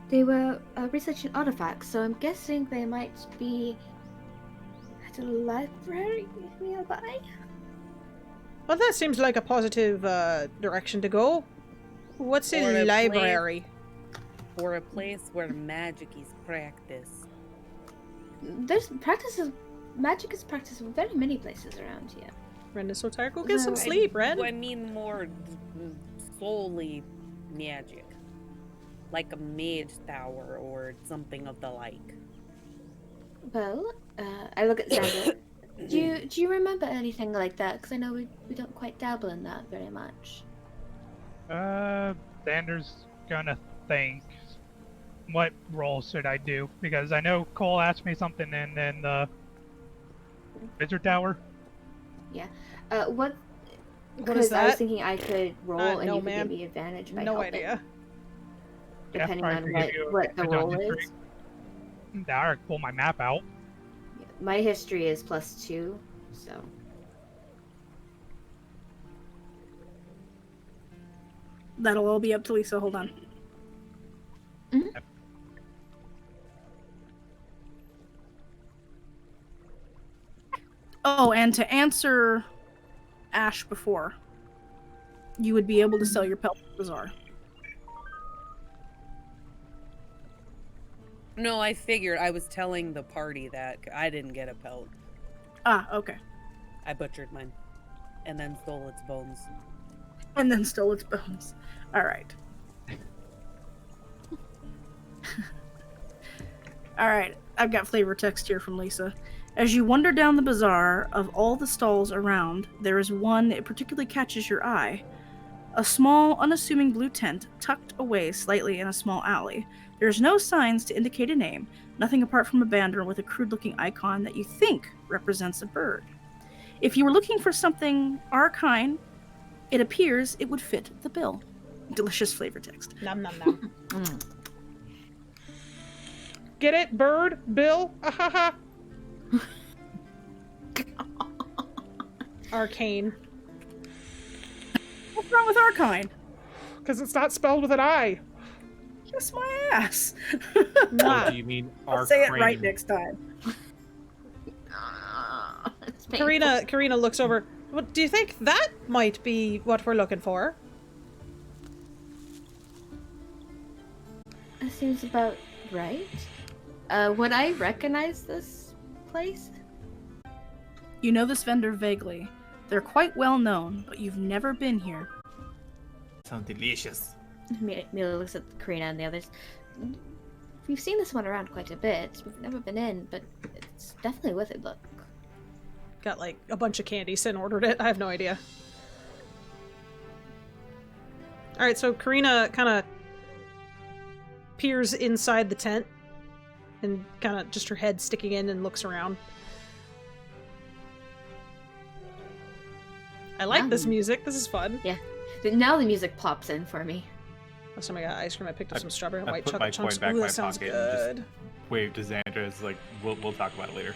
They were researching artifacts, so I'm guessing they might be at a library nearby. Well, that seems like a positive direction to go. What's Or a a library? Or a place where magic is practiced. Magic is practiced in very many places around here. Ren is so tired. Go get some No, sleep, Ren. I mean more solely magic. Like a mage tower or something of the like. Well, I look at Xander. do you remember anything like that? Because I know we don't quite dabble in that very much. Xander's gonna think. What role should I do? Because I know Cole asked me something in the Wizard Tower. Yeah. What What Because is I was that? thinking I could roll and no, you could ma'am. give me advantage by No helping, idea. depending I on can give you what the a roll dungeon is. trick. I pull my map out. My history is +2, so. That'll all be up to Lisa. Hold on. Oh, and to answer Ash before, you would be able to sell your pelt at the bazaar. No, I figured. I was telling the party that I didn't get a pelt. Ah, okay. I butchered mine. And then stole its bones. And then stole its bones. All right. All right. I've got flavor text here from Lisa. As you wander down the bazaar, of all the stalls around, there is one that particularly catches your eye. A small, unassuming blue tent tucked away slightly in a small alley. There's no signs to indicate a name, nothing apart from a banner with a crude-looking icon that you think represents a bird. If you were looking for something arcane, it appears it would fit the bill. Delicious flavor text. Nom nom nom. Get it? Bird? Bill? Ahaha. Arcane. What's wrong with arcane? Because it's not spelled with an I. Kiss my ass. Nah. Do you mean I'll say it Arcane? right next time. It's painful. Carina looks over. Well, do you think that might be what we're looking for? That seems about right. Would I recognize this place? You know this vendor vaguely. They're quite well known, but you've never been here. Sounds delicious. Mila looks at Carina and the others. We've seen this one around quite a bit. We've never been in, but it's definitely worth a look. Got like a bunch of candy. Sin ordered it. I have no idea. Alright, so Carina kind of peers inside the tent and kind of just her head sticking in and looks around. I like this music. This is fun. Yeah. Now the music pops in for me. Last time I got ice cream, I picked up some strawberry and I white put my chocolate chunks. coin back Ooh, in my that sounds pocket and good. Waved to Xander as like, we'll talk about it later.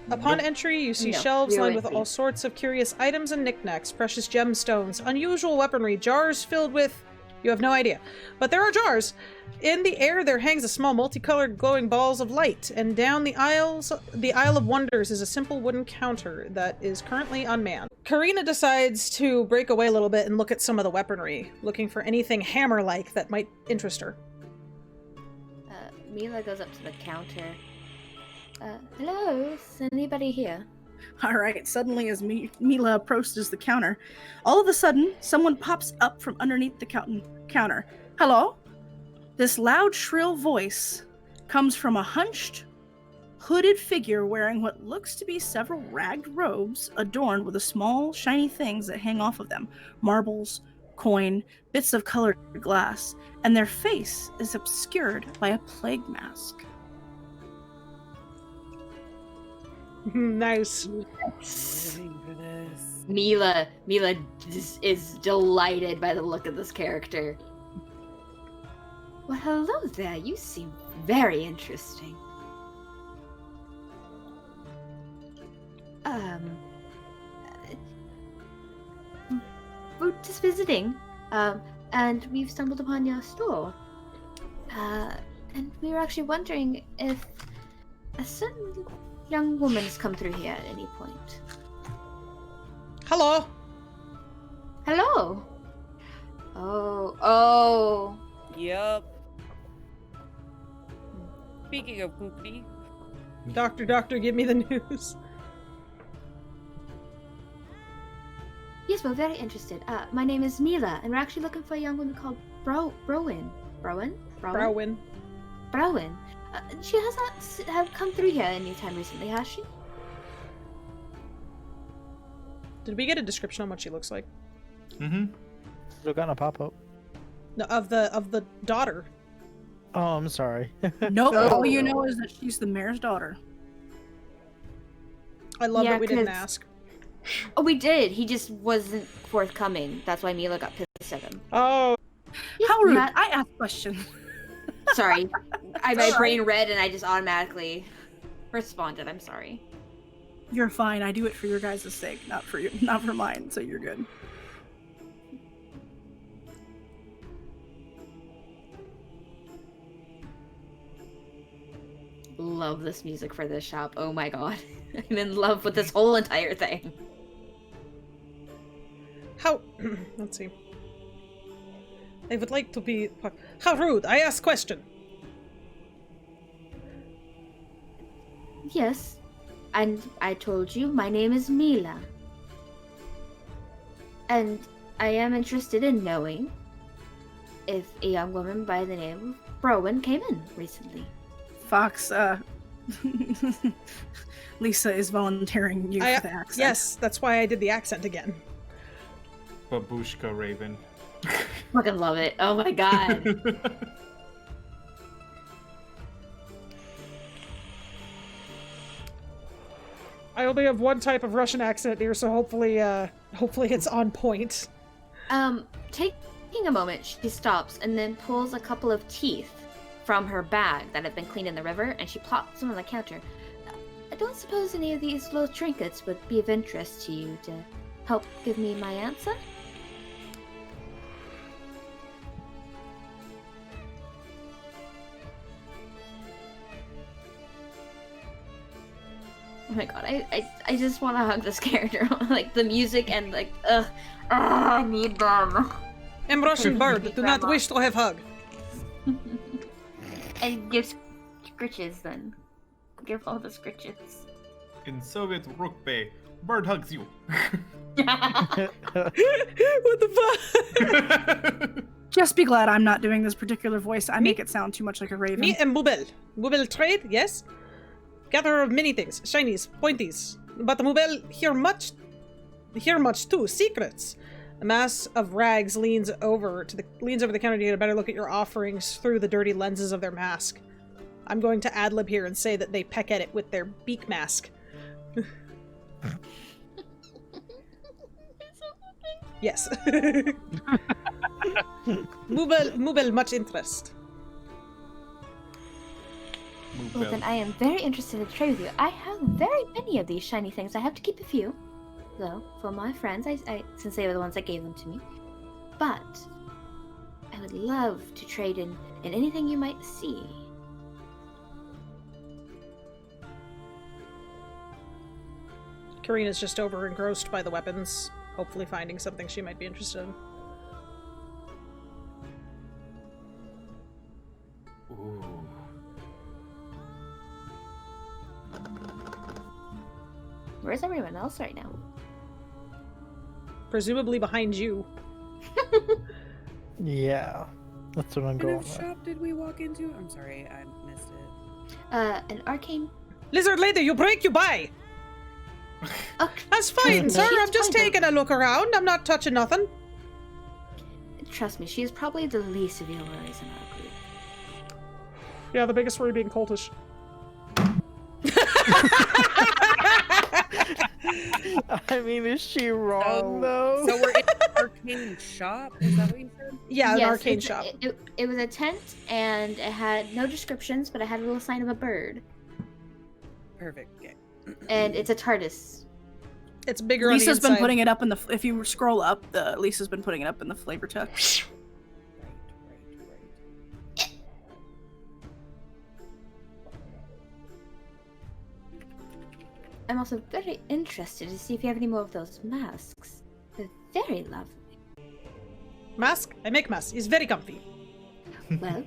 Upon entry, you see No, shelves we lined already with see. all sorts of curious items and knickknacks, precious gemstones, unusual weaponry, jars filled with... You have no idea. But there are jars. In the air, there hangs a small multicolored glowing balls of light, and down the Isle of Wonders is a simple wooden counter that is currently unmanned. Carina decides to break away a little bit and look at some of the weaponry, looking for anything hammer-like that might interest her. Mila goes up to the counter. Hello? Is anybody here? All right, suddenly as Mila approaches the counter, all of a sudden, someone pops up from underneath the counter. Hello? This loud, shrill voice comes from a hunched, hooded figure wearing what looks to be several ragged robes adorned with the small, shiny things that hang off of them. Marbles, coin, bits of colored glass, and their face is obscured by a plague mask. Nice. Mila is delighted by the look of this character. Well, hello there. You seem very interesting. We're just visiting, and we've stumbled upon your store. And we were actually wondering if a certain young woman has come through here at any point. Hello. Hello. Oh. Yep. Speaking of poopy, Doctor, give me the news. Yes, we're very interested. My name is Mila, and we're actually looking for a young woman called Browen. Browin. She has not have come through here anytime recently, has she? Did we get a description on what she looks like? Mm-hmm. Still got a pop-up. No, of the daughter. Oh, I'm sorry. Nope, Oh. all you know is that she's the mayor's daughter. I love Yeah, that we didn't 'cause- ask. Oh, we did. He just wasn't forthcoming. That's why Mila got pissed at him. Oh, Yes, How rude! Matt- I ask questions. Sorry. My brain read and I just automatically responded. I'm sorry. You're fine. I do it for your guys' sake, not for mine. So you're good. Love this music for this shop. Oh my god. I'm in love with this whole entire thing. how... Let's see. I would like to be... How rude! I ask question! Yes. And I told you my name is Mila. And I am interested in knowing if a young woman by the name of Browen came in recently. Fox, Lisa is volunteering you for the accent. Yes, that's why I did the accent again. Babushka Raven. Fucking love it. Oh my god. I only have one type of Russian accent here, so hopefully it's on point. Taking a moment, she stops and then pulls a couple of teeth from her bag that have been cleaned in the river, and she plops them on the counter. I don't suppose any of these little trinkets would be of interest to you to help give me my answer? Oh my god, I just want to hug this character. Like, the music and, like, I need them. I'm Russian bird, do not wish to have hug. And give scritches then. Give all the scritches. In Soviet rugby, bird hugs you. What the fuck? Just be glad I'm not doing this particular voice. I make it sound too much like a raven. Me and Mubel. Mubel trade, yes. Gatherer of many things, shinies, pointies. But Mubel hear much too. Secrets. A mass of rags leans over the counter to get a better look at your offerings through the dirty lenses of their mask. I'm going to ad-lib here and say that they peck at it with their beak mask. Yes. Mubel, much interest. Well, then I am very interested to trade with you. I have very many of these shiny things. I have to keep a few, though, for my friends, I since they were the ones that gave them to me. But I would love to trade in anything you might see. Carina's just over engrossed by the weapons, hopefully finding something she might be interested in. Ooh. Where's everyone else right now? Presumably behind you. Yeah, that's what I'm What going kind of with. shop did we walk into? I'm sorry, I missed it. An arcane. Lizard lady, you break, you buy! Oh, That's fine, sir. She's I'm just fine, taking a look around. I'm not touching nothing. trust me, she is probably the least of your worries in our group. Yeah, the biggest worry being Col'Tash. I mean, is she wrong though? So we're in an arcane shop? Is that what you said? Yeah, an Yes, arcane it's- shop. It was a tent, and it had no descriptions, but it had a little sign of a bird. Perfect. Okay. And it's a TARDIS. It's bigger on the Lisa's been inside. putting it up in the. If you scroll up, Lisa's been putting it up in the flavor text. Right. I'm also very interested to see if you have any more of those masks. They're very lovely. Mask? I make mask. It's very comfy. Well,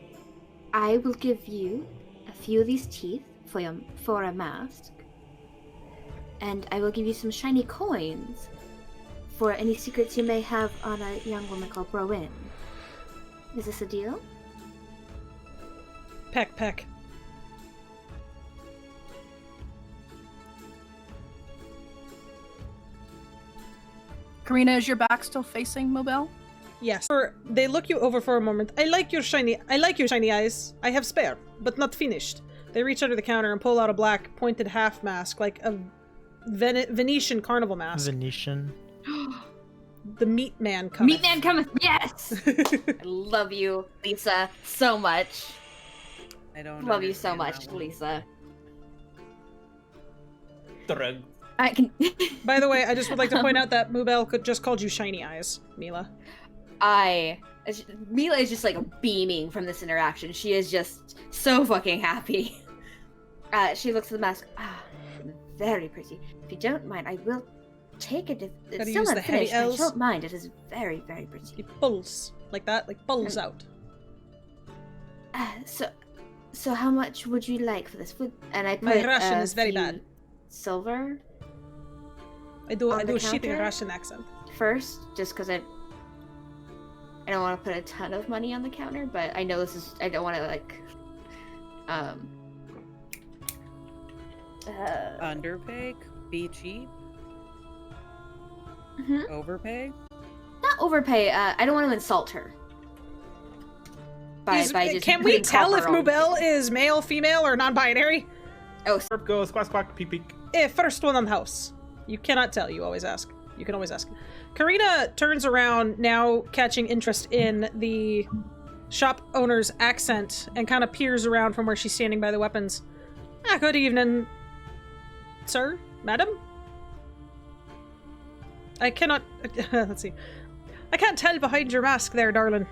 I will give you a few of these teeth for a mask. And I will give you some shiny coins for any secrets you may have on a young woman called Rowan. Is this a deal? Peck, peck. Carina, is your back still facing Mobile? Yes. They look you over for a moment. I like your shiny eyes. I have spare, but not finished. They reach under the counter and pull out a black pointed half mask, like a Venetian carnival mask. Venetian. The meat man cometh. Meat man cometh! Yes! I love you, Lisa, so much. I don't Love you so understand much, that one. Lisa. Drug. I can. By the way, I just would like to point out that Mubel just called you shiny eyes, Mila. Mila is just like beaming from this interaction. She is just so fucking happy. She looks at the mask. Very pretty. If you don't mind, I will take it. It's Gotta still use not the heavy finished. I L's. don't mind. It is very, very pretty. It pulls like that, like pulls out. So how much would you like for this? And I put My Russian a is very few bad. silver I do on a the shitty counter? Russian accent. first, just because I don't want to put a ton of money on the counter, but I know this is. I don't want to like. Underpay? Be cheap? Mhm. Overpay? Not overpay. I don't want to insult her. By just Can we putting tell if copper on- Mubel is male, female, or non-binary? Oh, Up goes squawk squawk peep peek. First one on the house. You cannot tell. You always ask. You can always ask. Karina turns around, now catching interest in the shop owner's accent, and kind of peers around from where she's standing by the weapons. Good evening, sir, madam. I cannot. Let's see. I can't tell behind your mask there, darling.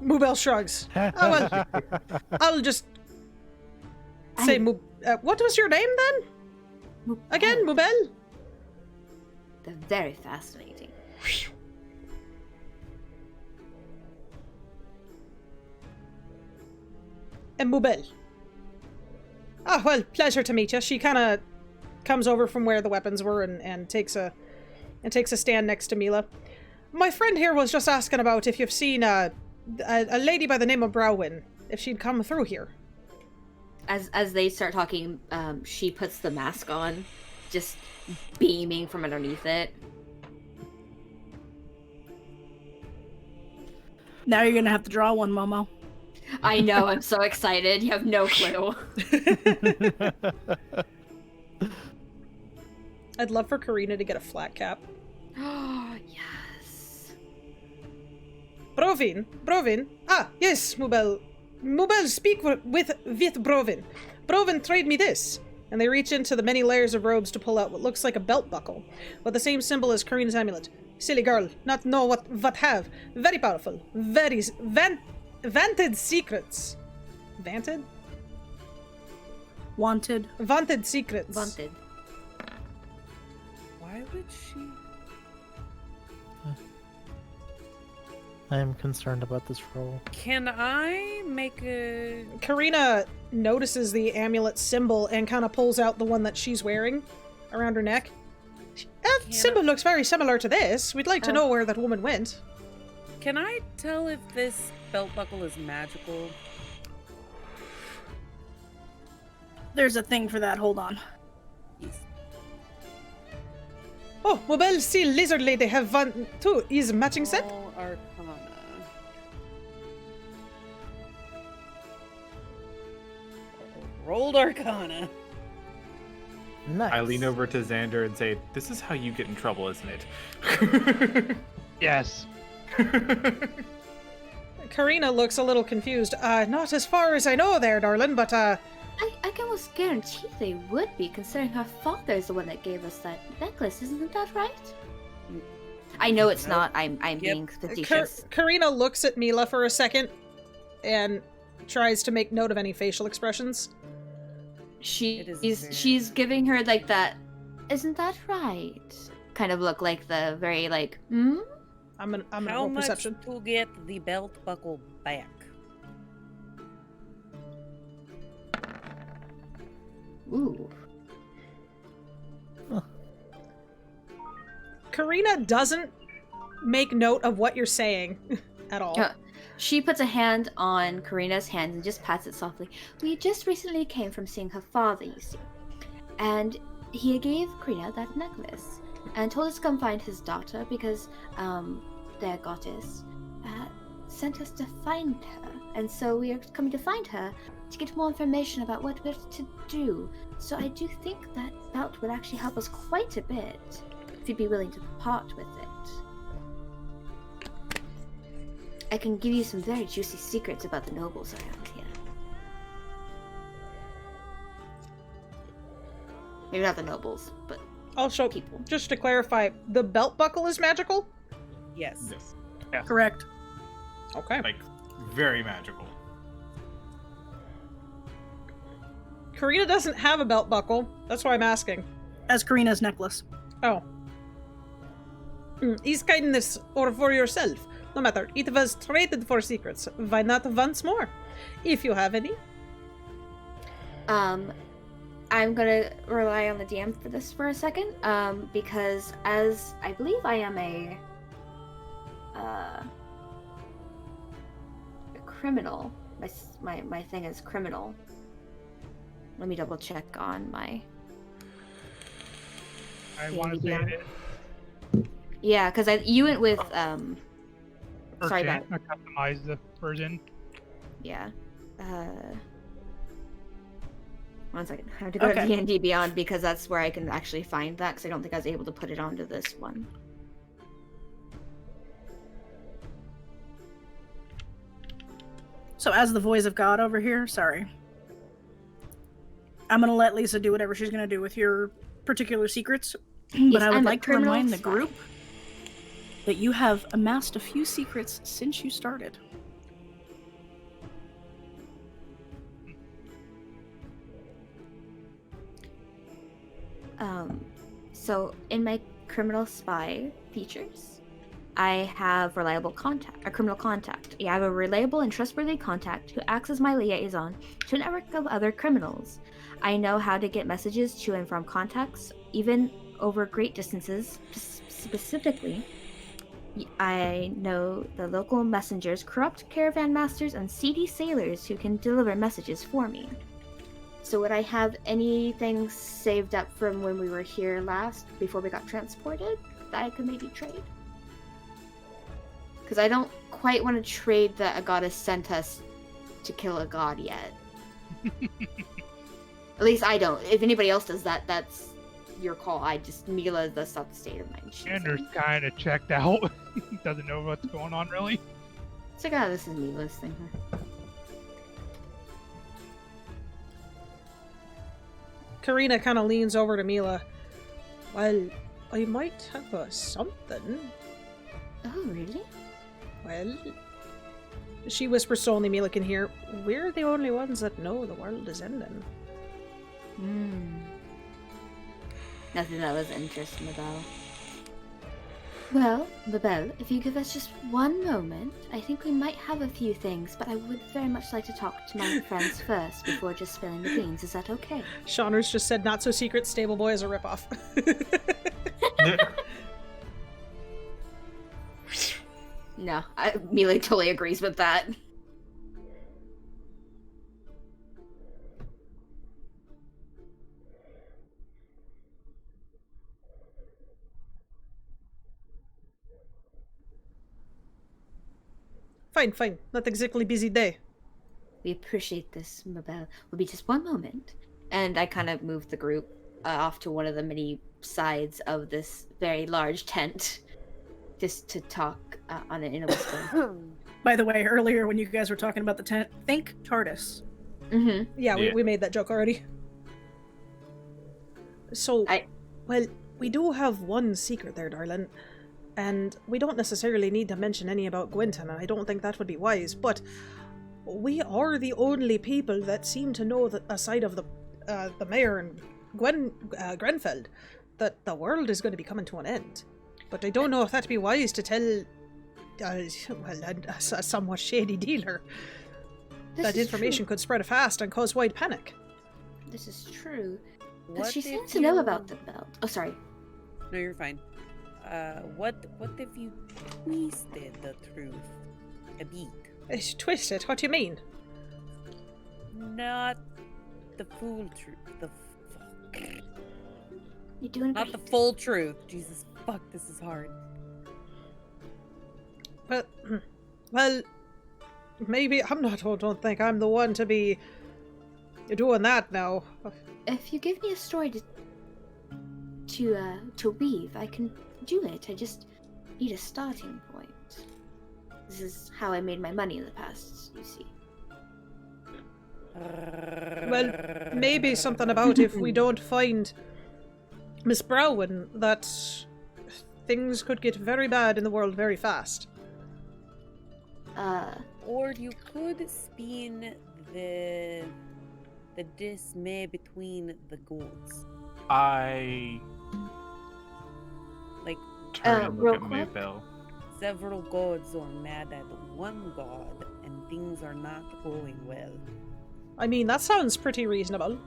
Mubel shrugs. Oh, well, I'll just say what was your name then? Again, Mubel? They're very fascinating. Mubel. Ah, well, pleasure to meet you. She kind of comes over from where the weapons were and takes a stand next to Mila. My friend here was just asking about if you've seen a lady by the name of Browin, if she'd come through here. As they start talking, she puts the mask on, just beaming from underneath it. Now you're gonna have to draw one, Momo. I know, I'm so excited. You have no clue. I'd love for Carina to get a flat cap. Oh, yes. Brovin. Ah, yes, Mubel, speak with Brovin. Brovin, trade me this. And they reach into the many layers of robes to pull out what looks like a belt buckle, with the same symbol as Carina's amulet. Silly girl, not know what have. Very powerful. Very vanted secrets. Vanted? Wanted. Vanted secrets. Wanted. Why would she? I am concerned about this roll. Can I make a? Carina notices the amulet symbol and kind of pulls out the one that she's wearing around her neck. That symbol looks very similar to this. We'd like to know where that woman went. Can I tell if this belt buckle is magical? There's a thing for that. Hold on. Yes. Oh, Mobile Seal Lizard Lady have one too. Is matching set? All Arcana. Rolled Arcana. Nice. I lean over to Xander and say, "This is how you get in trouble, isn't it?" Yes. Carina looks a little confused. Not as far as I know there, darling, but I can almost guarantee they would be, considering her father is the one that gave us that necklace. Isn't that right? I know it's not. I'm being facetious. Carina looks at Mila for a second and tries to make note of any facial expressions. She's giving her like that. Isn't that right? Kind of look like the very like. Hmm. I'm gonna How roll much perception. to get the belt buckle back? Ooh. Carina doesn't make note of what you're saying at all. She puts a hand on Carina's hand and just pats it softly. We just recently came from seeing her father, you see. And he gave Carina that necklace and told us to come find his daughter because their goddess sent us to find her. And so we are coming to find her to get more information about what we're to do. So I do think that belt would actually help us quite a bit if you'd be willing to part with it. I can give you some very juicy secrets about the nobles around here. Maybe not the nobles, but Also, people. just to clarify, the belt buckle is magical? Yes. Yes. Correct. Okay. Like, very magical. Carina doesn't have a belt buckle. That's why I'm asking. As Carina's necklace. Oh. Is kindness or for yourself? No matter. It was traded for secrets. Why not once more? If you have any. I'm gonna rely on the DM for this for a second, because as I believe I am a criminal. My thing is criminal. Let me double check on my. I want to say it is. Yeah, because you went with sorry Urgent, about. I customized the version. Yeah. One second. I have to go Okay. to D&D Beyond because that's where I can actually find that, because I don't think I was able to put it onto this one. So as the voice of God over here, sorry. I'm gonna let Lisa do whatever she's gonna do with your particular secrets. But Yes, I would I'm a like to criminal remind the spy. group that you have amassed a few secrets since you started. So in my criminal spy features, I have reliable contact, a criminal contact. Yeah, I have a reliable and trustworthy contact who acts as my liaison to a network of other criminals. I know how to get messages to and from contacts, even over great distances. Specifically, I know the local messengers, corrupt caravan masters, and seedy sailors who can deliver messages for me. So would I have anything saved up from when we were here last, before we got transported, that I could maybe trade? Because I don't quite want to trade that a goddess sent us to kill a god yet. At least I don't. If anybody else does that, that's your call. Mila, that's not the state of mind. Xander's kind of checked out. Doesn't know what's going on, really. It's like, this is Mila's thing. Carina kind of leans over to Mila. Well, I might have something. Oh, really? Well, she whispers so only Mila can hear. We're the only ones that know the world is ending. Nothing that was interesting about. Well, Babel, if you give us just one moment, I think we might have a few things, but I would very much like to talk to my friends first before just spilling the beans. Is that okay? Shawners just said not so secret stable boy is a ripoff. No, Mila totally agrees with that. Fine. Not exactly busy day. We appreciate this, Mabel. Will be just one moment. And I kind of move the group off to one of the many sides of this very large tent, just to talk in a whisper. By the way, earlier when you guys were talking about the tent, think TARDIS. Mm-hmm. Yeah, Yeah. We made that joke already. So, well, we do have one secret there, darling. And we don't necessarily need to mention any about Gwynton, and I don't think that would be wise, but we are the only people that seem to know that aside of the mayor and Grenfell, that the world is going to be coming to an end. But I don't know if that'd be wise to tell a somewhat shady dealer. That information could spread fast and cause wide panic. This is true. What Because she if seems to know you- about the belt. Oh, sorry. No, you're fine. What if you twisted the truth a bit? Twist it? What do you mean? Not the full truth. The fuck. You're doing Not great. the full truth. Jesus fuck, this is hard. Well, maybe I'm not. Don't think I'm the one to be doing that now. If you give me a story to weave, I can do it. I just need a starting point. This is how I made my money in the past, you see. Well, maybe something about if we don't find Miss Browen, that things could get very bad in the world very fast. Or you could spin the dismay between the gods. I Like turn and real look at quick? Maybell. several gods are mad at one god and things are not going well. I mean, that sounds pretty reasonable.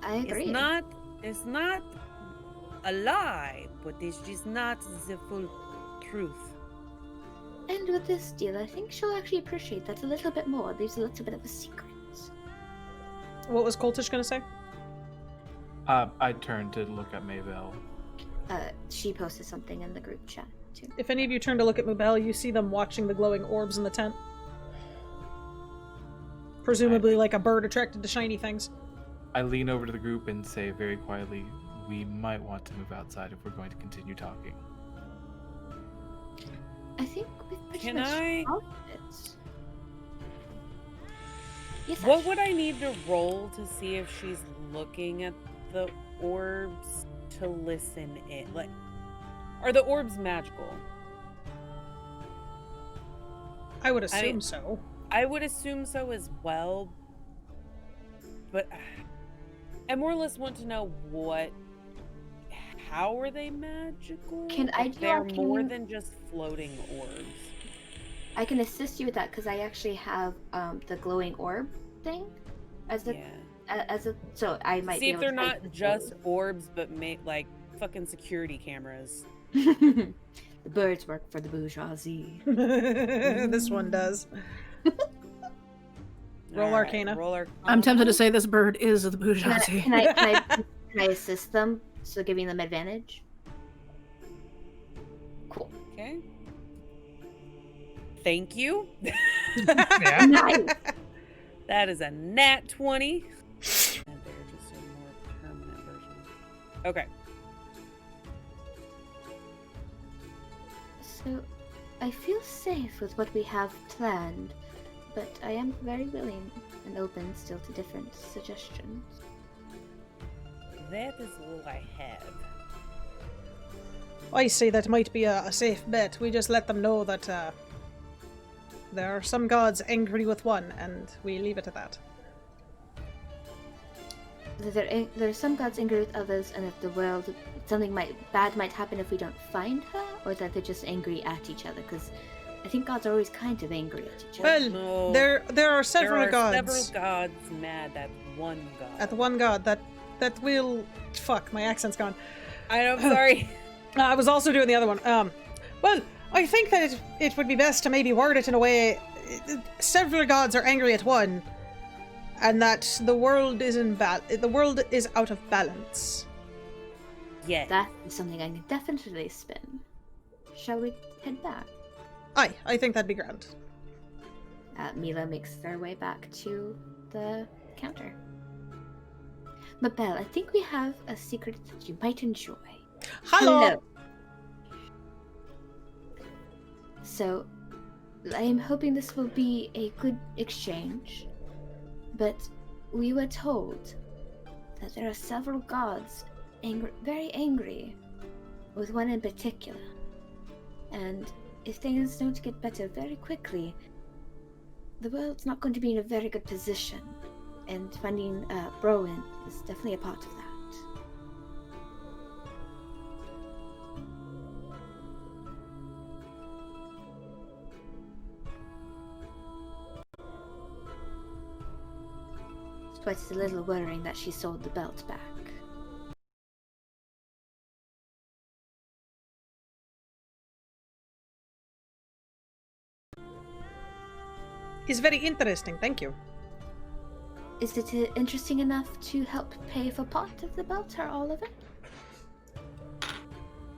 I agree. It's not a lie, but it's just not the full truth. And with this deal, I think she'll actually appreciate that a little bit more. There's a little bit of a secret. What was Col'Tash gonna say? I turn to look at Maybell. She posted something in the group chat, too. If any of you turn to look at Mubel, you see them watching the glowing orbs in the tent. Presumably like a bird attracted to shiny things. I lean over to the group and say very quietly, we might want to move outside if we're going to continue talking. I think we've pretty Can much I- solved it. Yes, What Ash. would I need to roll to see if she's looking at the orbs to listen in? Like, are the orbs magical? I would assume mean- so. I would assume so as well, but I more or less want to know how are they magical? Can I Like, do they're arcane- more than just floating orbs. I can assist you with that because I actually have the glowing orb thing as a Yeah. so I might See be if able they're to not just orbs, but like fucking security cameras. The birds work for the bourgeoisie. This one does. Roll Alright, Arcana. Roll Arcana. I'm tempted to say this bird is the bourgeoisie. Can I assist them? So giving them advantage. Cool. Okay. Thank you. Yeah. Nice. That is a nat 20. And they're just a more permanent version. Okay. So, I feel safe with what we have planned, but I am very willing and open still to different suggestions. That is all I have. I say that might be a safe bet. We just let them know that there are some gods angry with one, and we leave it at that. There are some gods angry with others, and if the world, something bad might happen if we don't find her, or that they're just angry at each other. Because I think gods are always kind of angry at each other. Well, No. there are several there are gods. several gods mad at one god. At the one god that will... Fuck, my accent's gone. I know, I'm sorry. I was also doing the other one. Well, I think that it would be best to maybe word it in a way... Several gods are angry at one, and that the world is the world is out of balance. Yeah. That is something I can definitely spin. Shall we head back? Aye, I think that'd be grand. Mila makes their way back to the counter. Mabel, I think we have a secret that you might enjoy. Hello! So, I am hoping this will be a good exchange, but we were told that there are several gods very angry with one in particular. And if things don't get better very quickly, the world's not going to be in a very good position. And finding Browen is definitely a part of that. So it's a little worrying that she sold the belt back. It's very interesting, thank you. Is it interesting enough to help pay for part of the belt or all of it?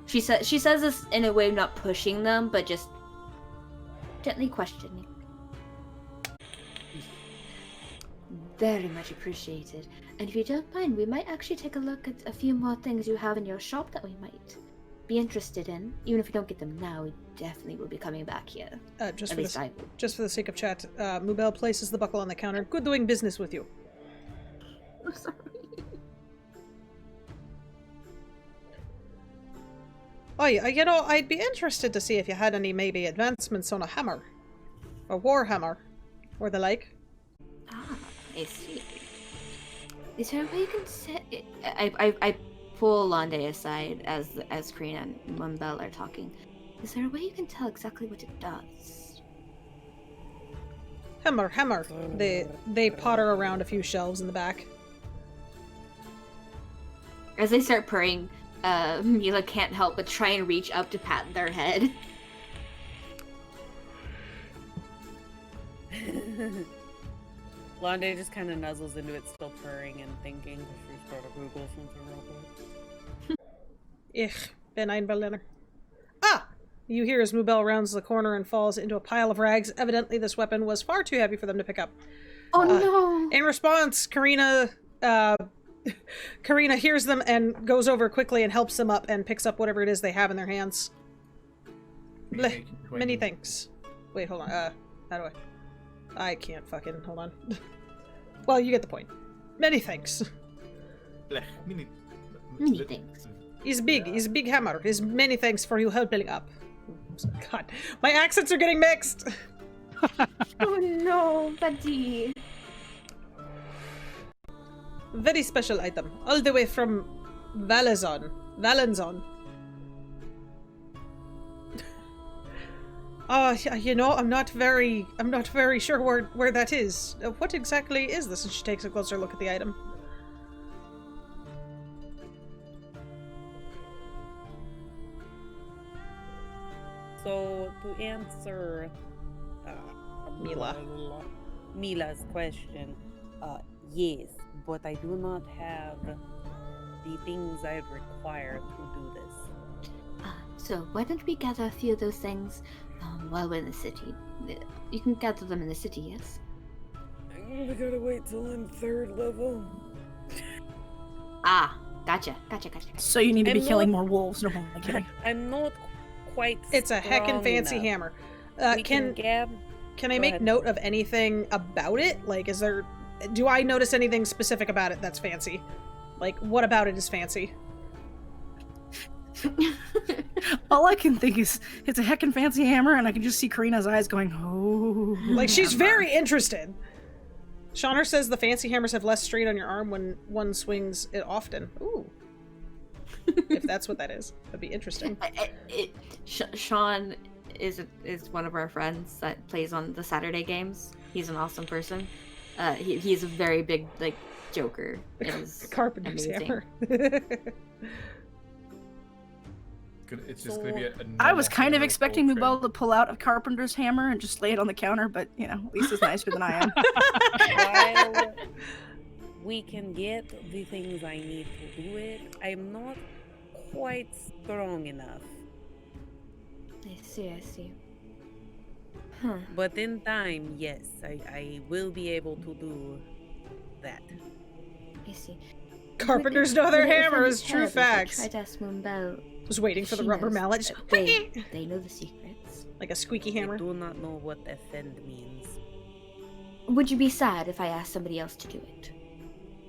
She says this in a way not pushing them, but just gently questioning. Very much appreciated. And if you don't mind, we might actually take a look at a few more things you have in your shop that we might be interested in. Even if we don't get them now, we definitely will be coming back here. Just At for least I will. just for the sake of chat, Mubel places the buckle on the counter. Good doing business with you. I'm sorry. I'd be interested to see if you had any maybe advancements on a hammer. A war hammer. Or the like. Ah, I see. Is there a way you can set it? I pull Lande aside as Carina and Mumbel are talking. Is there a way you can tell exactly what it does? Hammer. They potter around a few shelves in the back. As they start purring, Mila can't help but try and reach up to pat their head. Lande just kind of nuzzles into it, still purring and thinking. She's got to Google something real quick. Ich bin ein Berliner. Ah! You hear as Mubel rounds the corner and falls into a pile of rags. Evidently this weapon was far too heavy for them to pick up. Oh no! In response, Carina hears them and goes over quickly and helps them up and picks up whatever it is they have in their hands. Bleh. Many thanks. Wait, hold on. How do I can't fucking... Hold on. Well, you get the point. Many thanks. Many things. He's big hammer. He's many thanks for you helping up. God, my accents are getting mixed. Oh no, buddy. Very special item. All the way from Valenzon. You know, I'm not very sure where that is. What exactly is this? And she takes a closer look at the item. So, to answer Mila's question, yes, but I do not have the things I require to do this. So why don't we gather a few of those things while we're in the city? You can gather them in the city, yes? We gotta wait till I'm 3rd level. Ah, gotcha. So you need to be I'm killing not- more wolves. No, I'm kidding. I'm not quite. It's a heckin' strong fancy enough. hammer. We Can I make ahead. note of anything about it? Like, do I notice anything specific about it that's fancy? Like, what about it is fancy? All I can think is it's a heckin' fancy hammer, and I can just see Carina's eyes going, oh. Like, she's very interested. Shauner says the fancy hammers have less strain on your arm when one swings it often. Ooh. If that's what that is. That'd be interesting. Sean is one of our friends that plays on the Saturday games. He's an awesome person. He's a very big, like, joker. It is Carpenter's amazing. hammer. It's just gonna be a I was kind of normal expecting full Mubel to pull out a carpenter's hammer and just lay it on the counter, but, you know, Lisa's nicer than I am. While we can get the things I need to do it, I'm not quite strong enough. I see. Huh. But in time, yes, I will be able to do that. I see. Carpenters know their hammers. True facts. Try to ask Mubel. Was waiting for the She rubber knows mallet. that They know the secrets. Like a squeaky I hammer. do not know what offend means. Would you be sad if I asked somebody else to do it?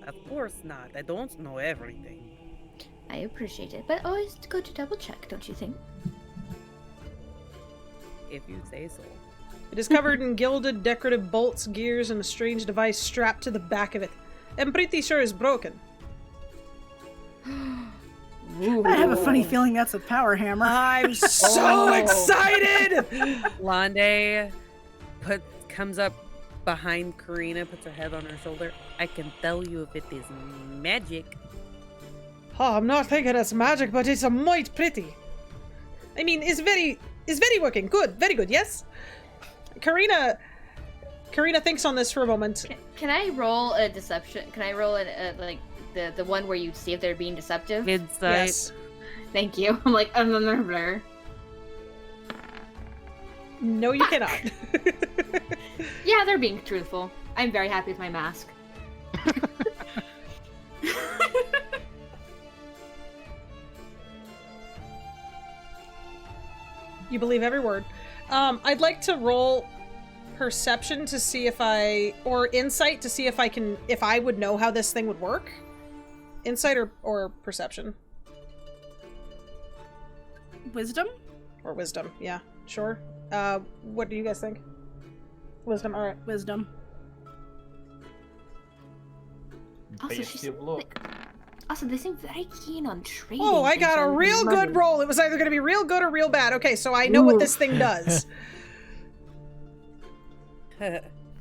Of course not. I don't know everything. I appreciate it, but always good to double check, don't you think? If you say so. It is covered in gilded decorative bolts, gears, and a strange device strapped to the back of it. I'm pretty sure it's broken. I have a funny feeling that's a power hammer. I'm so excited! Lande comes up behind Carina, puts her head on her shoulder. I can tell you if it is magic. Oh, I'm not thinking it's magic, but it's a mite pretty. I mean, it's very working. Good, very good, yes? Carina thinks on this for a moment. Can I roll a deception? Can I roll like the one where you see if they're being deceptive? Insight. Yes. Thank you. I'm like, blur. No, you cannot. Yeah, they're being truthful. I'm very happy with my mask. You believe every word. I'd like to roll perception to see or insight to see if I would know how this thing would work. Insight or perception? Wisdom? Or wisdom, yeah, sure. What do you guys think? Wisdom, alright. Wisdom. Also, they seem very keen on trading. Oh, I got a real good roll. It was either going to be real good or real bad. Okay, so I know what this thing does.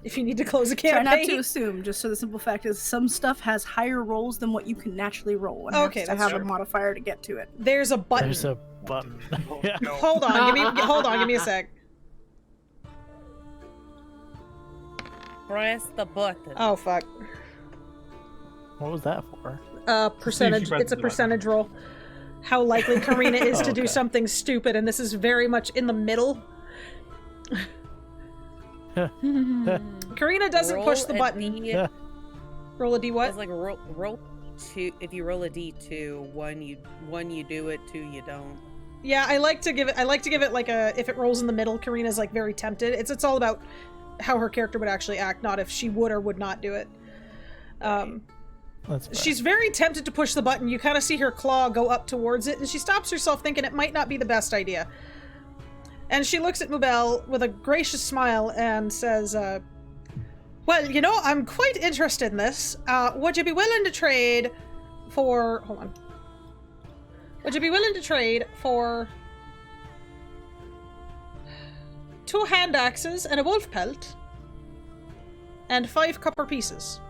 If you need to close a Try campaign. not to assume, just so the simple fact is some stuff has higher rolls than what you can naturally roll. And Okay, has to that's have true. a modifier to get to it. There's a button. There's a button. Yeah. Hold on, give me a sec. Press the button. Oh, fuck. What was that for? Percentage. press It's a the button. percentage roll. How likely Carina is to do Okay. something stupid, and this is very much in the middle. Karina doesn't Roll push the a button. D- Roll a D I what? was like roll two. If you roll a D2, one you do it, two you don't. Yeah, I like to give it like a, if it rolls in the middle, Karina's like very tempted. It's all about how her character would actually act, not if she would or would not do it. That's fair. She's very tempted to push the button. You kind of see her claw go up towards it, and she stops herself thinking it might not be the best idea. And she looks at Mubel with a gracious smile and says, well, you know, I'm quite interested in this. Would you be willing to trade for... Hold on. Would you be willing to trade for 2 hand axes and a wolf pelt and 5 copper pieces?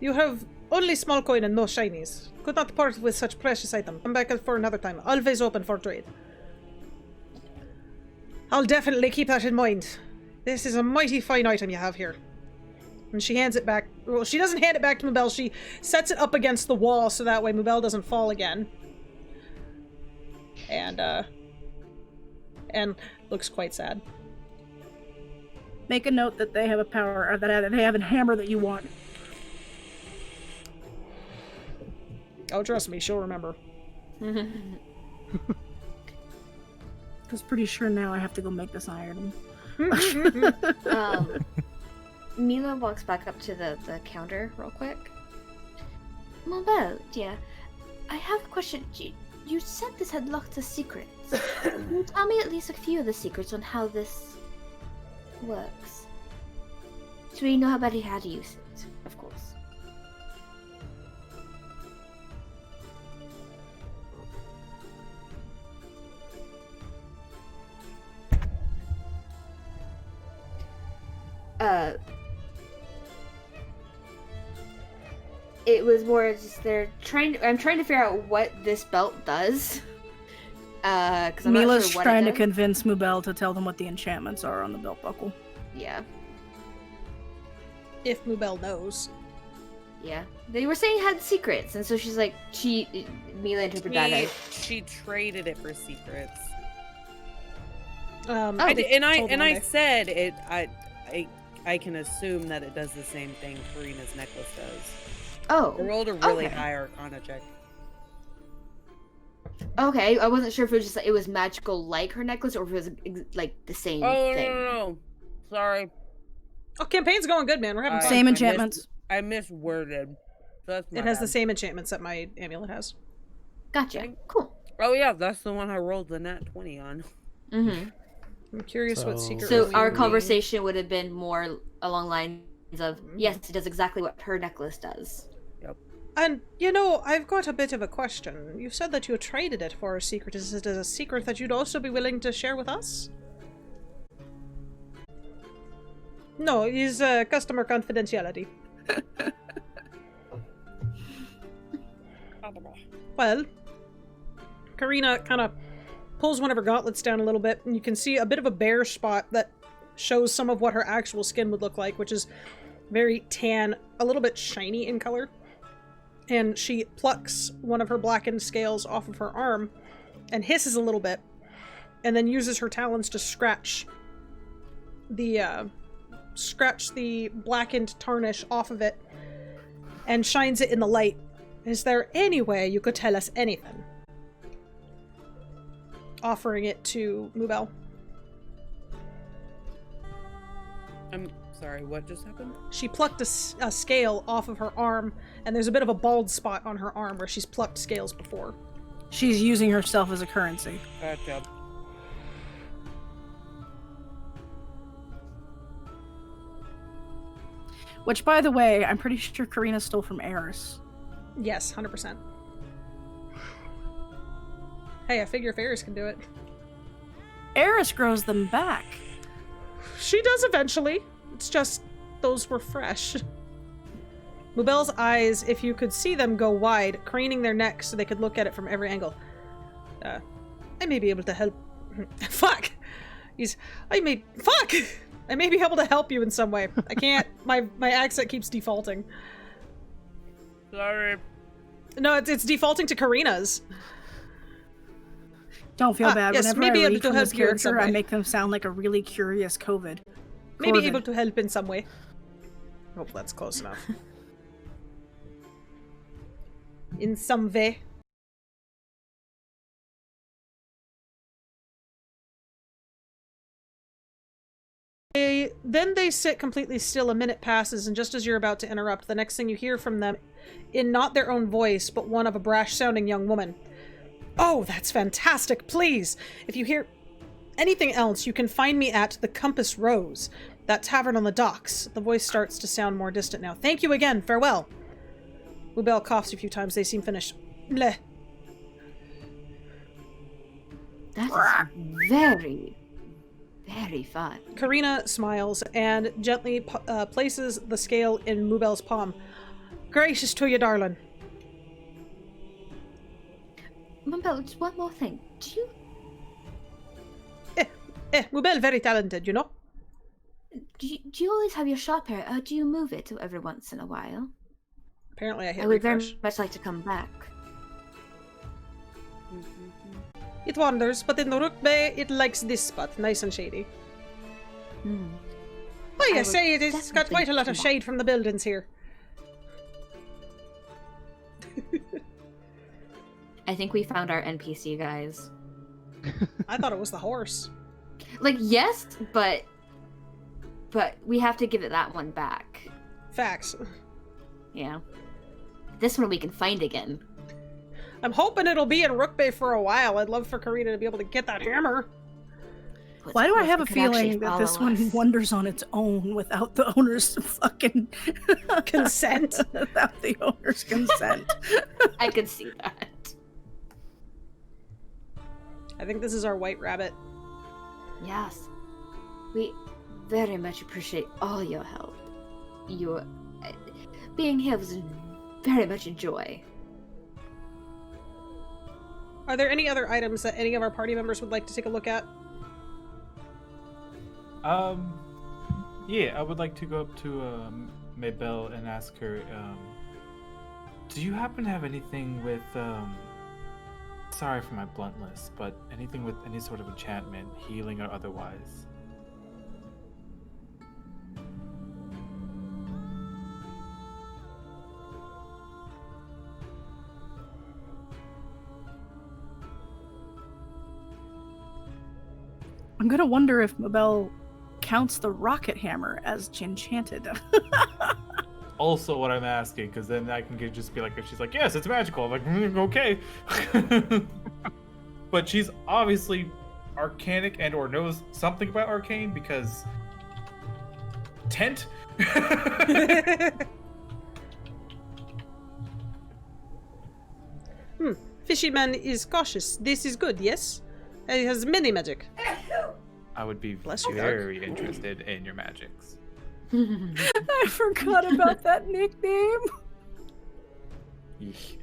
You have only small coin and no shinies. Could not part with such precious item. Come back for another time. Always open for trade. I'll definitely keep that in mind. This is a mighty fine item you have here. And she hands it back. Well, she doesn't hand it back to Mubel. She sets it up against the wall so that way Mubel doesn't fall again. And looks quite sad. Make a note that they have a power, or that they have a hammer that you want. Oh, trust me, she'll remember. I was pretty sure now I have to go make this iron. Mila walks back up to the counter real quick. Mabel, dear, I have a question. You said this had lots of secrets. Can you tell me at least a few of the secrets on how this works? So we know how to use it, of course. It was more just I'm trying to figure out what this belt does. Because I'm Mila's not sure what trying it to does. convince Mubel to tell them what the enchantments are on the belt buckle. Yeah. If Mubel knows. Yeah. They were saying it had secrets, and so she's like, Mila interpreted that as... She traded it for secrets. I said it. I can assume that it does the same thing Carina's necklace does. Oh. I rolled a really okay. high Arcana check. Okay, I wasn't sure if it was just it was magical like her necklace, or if it was like the same thing. No. Sorry. Oh, campaign's going good, man. We're having fun. Same enchantments. I misworded. So that's It has the same enchantments that my amulet has. Gotcha. Cool. Oh yeah, that's the one I rolled the nat 20 on. Mm-hmm. I'm curious what secret. So we our need. conversation would have been more along lines of, yes, it does exactly what her necklace does. And, you know, I've got a bit of a question. You said that you traded it for a secret. Is it a secret that you'd also be willing to share with us? No, it's customer confidentiality. Well, Carina kind of pulls one of her gauntlets down a little bit, and you can see a bit of a bare spot that shows some of what her actual skin would look like, which is very tan, a little bit shiny in color. And she plucks one of her blackened scales off of her arm and hisses a little bit, and then uses her talons to scratch the blackened tarnish off of it and shines it in the light. Is there any way you could tell us anything? Offering it to Mubel. I'm sorry, what just happened? She plucked a scale off of her arm, and there's a bit of a bald spot on her arm where she's plucked scales before. She's using herself as a currency. Gotcha. Which, by the way, I'm pretty sure Carina stole from Eris. Yes, 100%. Hey, I figure if Eris can do it. Eris grows them back. She does eventually. It's just, those were fresh. Mubel's eyes, if you could see them, go wide, craning their necks so they could look at it from every angle. I may be able to help. Fuck! I may be able to help you in some way. I can't. My accent keeps defaulting. Sorry. No, it's defaulting to Carina's. Don't feel bad. Yes, Whenever maybe I able read to from this help you in some character, I way. make them sound like a really curious COVID. Maybe Corvid. able to help in some way. Hope that's close enough. In some way. Then they sit completely still. A minute passes, and just as you're about to interrupt, the next thing you hear from them, in not their own voice, but one of a brash-sounding young woman. Oh, that's fantastic. Please, if you hear anything else, you can find me at the Compass Rose, that tavern on the docks. The voice starts to sound more distant now. Thank you again. Farewell. Mubel coughs a few times. They seem finished. Bleh. That is very, very fun. Carina smiles and gently places the scale in Mubel's palm. Gracious to you, darling. Mubel, just one more thing. Do you Mubel very talented, you know? do you always have your shop here? Do you move it every once in a while? Apparently I hit I would refresh. very much like to come back. It wanders, but in the Rook Bay, it likes this spot, nice and shady. Oh, I yes, will say it's got definitely quite a lot of come shade from the buildings here. I think we found our NPC, guys. I thought it was the horse. Like, yes, but we have to give it that one back. Facts. Yeah. This one we can find again. I'm hoping it'll be in Rook Bay for a while. I'd love for Carina to be able to get that hammer. Why do I have a It could actually feeling that this follow one us. wanders on its own without the owner's fucking Consent. without the owner's consent? I could see that. I think this is our white rabbit. Yes. We very much appreciate all your help. Your being here was very much a joy. Are there any other items that any of our party members would like to take a look at? Yeah, I would like to go up to Maybelle and ask her, do you happen to have anything with, sorry for my bluntness, but anything with any sort of enchantment, healing or otherwise? I'm gonna wonder if Mabel counts the rocket hammer as enchanted. Also what I'm asking, because then I can just be like, if she's like, yes, it's magical, I'm like, okay. But she's obviously arcanic and or knows something about arcane, because tent? Fishy man is cautious. This is good, yes? He has many magic. I would be Bless you, very interested in your magics. I forgot about that nickname. Yeesh.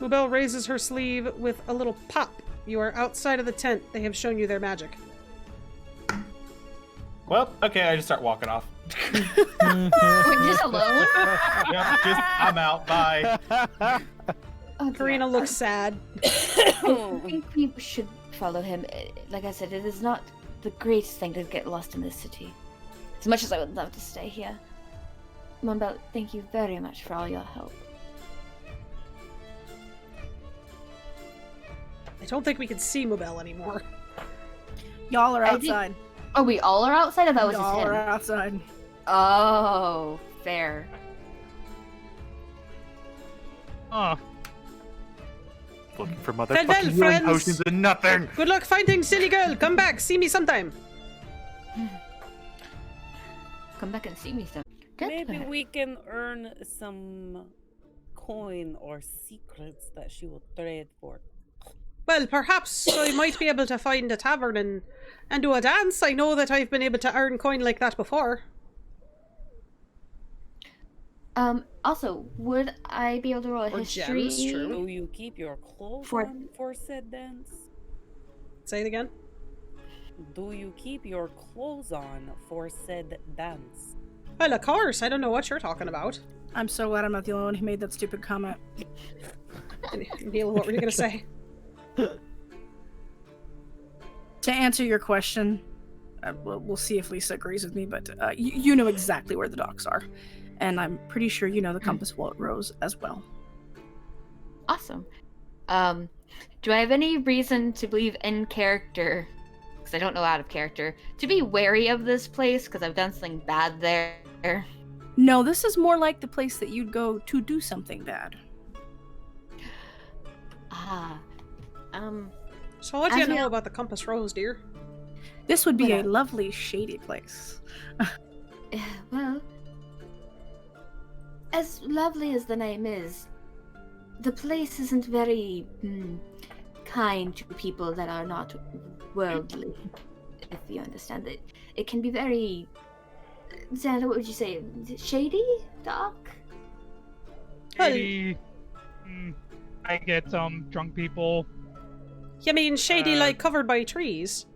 Mubel raises her sleeve with a little pop. You are outside of the tent. They have shown you their magic. Well, okay, I just start walking off. Wait, just alone? Yeah, I'm out, bye. Oh, Carina looks sad. I think we should follow him. Like I said, it is not the greatest thing to get lost in this city. As much as I would love to stay here. Mabel, thank you very much for all your help. I don't think we can see Mubel anymore. Y'all are I think- outside. Oh, we all are outside? I thought it was just Y'all are him. outside. Oh, fair. Oh, Looking for Farewell, motherfucking healing friends. potions and nothing. Good luck finding silly girl. Come back. See me sometime. Come back and see me some. Good Maybe work. we can earn some coin or secrets that she will trade for. Well, perhaps I might be able to find a tavern and do a dance. I know that I've been able to earn coin like that before. Also, would I be able to roll a Or history? gems, true. Do you keep your clothes For- on for said dance? Say it again. Do you keep your clothes on for said dance? Well, of course. I don't know what you're talking about. I'm so glad I'm not the only one who made that stupid comment. Mila, what were you going to say? To answer your question, we'll see if Lisa agrees with me, but you know exactly where the docks are. And I'm pretty sure you know the compass rose as well. Awesome. Do I have any reason to believe in character, because I don't know out of character, to be wary of this place because I've done something bad there? No, this is more like the place that you'd go to do something bad. So what do you As we- know about the Compass Rose, dear? This would be a Whatever. lovely, shady place. Well, as lovely as the name is, the place isn't very kind to people that are not worldly, if you understand it. It can be very... Xander, what would you say? Shady? Dark? Maybe, I get some drunk people. You mean shady, like covered by trees?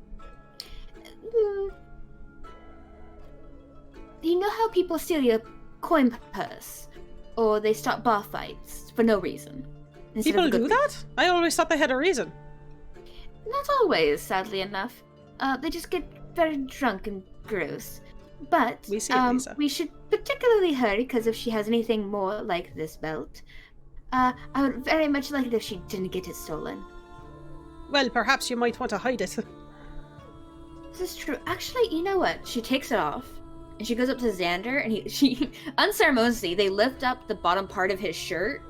You know how people steal your coin purse? Or they start bar fights for no reason? instead of People a good do that? I always thought they had a reason. Not always, sadly enough. They just get very drunk and gross. But We see it, Lisa. we should particularly hurry, because if she has anything more like this belt, I would very much like it if she didn't get it stolen. Well, perhaps you might want to hide it. This is true. Actually, you know what? She takes it off, and she goes up to Xander, and she unceremoniously, they lift up the bottom part of his shirt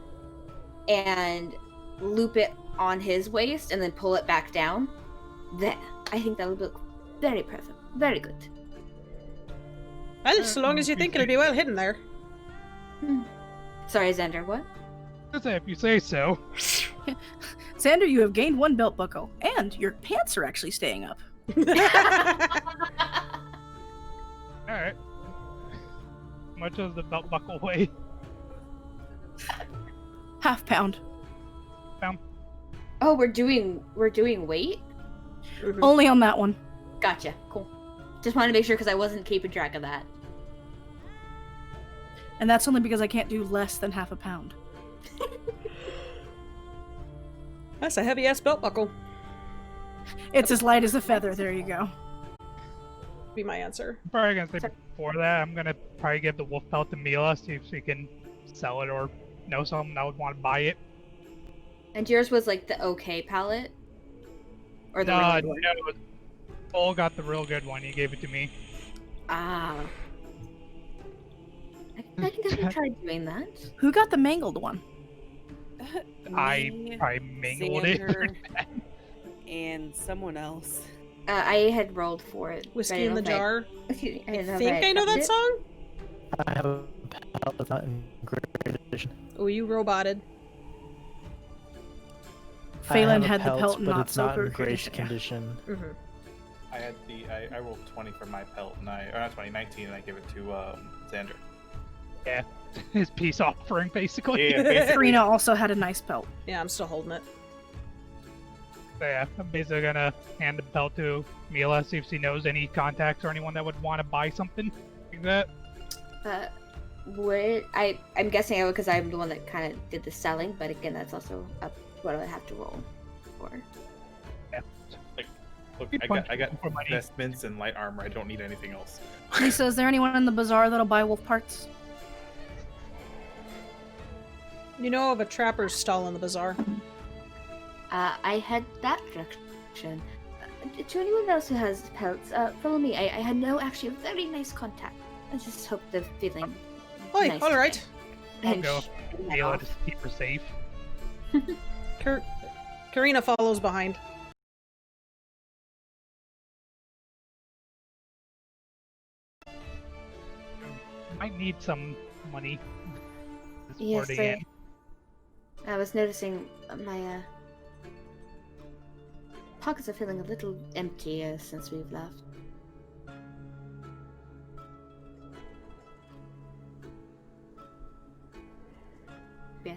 and loop it on his waist, and then pull it back down. There. I think that would look very perfect. Very good. Well, so long as you think it'll be well hidden there. Sorry, Xander, what? If you say so. Xander, you have gained 1 belt buckle, and your pants are actually staying up. Alright. How much does the belt buckle weigh? Half pound. Oh, we're doing weight? Only on that one. Gotcha. Cool. Just wanted to make sure because I wasn't keeping track of that. And that's only because I can't do less than half a pound. That's a heavy-ass belt buckle. It's as light as a feather, there you go. Be my answer. Probably gonna say before that, I'm gonna probably give the wolf pelt to Mila, see if she can sell it or know someone that would want to buy it. And yours was like the okay palette? Or the really good one? No. Paul got the real good one. He gave it to me. Ah. I think I can try doing that. Who got the mangled one? I mangled it. Xander, and someone else. I had rolled for it. Whiskey in the jar. Excuse me. I think I know that song. I have a pal that's not in great condition. Oh, you roboted. Phelan I had have a the pelt and but not it's so not in good great condition. condition. I had I rolled 20 for my pelt, and or not 20, 19, and I gave it to Xander. Yeah, his peace offering, basically. Yeah, basically. Carina also had a nice pelt. Yeah, I'm still holding it. So yeah, I'm basically gonna hand the belt to Mila, see if she knows any contacts or anyone that would want to buy something like that. I'm guessing I would because I'm the one that kind of did the selling, but again, that's also up what I would have to roll for. Yeah. Look, Good I point. got For money. vestments and light armor. I don't need anything else. Lisa, is there anyone in the bazaar that'll buy wolf parts? You know of a trapper's stall in the bazaar. I head that direction. To anyone else who has pelts, follow me. I had actually a very nice contact. I just hope they're feeling Oi, nice. alright. I'll And go. head Mila, off. just keep her safe. Carina follows behind. Might need some money. Yes, for the end. I was noticing my pockets are feeling a little empty since we've left. Yeah.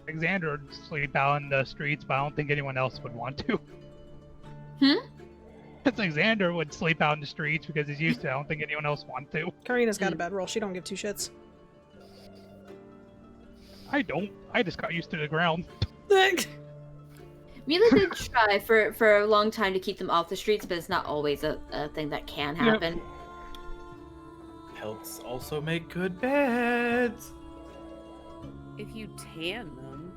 Xander would sleep out in the streets, but I don't think anyone else would want to. It's like Xander would sleep out in the streets because he's used to it. I don't think anyone else wants to. Carina's got a bedroll. She don't give two shits. I don't. I just got used to the ground. Mila did try for a long time to keep them off the streets, but it's not always a thing that can happen. Pelts also make good beds. If you tan them,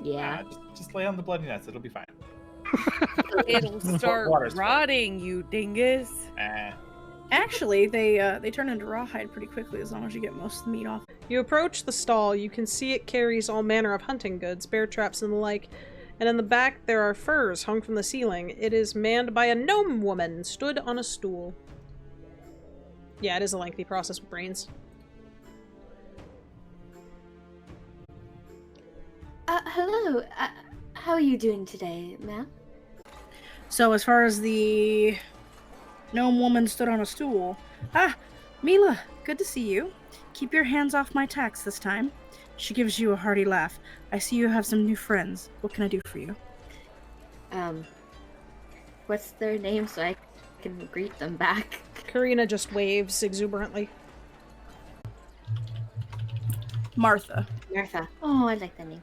Yeah. Just lay on the bloody nuts. It'll be fine. it'll start Water's fine. rotting, you dingus. Actually, they turn into rawhide pretty quickly as long as you get most of the meat off. You approach the stall. You can see it carries all manner of hunting goods, bear traps and the like. And in the back there are furs hung from the ceiling. It is manned by a gnome woman stood on a stool. Yeah, it is a lengthy process with brains. Hello. How are you doing today, ma'am? So as far as the gnome woman stood on a stool. Ah, Mila, good to see you. Keep your hands off my tax this time. She gives you a hearty laugh. I see you have some new friends. What can I do for you? What's their name so I can greet them back? Carina just waves exuberantly. Martha. Martha. Oh, I like that name.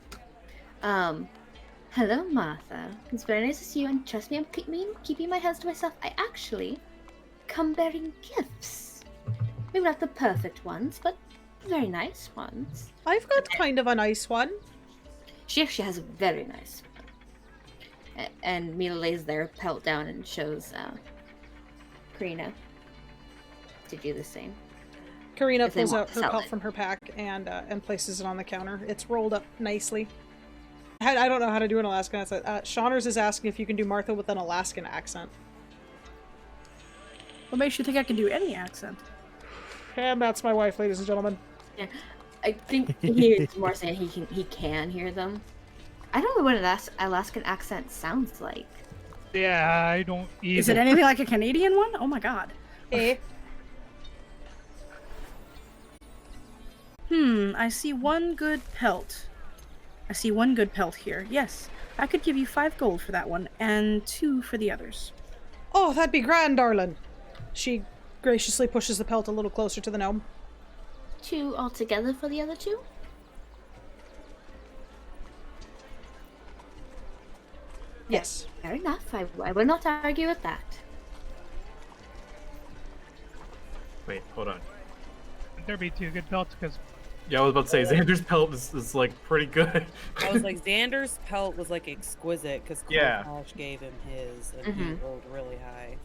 Hello, Martha. It's very nice to see you, and trust me, I'm keeping my hands to myself. I actually come bearing gifts. Maybe not the perfect ones, but very nice ones. I've got kind of a nice one. She actually has a very nice one. And Mila lays their pelt down and shows Carina to do the same. Carina If they pulls want out to her sell pelt it. from her pack and places it on the counter. It's rolled up nicely. I don't know how to do an Alaskan accent. Shawners is asking if you can do Martha with an Alaskan accent. What makes you think I can do any accent? And that's my wife, ladies and gentlemen. Yeah, I think he's more saying he can hear them. I don't know what an Alaskan accent sounds like. Yeah, I don't either. Is it anything like a Canadian one? Oh my god. Eh? I see one good pelt. I see one good pelt here. Yes, I could give you 5 gold for that one, and 2 for the others. Oh, that'd be grand, darling. She graciously pushes the pelt a little closer to the gnome. 2 altogether for the other 2? Yes. Fair enough. I will not argue with that. Wait, hold on. There'd be 2 good pelts because Yeah, I was about to say Xander's pelt is like pretty good. I was like, Xander's pelt was like exquisite because Yeah. Col'Tash gave him his, and he rolled really high.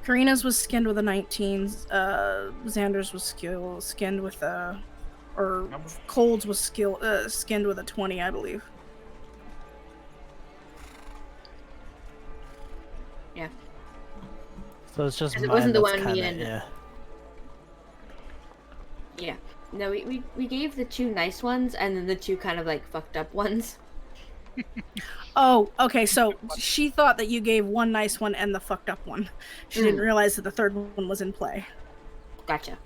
Carina's was skinned with a 19. Xander's was skinned with a... Or Cold's was skinned with a 20, I believe. Yeah. So it's just Because it mine wasn't the that's one me kinda- and- yeah. Yeah. No, we gave the 2 nice ones and then the 2 kind of like fucked up ones. Oh, okay, so she thought that you gave one nice one and the fucked up one. She didn't realize that the third one was in play. Gotcha.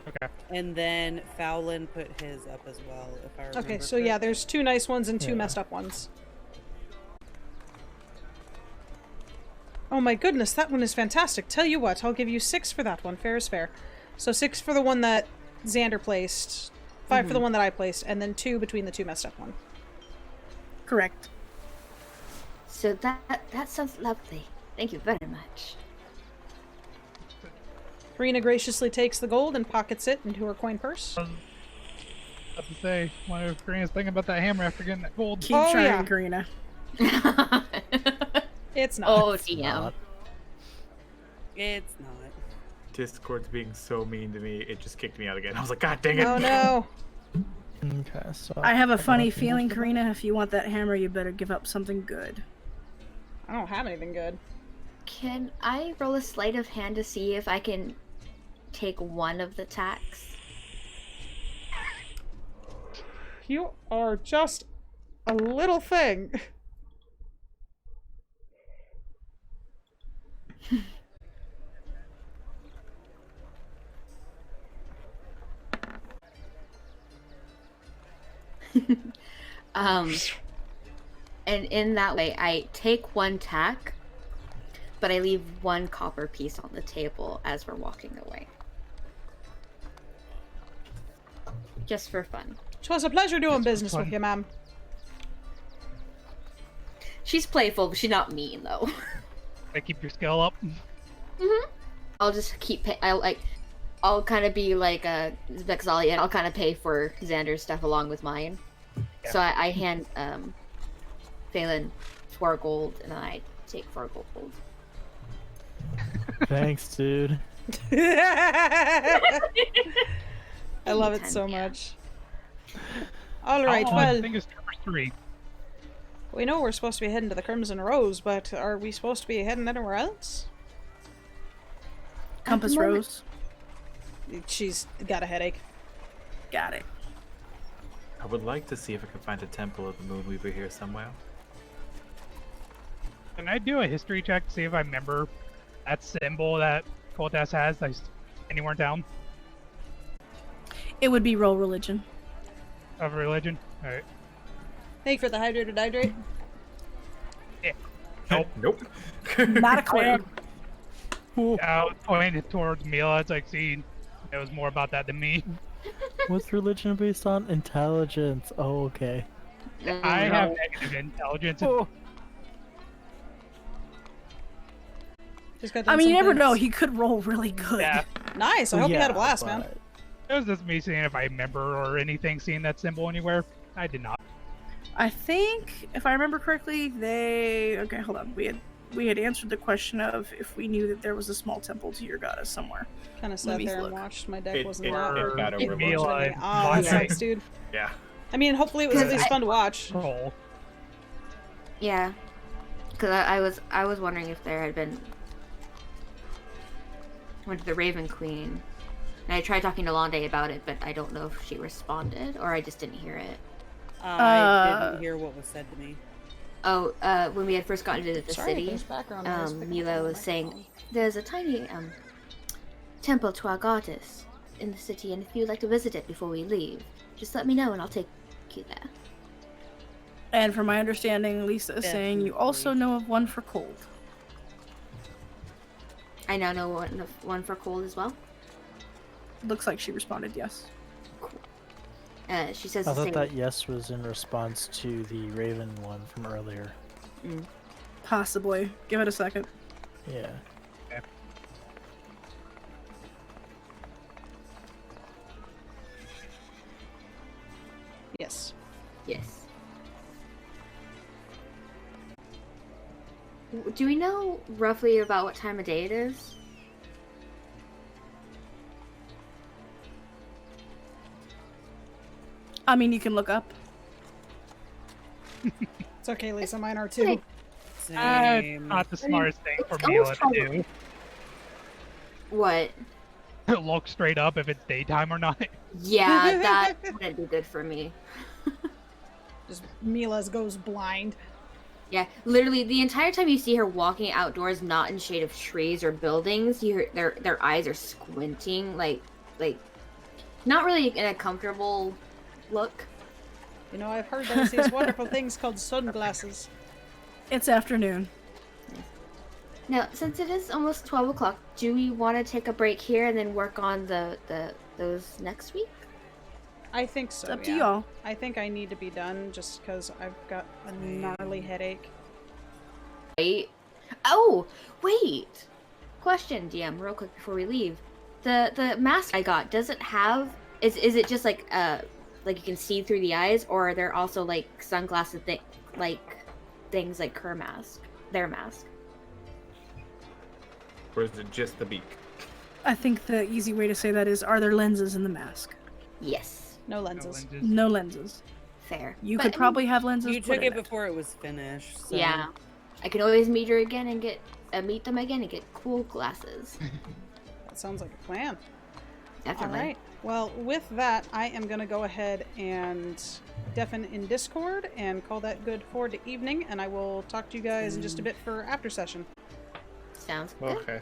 okay. And then Faolin put his up as well, if I remember. Okay, so yeah, there's 2 nice ones and 2 Yeah. messed up ones. Oh my goodness, that one is fantastic. Tell you what, I'll give you 6 for that one. Fair is fair. So 6 for the one that Xander placed, 5 for the one that I placed, and then 2 between the 2 messed up one. Correct. So that sounds lovely. Thank you very much. Carina graciously takes the gold and pockets it into her coin purse. I have to say, one of Karina's thinking about that hammer after getting that gold. Keep Oh, trying, yeah. Carina. It's not. Oh, DM. Not. It's not. Discord's being so mean to me, it just kicked me out again. I was like, God dang it. Oh no. Okay, so I have a funny feeling, Carina, if you want that hammer, you better give up something good. I don't have anything good. Can I roll a sleight of hand to see if I can take one of the tax? You are just a little thing. And in that way, I take 1 tack, but I leave 1 copper piece on the table as we're walking away. Just for fun. 'Twas a pleasure doing business with you, ma'am. She's playful, but she's not mean, though. I keep your skill up. I'll just keep I'll kind of be like Vexalia, and I'll kind of pay for Xander's stuff along with mine. Yeah. So I hand Faolin 4 gold, and then I take 4 gold. Thanks, dude. I love it so Anytime, yeah. much. All right, I well, think it's number 3. we know we're supposed to be heading to the Crimson Rose, but are we supposed to be heading anywhere else? Compass moment- Rose. She's got a headache. Got it. I would like to see if I can find a temple of the Moonweaver here somewhere. Can I do a history check to see if I remember that symbol that Col'Tash has that's anywhere in town It would be roll religion. of religion? Alright. Thank you for the hydrated hydrate. Nope. Nope. Not a clue. I was pointing towards Mila. It's like, see, it was more about that than me. What's religion based on? Intelligence. Oh, okay. I have negative intelligence. Just got I done mean, you some never know. things. He could roll really good. Yeah. Nice. I hope you had a blast, but- man. It was just me seeing if I remember or anything, seeing that symbol anywhere. I did not. I think, if I remember correctly, okay, hold on. We had answered the question of if we knew that there was a small temple to your goddess somewhere. Kind of Let sat me there and look. watched. My deck It wasn't got that. overlooked. Mila, Oh, that Lande. sucks, dude. Yeah. I mean, hopefully it was at least fun to watch. Roll. Yeah. Because I was wondering if there had been... Went to the Raven Queen. And I tried talking to Lande about it, but I don't know if she responded, or I just didn't hear it. I didn't hear what was said to me. Oh, when we had first gotten into the Sorry, city, there's background noise picking up Mila on the was saying, microphone. there's a tiny, temple to our goddess in the city, and if you'd like to visit it before we leave, just let me know and I'll take you there. And from my understanding, Lisa is saying you also know of one for cold. I now know one for cold as well. Looks like she responded yes. She says I the thought same. that yes was in response to the Raven one from earlier. Possibly. Give it a second. Yeah. Yes. Yes. Do we know roughly about what time of day it is? I mean, you can look up. It's okay, Lisa. Mine are too. Same. Not the smartest thing for it's Mila almost to do. What? Look straight up if it's daytime or not. Yeah, that wouldn't be good for me. Just Mila's goes blind. Yeah, literally the entire time you see her walking outdoors, not in shade of trees or buildings, their eyes are squinting, like not really in a comfortable look. You know, I've heard there's these wonderful things called sunglasses. It's afternoon. Now, since it is almost 12 o'clock, do we want to take a break here and then work on those next week? I think so. It's up to yeah. y'all. I think I need to be done just because I've got a gnarly headache. Wait. Oh, wait. Question, DM, real quick before we leave. The mask I got, does it have... Is it just like you can see through the eyes, or are there also like sunglasses things like her mask? Their mask? Or is it just the beak? I think the easy way to say that is, are there lenses in the mask? Yes. No lenses. No lenses. Fair. You But, could I mean, probably have lenses. You put took in it before it was finished. So. Yeah. I can always meet her again and meet them again and get cool glasses. That sounds like a plan. Definitely. All right. Well, with that, I am going to go ahead and deafen in Discord and call that good for the evening, and I will talk to you guys in just a bit for after session. Sounds good. Okay.